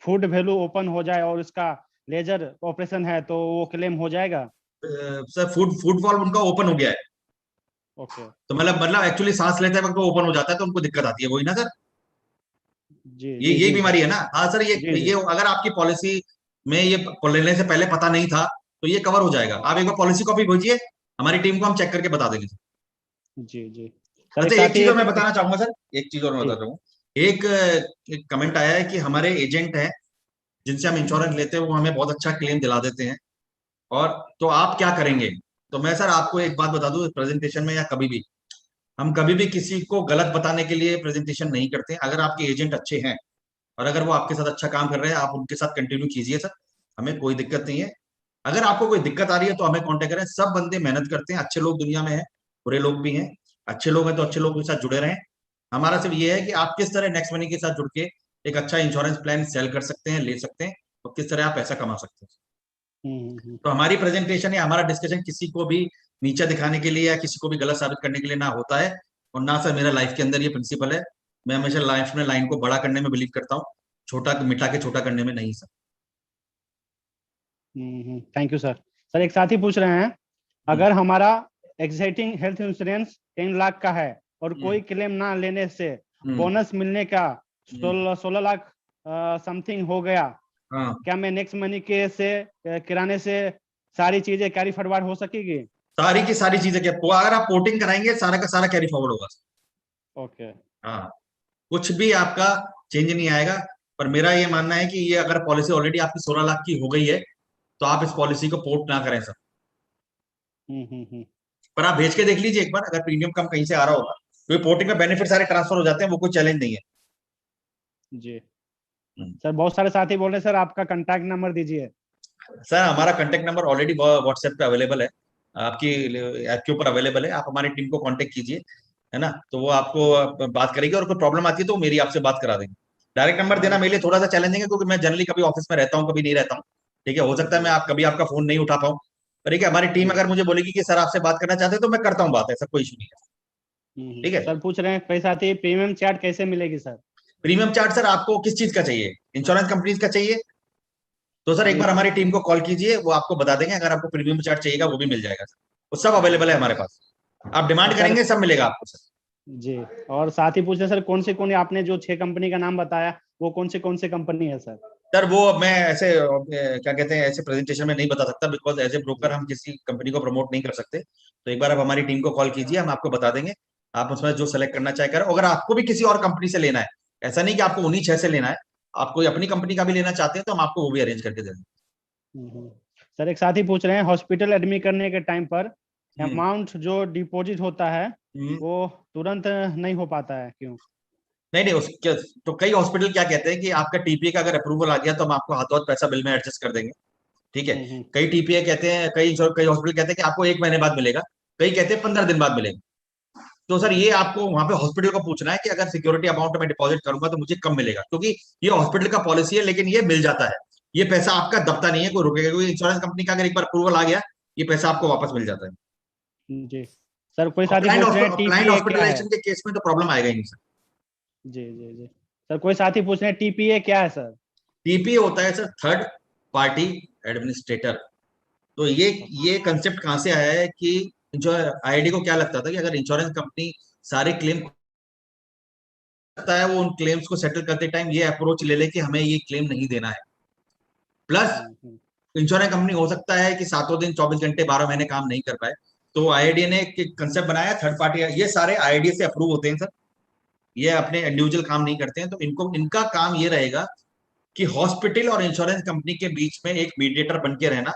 food value open हो जाए और उसका लेजर ऑपरेशन है तो वो क्लेम हो जाएगा? सर फूड वॉल्व उनका ओपन हो गया है, ओके। तो मतलब एक्चुअली सांस लेते वक्त वो ओपन हो जाता है, तो उनको दिक्कत आती है, वही ना सर? जी ये जी यही जी सर। बीमारी है ना? हाँ सर, जी ये जी अगर आपकी पॉलिसी में ये लेने से पहले पता नहीं था तो ये कवर हो जाएगा। आप एक बार पॉलिसी कॉपी भेजिए, हमारी टीम को हम चेक करके बता देंगे। जी जी सर। एक अच्छा एक साथी चीज और एक मैं बताना चाहूंगा सर, एक चीज और मैं जी बताता हूँ। एक एक कमेंट आया है कि हमारे एजेंट हैं जिनसे हम इंश्योरेंस लेते हैं, वो हमें बहुत अच्छा क्लेम दिला देते हैं, और तो आप क्या करेंगे? तो मैं सर आपको एक बात बता दूं, प्रेजेंटेशन में या कभी भी, हम कभी भी किसी को गलत बताने के लिए प्रेजेंटेशन नहीं करते। अगर आपके एजेंट अच्छे हैं और अगर वो आपके साथ अच्छा काम कर रहे हैं, आप उनके साथ कंटिन्यू कीजिए सर, हमें कोई दिक्कत नहीं है। अगर आपको कोई दिक्कत आ रही है तो हमें कांटेक्ट करें। सब बंदे मेहनत करते हैं, अच्छे लोग दुनिया में हैं, बुरे लोग भी हैं। अच्छे लोग हैं तो अच्छे लोगों के साथ जुड़े रहें। हमारा सिर्फ ये है कि आप किस तरह नेक्स्ट मनी के साथ जुड़ के एक अच्छा इंश्योरेंस प्लान सेल कर सकते हैं, ले सकते हैं, और किस तरह आप पैसा कमा सकते हैं। हम्म। तो हमारी प्रेजेंटेशन या हमारा डिस्कशन किसी को भी नीचा दिखाने के लिए या किसी को भी गलत साबित करने के लिए ना होता है, और ना सर मेरा लाइफ के अंदर ये प्रिंसिपल है। मैं हमेशा लाइफ में लाइन को बड़ा करने में बिलीव करता हूँ, छोटा मिटा के छोटा करने में नहीं sir. Thank you sir. Sir एक साथी पूछ रहे हैं, अगर हमारा एक्साइटिंग हेल्थ इंश्योरेंस 10 लाख का है और कोई क्लेम ना लेने से बोनस मिलने का 16 लाख समथिंग हो गया, हाँ क्या मैं नेक्स्ट मनी के से किराने से सारी चीजें कैरी फॉरवर्ड हो सकेगी? सारी की सारी चीजें क्या, अगर आप पोर्टिंग कराएंगे सारा का सारा कैरी फॉरवर्ड होगा। ओके। हाँ, कुछ भी आपका चेंज नहीं आएगा। पर मेरा ये मानना है कि ये अगर पॉलिसी ऑलरेडी आपकी 16 लाख की हो गई है तो आप इस पॉलिसी को पोर्ट ना करें सर। हम्म। पर आप भेज के देख लीजिए एक बार, अगर प्रीमियम कम कहीं से आ रहा होगा, क्योंकि पोर्टिंग में बेनिफिट सारे ट्रांसफर हो जाते हैं, वो कोई चैलेंज नहीं है। जी सर। बहुत सारे साथी बोल रहे हैं सर आपका कांटेक्ट नंबर दीजिए। सर हमारा कांटेक्ट नंबर ऑलरेडी व्हाट्सएप पे अवेलेबल है, आपकी ऐप के ऊपर अवेलेबल है। आप हमारी टीम को कांटेक्ट कीजिए, है ना, तो वो आपको बात करेगी, और कोई प्रॉब्लम आती है तो वो मेरी आपसे बात करा देंगे। डायरेक्ट नंबर देना मेरे लिए थोड़ा सा चैलेंजिंग है, क्योंकि मैं जनरली कभी ऑफिस में रहता हूँ, कभी नहीं रहता हूँ। ठीक है, हो सकता है मैं कभी आपका फोन नहीं उठा पाऊँ, पर ठीक है, हमारी टीम अगर मुझे बोलेगी कि सर आपसे बात करना चाहते हैं तो मैं करता हूँ बात, ऐसा कोई इशू नहीं है। ठीक है। सर पूछ रहे हैं कई साथी, प्रीमियम चार्ट कैसे मिलेगी सर? प्रीमियम चार्ट सर आपको किस चीज का चाहिए? इंश्योरेंस कंपनीज का चाहिए? तो सर एक जी बार हमारी टीम को कॉल कीजिए, वो आपको बता देंगे। अगर आपको प्रीमियम चार्ट चाहिएगा वो भी मिल जाएगा सर, वो सब अवेलेबल है हमारे पास। आप डिमांड सर। करेंगे सब मिलेगा आपको सर। जी। और साथ ही पूछ रहे हैं सर, कौन आपने जो 6 कंपनी का नाम बताया वो कौन से कंपनी है सर? सर वो मैं ऐसे क्या कहते हैं, ऐसे प्रेजेंटेशन में नहीं बता सकता, बिकॉज एज ए ब्रोकर जी हम किसी कंपनी को प्रमोट नहीं कर सकते। तो एक बार आप हमारी टीम को कॉल कीजिए, हम आपको बता देंगे। आप उसमें जो सेलेक्ट करना चाहे करें। अगर आपको भी किसी और कंपनी से लेना है, ऐसा नहीं कि आपको उन्हीं 6 से लेना है, आप कोई अपनी कंपनी का भी लेना चाहते हैं तो हम आपको वो भी अरेंज करके दे देंगे। सर एक साथी पूछ रहे हैं, हॉस्पिटल एडमिट करने के टाइम पर हम्म, अमाउंट जो डिपॉजिट होता है हम्म, वो तुरंत नहीं हो पाता है, क्यों? नहीं नहीं, उसके तो कई हॉस्पिटल क्या कहते हैं कि आपका टीपीए का अगर अप्रूवल आ गया तो हम आपको हाथों हाथ पैसा बिल में एडजस्ट कर देंगे, ठीक है। हम्म। कई टीपीए कहते हैं, कई हॉस्पिटल कहते हैं कि आपको 1 महीने बाद मिलेगा, कई कहते हैं 15 दिन बाद मिलेगा। तो सर ये आपको वहां पे हॉस्पिटल को पूछना है कि अगर सिक्योरिटी अमाउंट में डिपॉजिट करूंगा तो मुझे कब मिलेगा, क्योंकि ये हॉस्पिटल का पॉलिसी है, लेकिन ये मिल जाता है। ये पैसा आपका दबता नहीं है, कोई रुकेगा, क्योंकि इंश्योरेंस कंपनी का अगर एक बार अप्रूवल आ गया, ये पैसा आपको वापस मिल जाता है। जी सर, कोई साथी पूछ रहे हैं प्लाइंट टीपीए क्या है? हॉस्पिटलाइजेशन के केस में तो प्रॉब्लम आएगा ही नहीं सर। जी जी जी सर, कोई साथी पूछ रहे हैं टीपीए क्या है सर? टीपीए होता है सर थर्ड पार्टी एडमिनिस्ट्रेटर। तो ये कंसेप्ट कहां से आया है कि जो आईआईडी को क्या लगता था कि अगर इंश्योरेंस कंपनी सारे क्लेम करता है, वो उन क्लेम्स को सेटल करते टाइम ये अप्रोच ले ले कि हमें ये क्लेम नहीं देना है। प्लस हम्म। इंश्योरेंस कंपनी हो सकता है कि 7 दिन 24 घंटे 12 महीने काम नहीं कर पाए, तो आईआईडी ने एक कंसेप्ट बनाया थर्ड पार्टी। ये सारे आईआईडी से अप्रूव होते हैं सर, ये अपने इंडिविजुअल काम नहीं करते हैं। तो इनका काम ये रहेगा कि हॉस्पिटल और इंश्योरेंस कंपनी के बीच में एक मीडिएटर बन के रहना,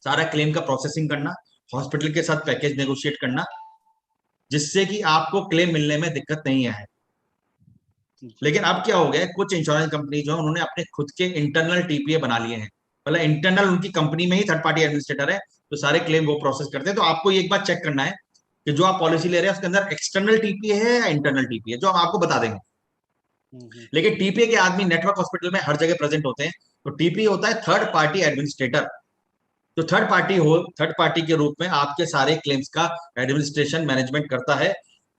सारा क्लेम का प्रोसेसिंग करना, हॉस्पिटल के साथ पैकेज नेगोशिएट करना, जिससे कि आपको क्लेम मिलने में दिक्कत नहीं आए। लेकिन अब क्या हो गया, कुछ इंश्योरेंस कंपनी जो है उन्होंने अपने खुद के इंटरनल टीपीए बना लिए हैं, मतलब इंटरनल उनकी कंपनी में ही थर्ड पार्टी एडमिनिस्ट्रेटर है, तो सारे क्लेम वो प्रोसेस करते हैं। तो आपको एक बार चेक करना है कि जो आप पॉलिसी ले रहे हैं उसके अंदर एक्सटर्नल टीपीए है या इंटरनल टीपीए, जो हम आपको बता देंगे। लेकिन टीपीए के आदमी नेटवर्क हॉस्पिटल में हर जगह प्रेजेंट होते हैं। तो टीपीए होता है थर्ड पार्टी एडमिनिस्ट्रेटर, तो थर्ड पार्टी के रूप में आपके सारे क्लेम्स का एडमिनिस्ट्रेशन मैनेजमेंट करता है।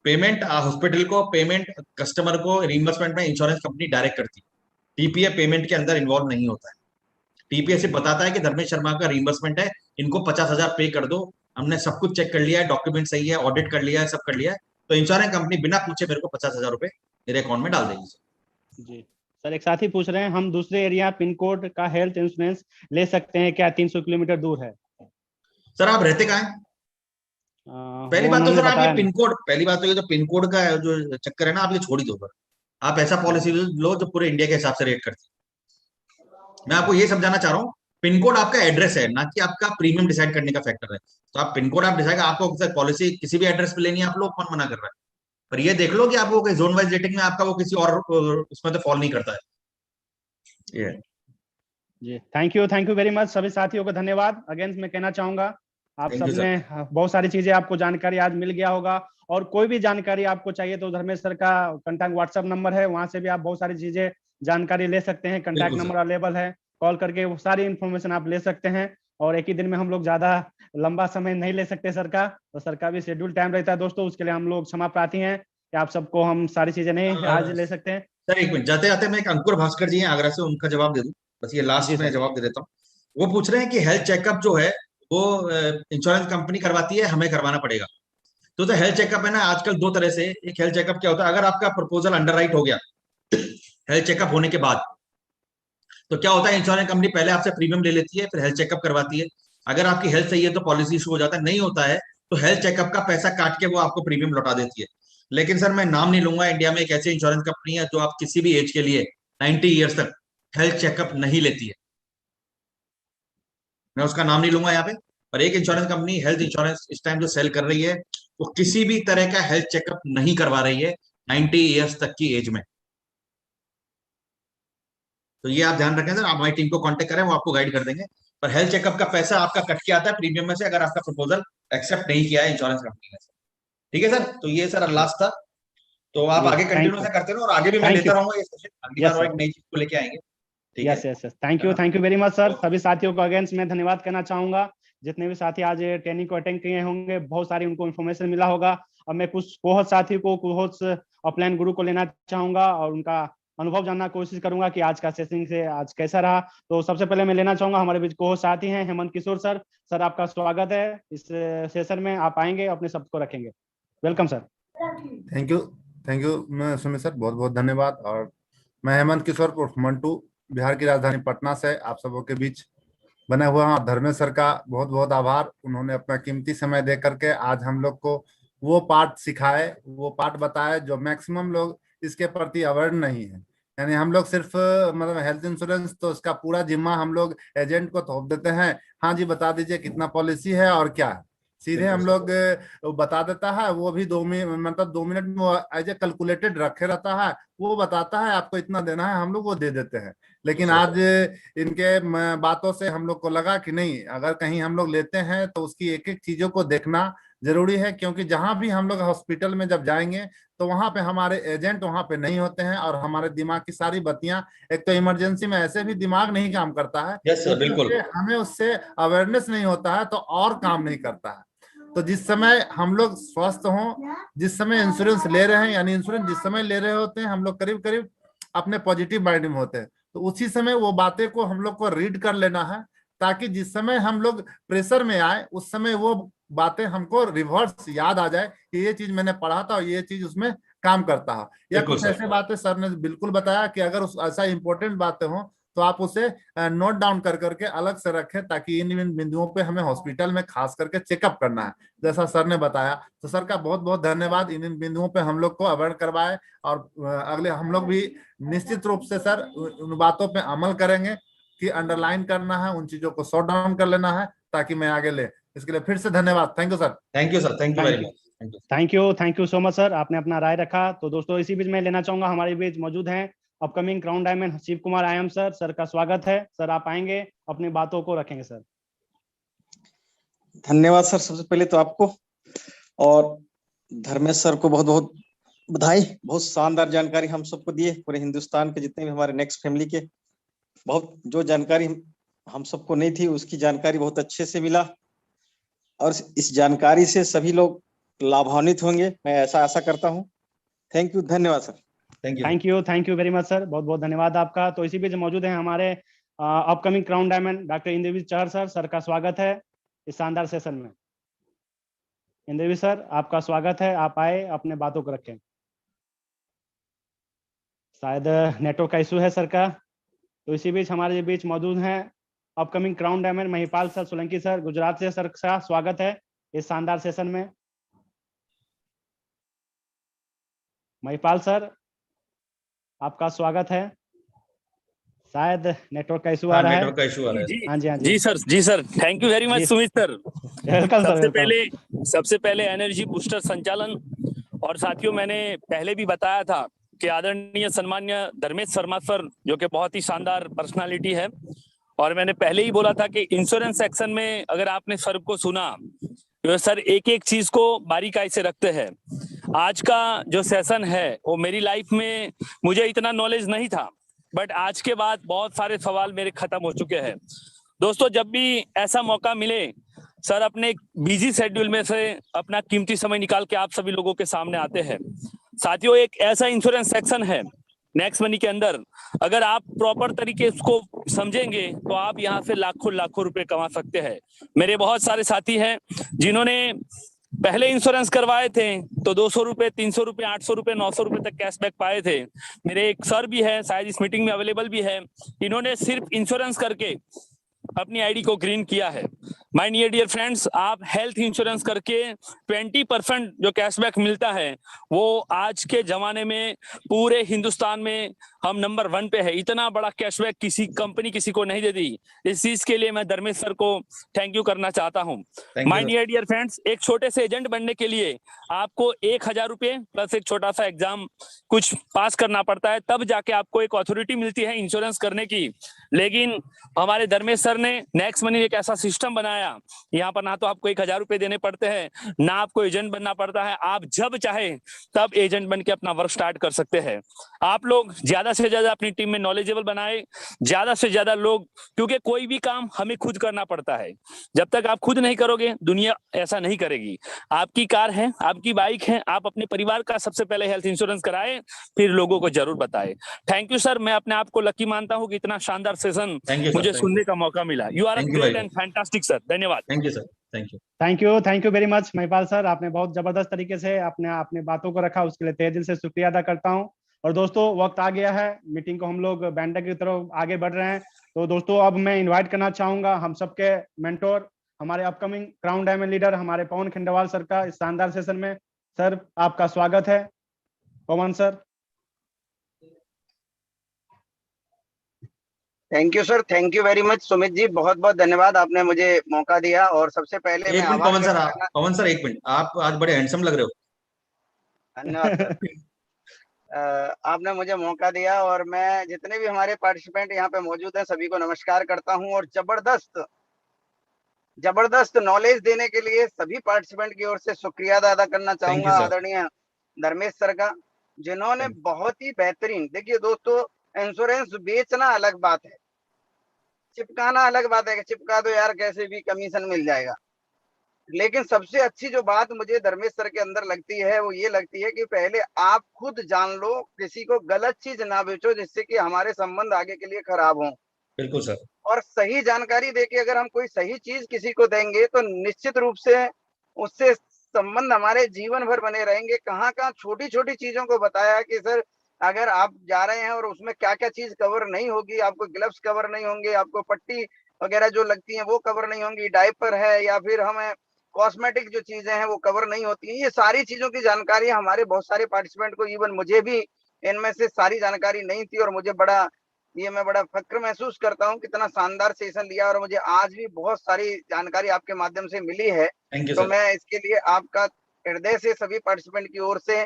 पेमेंट हॉस्पिटल को, पेमेंट कस्टमर को, रिइंबर्समेंट में इंश्योरेंस कंपनी डायरेक्ट करती है। टीपीए पेमेंट के अंदर इन्वॉल्व नहीं होता है। टीपीए सिर्फ बताता है कि धर्मेश शर्मा का रिइंबर्समेंट है, इनको 50,000 पे कर दो, हमने सब कुछ चेक कर लिया है, डॉक्यूमेंट सही है, ऑडिट कर लिया है, सब कर लिया है, तो इंश्योरेंस कंपनी बिना पूछे मेरे को 50,000 रुपए मेरे अकाउंट में डाल देगी। जी सर, एक साथी पूछ रहे हैं हम दूसरे एरिया पिन कोड का हेल्थ इंश्योरेंस ले सकते हैं क्या? 300 किलोमीटर दूर है। सर आप रहते कहाँ हैं? पहली बात तो सर आप ये पिन कोड, पहली बात तो ये जो पिन कोड का जो चक्कर है ना, आप ये छोड़ ही दो सर। आप ऐसा पॉलिसी लो जो पूरे इंडिया के हिसाब से रेट करती है। मैं आपको ये समझाना चाह रहा हूँ, पिन कोड आपका एड्रेस है, ना कि आपका प्रीमियम डिसाइड करने का फैक्टर है। तो आप पिन कोड आप डिसाइड, आपको सर पॉलिसी किसी भी एड्रेस पे लेनी है, आप लोग कौन मना कर रहा है? पर ये देख लो कि आपको जोन वाइज रेटिंग में आपका वो किसी और उसमें तो फॉल नहीं करता है। ये जी, थैंक यू वेरी मच। सभी साथियों को धन्यवाद। अगेन मैं कहना चाहूंगा आप Thank you, सबने बहुत सारी चीजें, आपको जानकारी आज मिल गया होगा। और कोई भी जानकारी आपको चाहिए तो धर्मेश सर का कंटैक्ट व्हाट्सएप नंबर है, वहां से भी आप बहुत सारी चीजें जानकारी ले सकते हैं। कंटैक्ट बिल्कुल नंबर अवेलेबल है, कॉल करके वो सारी इन्फॉर्मेशन आप ले सकते हैं। और एक ही दिन में हम लोग ज्यादा लंबा समय नहीं ले सकते सर का, तो सर का भी शेड्यूल टाइम रहता है दोस्तों, उसके लिए हम लोग क्षमा प्रार्थी हैं कि आप सबको हम सारी चीजें नहीं आज ले सकते हैं। सर एक मिनट, जाते जाते मैं एक अंकुर भास्कर जी हैं आगरा से, उनका जवाब दे दूं, बस ये जी लास्ट में सर। जवाब दे देता हूँ। वो पूछ रहे हैं कि हेल्थ चेकअप जो है वो इंश्योरेंस कंपनी करवाती है, हमें करवाना पड़ेगा? तो हेल्थ चेकअप है ना, आजकल दो तरह से। एक हेल्थ चेकअप क्या होता है, अगर आपका प्रपोजल अंडरराइट हो गया हेल्थ चेकअप होने के बाद, तो क्या होता है, इंश्योरेंस कंपनी पहले आपसे प्रीमियम ले लेती है, फिर हेल्थ चेकअप करवाती है। अगर आपकी हेल्थ सही है तो पॉलिसी इशू हो जाता है, नहीं होता है तो हेल्थ चेकअप का पैसा काट के वो आपको प्रीमियम लौटा देती है। लेकिन सर मैं नाम नहीं लूंगा, इंडिया में एक ऐसी इंश्योरेंस कंपनी है जो आप किसी भी एज के लिए 90 ईयर्स तक हेल्थ चेकअप नहीं लेती है। मैं उसका नाम नहीं लूंगा यहाँ पे, पर एक इंश्योरेंस कंपनी हेल्थ इंश्योरेंस इस टाइम जो सेल कर रही है, वो किसी भी तरह का हेल्थ चेकअप नहीं करवा रही है 90 ईयर्स तक की एज में। तो ये आप ध्यान रखें सर, आप हमारी टीम को कांटेक्ट करें, वो आपको गाइड कर देंगे। पर हेल्थ चेकअप का पैसा आपका कट के आता है प्रीमियम में से, अगर आपका प्रपोजल एक्सेप्ट नहीं किया है इंश्योरेंस कंपनी ने। ठीक है सर, तो ये सर लास्ट था। तो आप आगे कंटिन्यू से करते रहो, और आगे भी मैं लेता रहूंगा ये सेशन, अगली बार और एक नई चीज को लेके आएंगे। ठीक है, yes thank you very much sir. सभी साथियों को अगेंस्ट मैं धन्यवाद करना चाहूंगा। जितने भी साथी आज ट्रेनिंग को अटेंड किए होंगे, बहुत सारी उनको इन्फॉर्मेशन मिला होगा। और मैं कुछ कोहोस साथी को, कोहोस ऑफलाइन गुरु को लेना चाहूंगा और उनका अनुभव जानना कोशिश करूंगा कि आज का सेशन से आज कैसा रहा। तो सबसे पहले मैं लेना चाहूंगा हमारे बीच कोहोस साथी हैं हेमंत किशोर सर। सर आपका स्वागत है इस सेशन में, आप आएंगे अपने शब्द को रखेंगे। Welcome sir. थैंक यू मैं सुमित सर, बहुत बहुत धन्यवाद। और मैं हेमंत किशोर उर्फ मंटू, बिहार की राजधानी पटना से आप सबों के बीच बने हुआ हूँ। धर्मेश सर का बहुत बहुत आभार, उन्होंने अपना कीमती समय दे करके आज हम लोग को वो पार्ट सिखाए, वो पार्ट बताए जो मैक्सिमम लोग इसके प्रति अवेयर नहीं है। यानी हम लोग सिर्फ मतलब हेल्थ इंश्योरेंस तो उसका पूरा जिम्मा हम लोग एजेंट को थोप देते हैं, हाँ जी बता दीजिए कितना पॉलिसी है और क्या है। सीधे हम लोग वो बता देता है, वो भी 2 मिनट में एज ए कैलकुलेटेड रखे रहता है, वो बताता है आपको इतना देना है, हम लोग वो दे देते हैं। लेकिन आज इनके बातों से हम लोग को लगा कि नहीं, अगर कहीं हम लोग लेते हैं तो उसकी एक एक चीजों को देखना जरूरी है, क्योंकि जहां भी हम लोग हॉस्पिटल में जब जाएंगे तो वहां पे हमारे एजेंट वहां पे नहीं होते हैं, और हमारे दिमाग की सारी बत्तियां, एक तो इमरजेंसी में ऐसे भी दिमाग नहीं काम करता है, यस सर, बिल्कुल। हमें उससे अवेयरनेस नहीं होता है तो और काम नहीं करता है। तो जिस समय हम लोग स्वस्थ हों, जिस समय इंश्योरेंस ले रहे हैं, यानी इंश्योरेंस जिस समय ले रहे होते हैं हम लोग करीब करीब अपने पॉजिटिव माइंड में होते हैं, तो उसी समय वो बातें को हम लोग को रीड कर लेना है, ताकि जिस समय हम लोग प्रेशर में आए उस समय वो बातें हमको रिवर्स याद आ जाए कि ये चीज मैंने पढ़ा था और ये चीज उसमें काम करता है। या कुछ ऐसे बातें सर ने बिल्कुल बताया कि अगर उस ऐसा इंपॉर्टेंट बातें हो तो आप उसे नोट डाउन कर करके अलग से रखें, ताकि इन बिंदुओं पे हमें हॉस्पिटल में खास करके चेकअप करना है, जैसा सर ने बताया। तो सर का बहुत बहुत धन्यवाद, इन बिंदुओं पे हम लोग को अवेयर करवाए, और अगले हम लोग भी निश्चित रूप से सर उन बातों पे अमल करेंगे कि अंडरलाइन करना है, उन चीजों को शॉर्ट डाउन कर लेना है ताकि मैं आगे ले। इसके लिए फिर से धन्यवाद। Thank you sir. Thank you sir, thank you very much. Thank you so much sir, आपने अपना राय रखा। तो दोस्तों इसी बीच में लेना चाहूंगा, हमारे बीच मौजूद हैं upcoming crown diamond Shiv Kumar आयम सर। सर का स्वागत है। सर आप आएंगे, अपनी बातों को रखेंगे सर। धन्यवाद सर, सबसे पहले तो आपको और धर्मेश सर को बहुत बहुत बधाई। बहुत शानदार जानकारी हम सबको दिए, पूरे हिंदुस्तान के जितने भी हमारे नेक्स्ट फैमिली के, बहुत जो जानकारी हम सबको नहीं थी उसकी जानकारी बहुत अच्छे से मिला, और इस जानकारी से सभी लोग लाभान्वित होंगे, मैं ऐसा आशा करता हूं। थैंक यू, धन्यवाद sir. Thank you very much sir, बहुत बहुत धन्यवाद आपका। तो इसी बीच मौजूद हैं हमारे upcoming crown diamond doctor Inderjeet Chahar sir. Sir का स्वागत है इस शानदार सेशन में। इंद्रजीत सर आपका स्वागत है, आप आए, अपने बातों को रखें। शायद नेटवर्क का इशू है सर का। तो इसी बीच हमारे बीच मौजूद हैं upcoming crown diamond Mahipal sir Solanki sir Gujarat से। सर का स्वागत है इस शानदार सेशन में। महिपाल सर आपका स्वागत है। शायद नेटवर्क का इशू आ रहा है। नेटवर्क का इशू आ रहा है। हाँ जी जी sir thank you very much Sumit sir. Welcome sir. सबसे पहले एनर्जी बूस्टर संचालन, और साथियों मैंने पहले भी बताया था कि आदरणीय सम्मान्य धर्मेश शर्मा सर जो कि बहुत ही शानदार पर्सनालिटी है, और मैंने पहले ही बोला था कि इंश्योरेंस सेक्शन में अगर आपने सर को सुना तो सर एक एक चीज को बारीकाई से रखते हैं। आज का जो सेशन है वो मेरी लाइफ में मुझे इतना नॉलेज नहीं था, बट आज के बाद बहुत सारे सवाल मेरे खत्म हो चुके हैं। दोस्तों जब भी ऐसा मौका मिले सर अपने बिजी शेड्यूल में से अपना कीमती समय निकाल के आप सभी लोगों के सामने आते हैं। साथियों एक ऐसा इंश्योरेंस सेक्शन है नेक्स्ट मनी के अंदर, अगर आप प्रॉपर तरीके उसको समझेंगे तो आप यहाँ से लाखों लाखों रुपए कमा सकते हैं। मेरे बहुत सारे साथी हैं जिन्होंने पहले इंश्योरेंस करवाए थे तो 200 रुपए, 300 रुपए, 800 रुपए, 900 रुपए तक कैशबैक पाए थे। मेरे एक सर भी है, शायद इस मीटिंग में अवेलेबल भी है, इन्होंने सिर्फ इंश्योरेंस करके अपनी आईडी को ग्रीन किया है। माय डियर फ्रेंड्स, आप हेल्थ इंश्योरेंस करके 20% जो कैशबैक मिलता है वो आज के जमाने में पूरे हिंदुस्तान में हम नंबर 1 पे है। इतना बड़ा कैशबैक किसी कंपनी किसी को नहीं देती। इस चीज के लिए मैं धर्मेश सर को थैंक यू करना चाहता हूँ। माय डियर फ्रेंड्स, एक छोटे से एजेंट बनने के लिए आपको 1000 रुपए प्लस एक छोटा सा एग्जाम कुछ पास करना पड़ता है, तब जाके आपको एक अथॉरिटी मिलती है इंश्योरेंस करने की। लेकिन हमारे धर्मेश सर ने नेक्स्ट मनी एक ऐसा सिस्टम बनाया, यहाँ पर ना तो आपको 1000 रुपए देने पड़ते हैं, ना आपको एजेंट बनना पड़ता है। आप जब चाहे तब एजेंट बन के अपना वर्क स्टार्ट कर सकते हैं। आप लोग ज्यादा से ज्यादा अपनी टीम में नॉलेजेबल बनाए, ज्यादा से ज्यादा लोग, क्योंकि कोई भी काम हमें खुद करना पड़ता है। जब तक आप खुद नहीं करोगे दुनिया ऐसा नहीं करेगी। आपकी कार है, आपकी बाइक है, आप अपने परिवार का सबसे पहले हेल्थ इंश्योरेंस कराए, फिर लोगों को जरूर बताए। थैंक यू सर, मैं अपने आप को लकी मानता हूँ कि इतना शानदार सेशन मुझे सुनने का मौका मिला। You are great and fantastic sir, धन्यवाद। Thank you sir, thank you very much Mahipal sir, आपने बहुत जबरदस्त तरीके से अपने बातों को रखा, उसके लिए तहे दिल से शुक्रिया अदा करता हूं। और दोस्तों वक्त आ गया है, मीटिंग को हम लोग बैंडा की तरफ आगे बढ़ रहे हैं। तो दोस्तों अब मैं इनवाइट करना चाहूंगा हम सबके मेंटोर, हमारे अपकमिंग क्राउन डायमंड लीडर, हमारे पवन खंडेलवाल सर का इस शानदार सेशन में। सर आपका स्वागत है। Pavan sir. Thank you sir, thank you very much Sumit ji, बहुत बहुत धन्यवाद, आपने मुझे मौका दिया। और सबसे पहले एक मैं मिनट आभार पवन सर, व्यक्त करना। पवन सर एक मिनट, आप आज बड़े हैंडसम लग रहे हो। धन्यवाद सर। आपने मुझे मौका दिया और मैं जितने भी हमारे पार्टिसिपेंट यहाँ पे मौजूद हैं सभी को नमस्कार करता हूँ। और जबरदस्त जबरदस्त नॉलेज देने के लिए सभी पार्टिसिपेंट की ओर से शुक्रिया अदा करना थैंक चाहूंगा यू सर। आदरणीय धर्मेश सर का, जिन्होंने Thank बहुत ही बेहतरीन, देखिए दोस्तों, इंश्योरेंस बेचना अलग बात है, चिपकाना अलग बात है कि चिपका दो यार कैसे भी कमीशन मिल जाएगा। लेकिन सबसे अच्छी जो बात मुझे धर्मेश सर के अंदर लगती है वो ये लगती है कि पहले आप खुद जान लो, किसी को गलत चीज ना बेचो जिससे कि हमारे संबंध आगे के लिए खराब हों। बिल्कुल सर। और सही जानकारी देके अगर हम कोई सही चीज किसी को देंगे तो निश्चित रूप से उससे संबंध हमारे जीवन भर बने रहेंगे। कहाँ कहाँ छोटी छोटी चीजों को बताया कि सर अगर आप जा रहे हैं और उसमें क्या क्या चीज कवर नहीं होगी, आपको ग्लव्स कवर नहीं होंगे, आपको पट्टी वगैरह जो लगती है वो कवर नहीं होंगी, डायपर है या फिर हमें कॉस्मेटिक जो चीजें हैं वो कवर नहीं होती हैं। ये सारी चीजों की जानकारी हमारे बहुत सारे पार्टिसिपेंट को, इवन मुझे भी इनमें से सारी जानकारी नहीं थी। और मुझे बड़ा, ये मैं बड़ा फक्र महसूस करता हूँ कितना शानदार सेशन लिया और मुझे आज भी बहुत सारी जानकारी आपके माध्यम से मिली है। थैंक यू तो सर। मैं इसके लिए आपका हृदय से सभी पार्टिसिपेंट की ओर से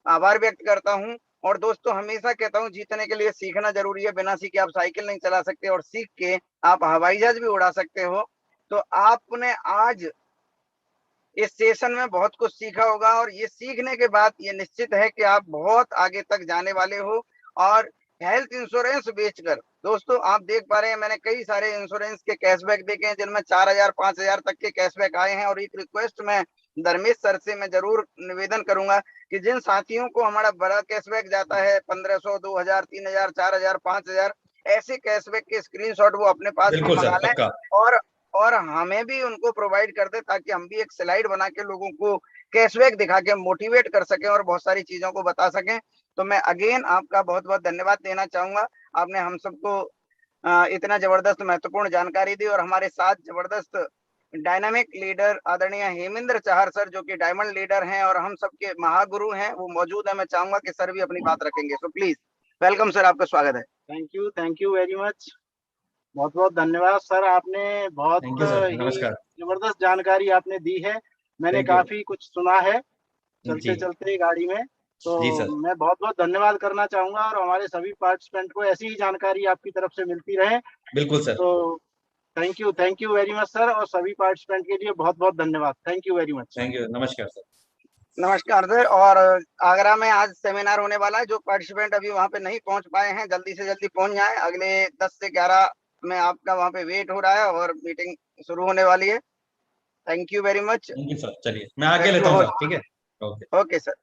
आभार व्यक्त करता हूँ। और दोस्तों हमेशा कहता हूँ जीतने के लिए सीखना जरूरी है, बिना सीखे आप साइकिल नहीं चला सकते और सीख के आप हवाई जहाज भी उड़ा सकते हो। तो आपने आज इस सेशन में बहुत कुछ सीखा होगा और ये सीखने के बाद ये निश्चित है कि आप बहुत आगे तक जाने वाले हो। और हेल्थ इंश्योरेंस बेचकर दोस्तों आप देख पा रहे हैं, मैंने कई सारे इंश्योरेंस के कैशबैक देखे हैं जिनमें 4000 5000 तक के कैशबैक आए हैं। और एक रिक्वेस्ट मैं धर्मेश सर से मैं जरूर निवेदन करूंगा कि जिन साथियों को हमारा बड़ा कैशबैक जाता है 1500 2000 3000 4000 5000, ऐसे कैशबैक के स्क्रीनशॉट वो अपने पास भी बिल्कुल सर, मंगा लें पक्का। और हमें भी उनको प्रोवाइड कर दे ताकि हम भी एक स्लाइड बना के लोगों को कैशबैक दिखा के मोटिवेट कर सकें और बहुत सारी चीजों को बता सकें। तो मैं अगेन आपका बहुत बहुत धन्यवाद देना चाहूंगा। आपने हम सबको इतना जबरदस्त महत्वपूर्ण जानकारी दी और हमारे साथ जबरदस्त डायनामिक लीडर आदरणीय हेमेंद्र चाहर सर जो कि डायमंड लीडर हैं और हम सबके महागुरु हैं, वो मौजूद है। मैं चाहूंगा कि सर भी अपनी बात रखेंगे, सो प्लीज वेलकम सर, आपका स्वागत है। थैंक यू वेरी मच, बहुत बहुत धन्यवाद सर, आपने बहुत थैंक यू सर, ही नमस्कार। जबरदस्त जानकारी आपने दी है। मैंने Thank you. काफी कुछ सुना है चलते जी चलते गाड़ी में, तो जी सर। मैं बहुत बहुत धन्यवाद करना चाहूंगा और हमारे सभी पार्टिसिपेंट को ऐसी ही जानकारी आपकी तरफ से मिलती रहे। बिल्कुल सर। तो thank you very much sir, और सभी पार्टिसिपेंट के लिए बहुत बहुत धन्यवाद। Thank you very much. Thank you, नमस्कार सर। नमस्कार सर। और आगरा में आज सेमिनार होने वाला है, जो पार्टिसिपेंट अभी वहां पे नहीं पहुंच पाए हैं जल्दी से जल्दी पहुंच जाएं। अगले 10 से 11 में आपका वहां पे वेट हो रहा है और मीटिंग शुरू होने वाली है। Thank you very much. Thank you sir, चलिए मैं आके लेता हूँ सर, ठीक है। ओके। Okay sir.